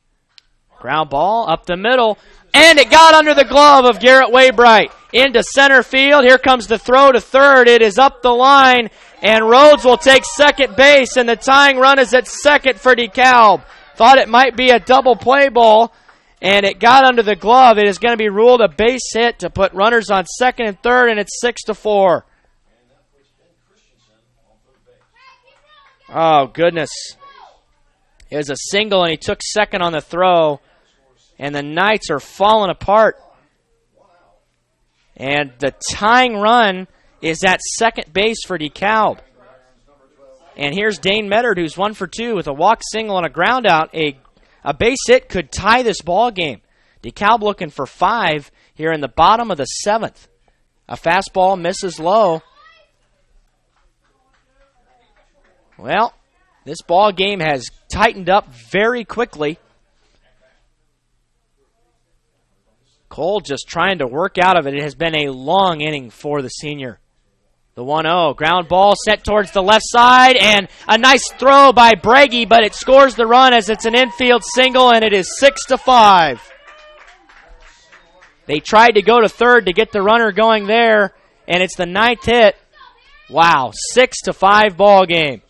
Ground ball up the middle, and it got under the glove of Garrett Waybright. Into center field. Here comes the throw to third. It is up the line, and Rhodes will take second base, and the tying run is at second for DeKalb. Thought it might be a double play ball, and it got under the glove. It is going to be ruled a base hit to put runners on second and third, and it's 6-4. Oh, goodness. It was a single, and he took second on the throw. And the Knights are falling apart. And the tying run is at second base for DeKalb. And here's Dane Meddard, who's 1 for 2 with a walk, single, and a ground out. A base hit could tie this ball game. DeKalb looking for 5 here in the bottom of the 7th. A fastball misses low. Well, this ball game has tightened up very quickly. Cole just trying to work out of it. It has been a long inning for the senior. The 1-0. Ground ball set towards the left side, and a nice throw by Braggy, but it scores the run as it's an infield single, and it is 6-5. They tried to go to third to get the runner going there, and it's the 9th hit. Wow, 6-5 ball game.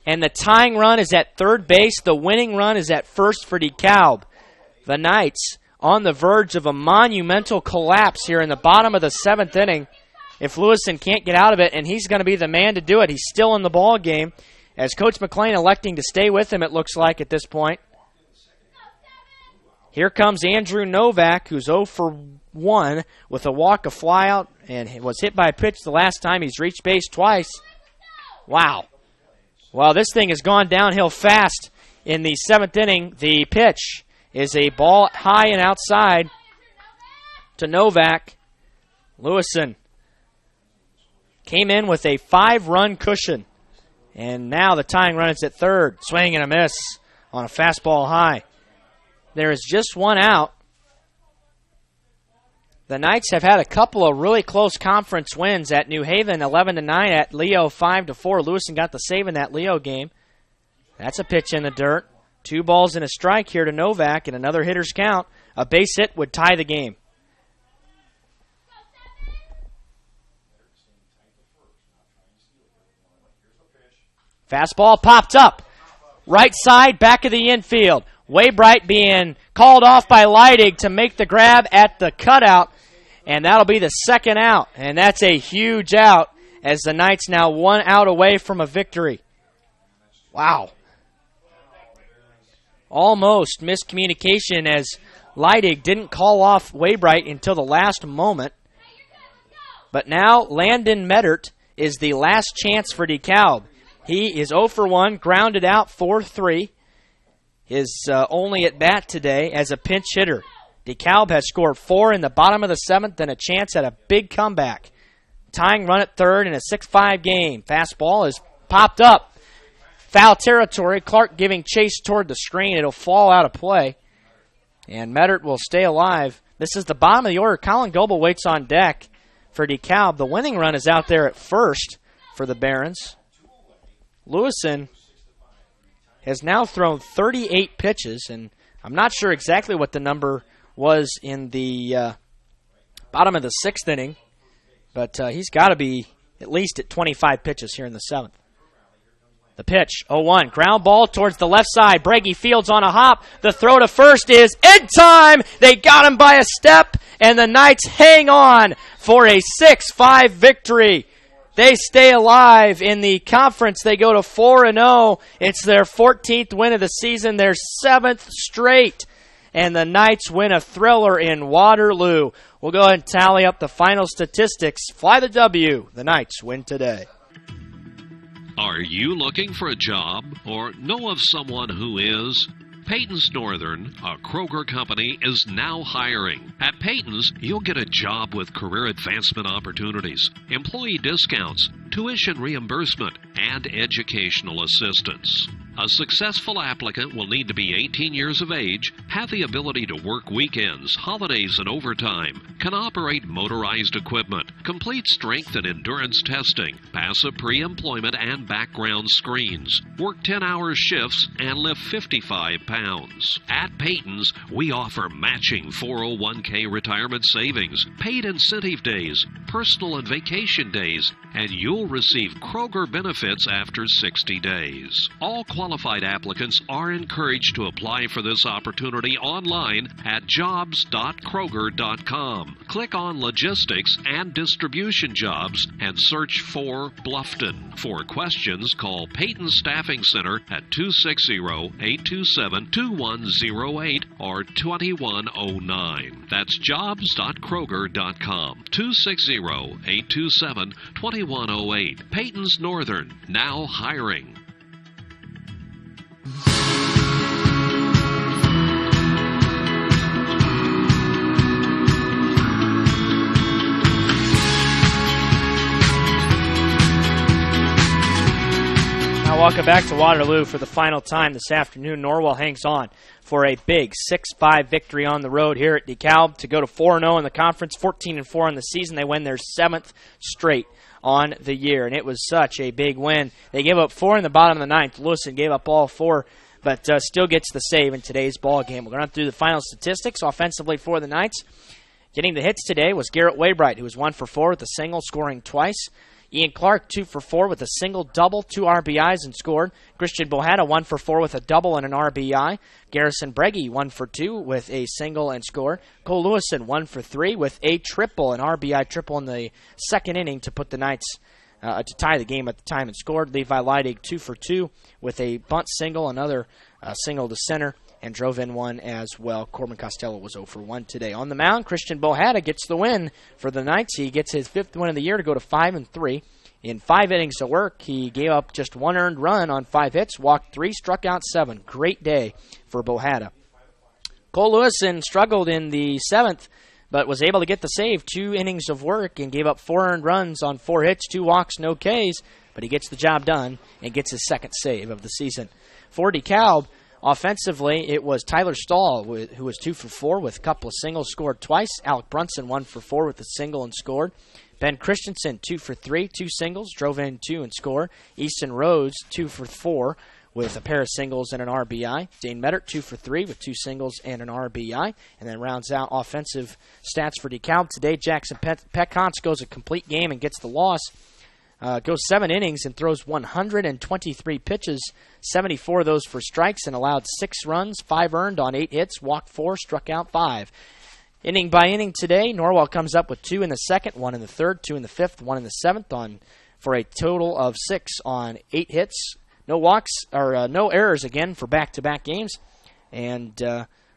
And the tying run is at third base. The winning run is at first for DeKalb. The Knights on the verge of a monumental collapse here in the bottom of the 7th inning. If Lewison can't get out of it, and he's going to be the man to do it. He's still in the ball game. As Coach McLean electing to stay with him, it looks like at this point. Here comes Andrew Novak, who's 0 for 1 with a walk, a flyout, and was hit by a pitch the last time. He's reached base twice. Wow. Well, this thing has gone downhill fast in the 7th inning. The pitch is a ball high and outside to Novak. Lewison came in with a 5-run cushion. And now the tying run is at third. Swing and a miss on a fastball high. There is just one out. The Knights have had a couple of really close conference wins at New Haven, 11-9, at Leo, 5-4. Lewison got the save in that Leo game. That's a pitch in the dirt. 2 balls and a strike here to Novak, and another hitter's count. A base hit would tie the game. Fastball popped up. Right side, back of the infield. Waybright being called off by Leidig to make the grab at the cutout. And that'll be the second out. And that's a huge out as the Knights now 1 out away from a victory. Wow. Almost miscommunication as Leidig didn't call off Waybright until the last moment. But now Landon Meddard is the last chance for DeKalb. He is 0 for 1, grounded out 4-3. His only at bat today as a pinch hitter. DeKalb has scored 4 in the bottom of the 7th and a chance at a big comeback. Tying run at third in a 6-5 game. Fastball is popped up. Foul territory. Clark giving chase toward the screen. It'll fall out of play. And Meddard will stay alive. This is the bottom of the order. Colin Goebel waits on deck for DeKalb. The winning run is out there at first for the Barons. Lewison has now thrown 38 pitches, and I'm not sure exactly what the number was in the bottom of the 6th inning, but he's got to be at least at 25 pitches here in the 7th. The pitch, 0-1, ground ball towards the left side. Braggy fields on a hop. The throw to first is in time. They got him by a step, and the Knights hang on for a 6-5 victory. They stay alive in the conference. They go to 4-0. It's their 14th win of the season, their 7th straight. And the Knights win a thriller in Waterloo. We'll go ahead and tally up the final statistics. Fly the W. The Knights win today. Are you looking for a job or know of someone who is? Peyton's Northern, a Kroger company, is now hiring. At Peyton's, you'll get a job with career advancement opportunities, employee discounts, tuition reimbursement, and educational assistance. A successful applicant will need to be 18 years of age, have the ability to work weekends, holidays, and overtime, can operate motorized equipment, complete strength and endurance testing, pass a pre-employment and background screens, work 10-hour shifts, and lift 55 pounds. At Peyton's, we offer matching 401k retirement savings, paid incentive days, personal and vacation days, and you'll receive Kroger benefits after 60 days. All qualified applicants are encouraged to apply for this opportunity online at jobs.kroger.com. Click on Logistics and Distribution Jobs and search for Bluffton. For questions, call Peyton Staffing Center at 260-827-2108 or 2109. That's jobs.kroger.com. 260-827-2108. Peyton's Northern, now hiring. Now, welcome back to Waterloo for the final time this afternoon. Norwell hangs on for a big 6-5 victory on the road here at Dekalb to go to 4-0 in the conference, 14-4 in the season. They win their 7th straight on the year, and it was such a big win. They gave up 4 in the bottom of the ninth. Lewison gave up all 4, but still gets the save in today's ball game. We're going to run through the final statistics offensively for the Knights. Getting the hits today was Garrett Waybright, who was 1 for 4 with a single, scoring twice. Ian Clark, 2 for 4 with a single, double, 2 RBIs and scored. Christian Bohada, 1 for 4 with a double and an RBI. Garrison Breggy, 1 for 2 with a single and scored. Cole Lewison, 1 for 3 with a triple, an RBI triple in the second inning to put the Knights to tie the game at the time and scored. Levi Leidig, 2 for 2 with a bunt single, another single to center, and drove in one as well. Corbin Costello was 0 for 1 today. On the mound, Christian Bohada gets the win for the Knights. He gets his 5th win of the year to go to 5-3. In 5 innings of work, he gave up just 1 earned run on 5 hits, walked 3, struck out 7. Great day for Bohada. Cole Lewison struggled in the 7th, but was able to get the save. 2 innings of work and gave up 4 earned runs on 4 hits, 2 walks, no Ks, but he gets the job done and gets his 2nd save of the season. For DeKalb, offensively, it was Tyler Stahl, who was 2 for 4 with a couple of singles, scored twice. Alec Brunson, 1 for 4 with a single and scored. Ben Christensen, 2 for 3, 2 singles, drove in 2 and scored. Easton Rhodes, 2 for 4 with a pair of singles and an RBI. Dane Mettert, 2 for 3 with 2 singles and an RBI. And then rounds out offensive stats for DeKalb today. Jackson Peckons goes a complete game and gets the loss. Goes 7 innings and throws 123 pitches, 74 of those for strikes, and allowed 6 runs, 5 earned on 8 hits, walked 4, struck out 5. Inning by inning today, Norwell comes up with 2 in the 2nd, 1 in the 3rd, 2 in the 5th, 1 in the 7th for a total of 6 on 8 hits. No walks or no errors again for back-to-back games, and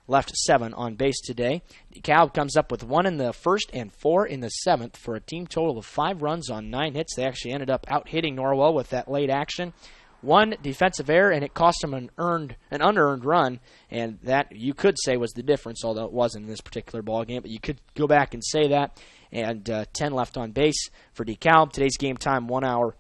left 7 on base today. DeKalb comes up with 1 in the 1st and 4 in the 7th for a team total of 5 runs on 9 hits. They actually ended up out-hitting Norwell with that late action. 1 defensive error, and it cost them an unearned run, and that you could say was the difference, although it wasn't in this particular ball game, but you could go back and say that. And 10 left on base for DeKalb. Today's game time, 1 hour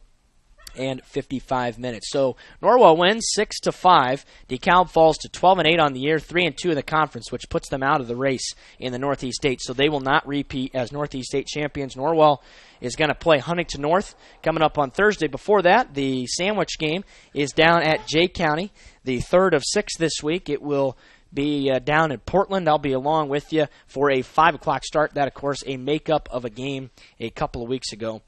and 55 minutes. So Norwell wins 6-5. DeKalb falls to 12-8 on the year, 3-2 in the conference, which puts them out of the race in the Northeast 8. So they will not repeat as Northeast 8 champions. Norwell is going to play Huntington North coming up on Thursday. Before that, the sandwich game is down at Jay County, the 3rd of 6 this week. It will be down in Portland. I'll be along with you for a 5 o'clock start. That, of course, a makeup of a game a couple of weeks ago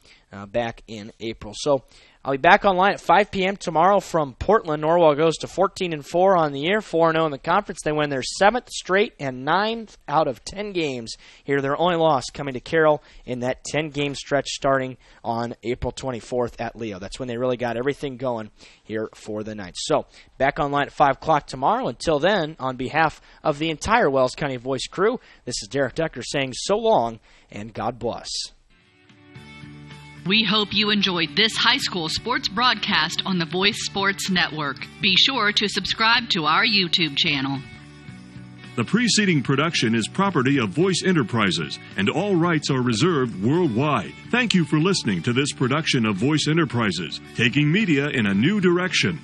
back in April. So I'll be back online at 5 p.m. tomorrow from Portland. Norwell goes to 14-4 on the year, 4-0 in the conference. They win their 7th straight and 9 out of 10 games. Here, their only loss coming to Carroll in that 10-game stretch starting on April 24th at Leo. That's when they really got everything going here for the Knights. So, back online at 5 o'clock tomorrow. Until then, on behalf of the entire Wells County Voice crew, this is Derek Decker saying so long and God bless. We hope you enjoyed this high school sports broadcast on the Voice Sports Network. Be sure to subscribe to our YouTube channel. The preceding production is property of Voice Enterprises, and all rights are reserved worldwide. Thank you for listening to this production of Voice Enterprises, taking media in a new direction.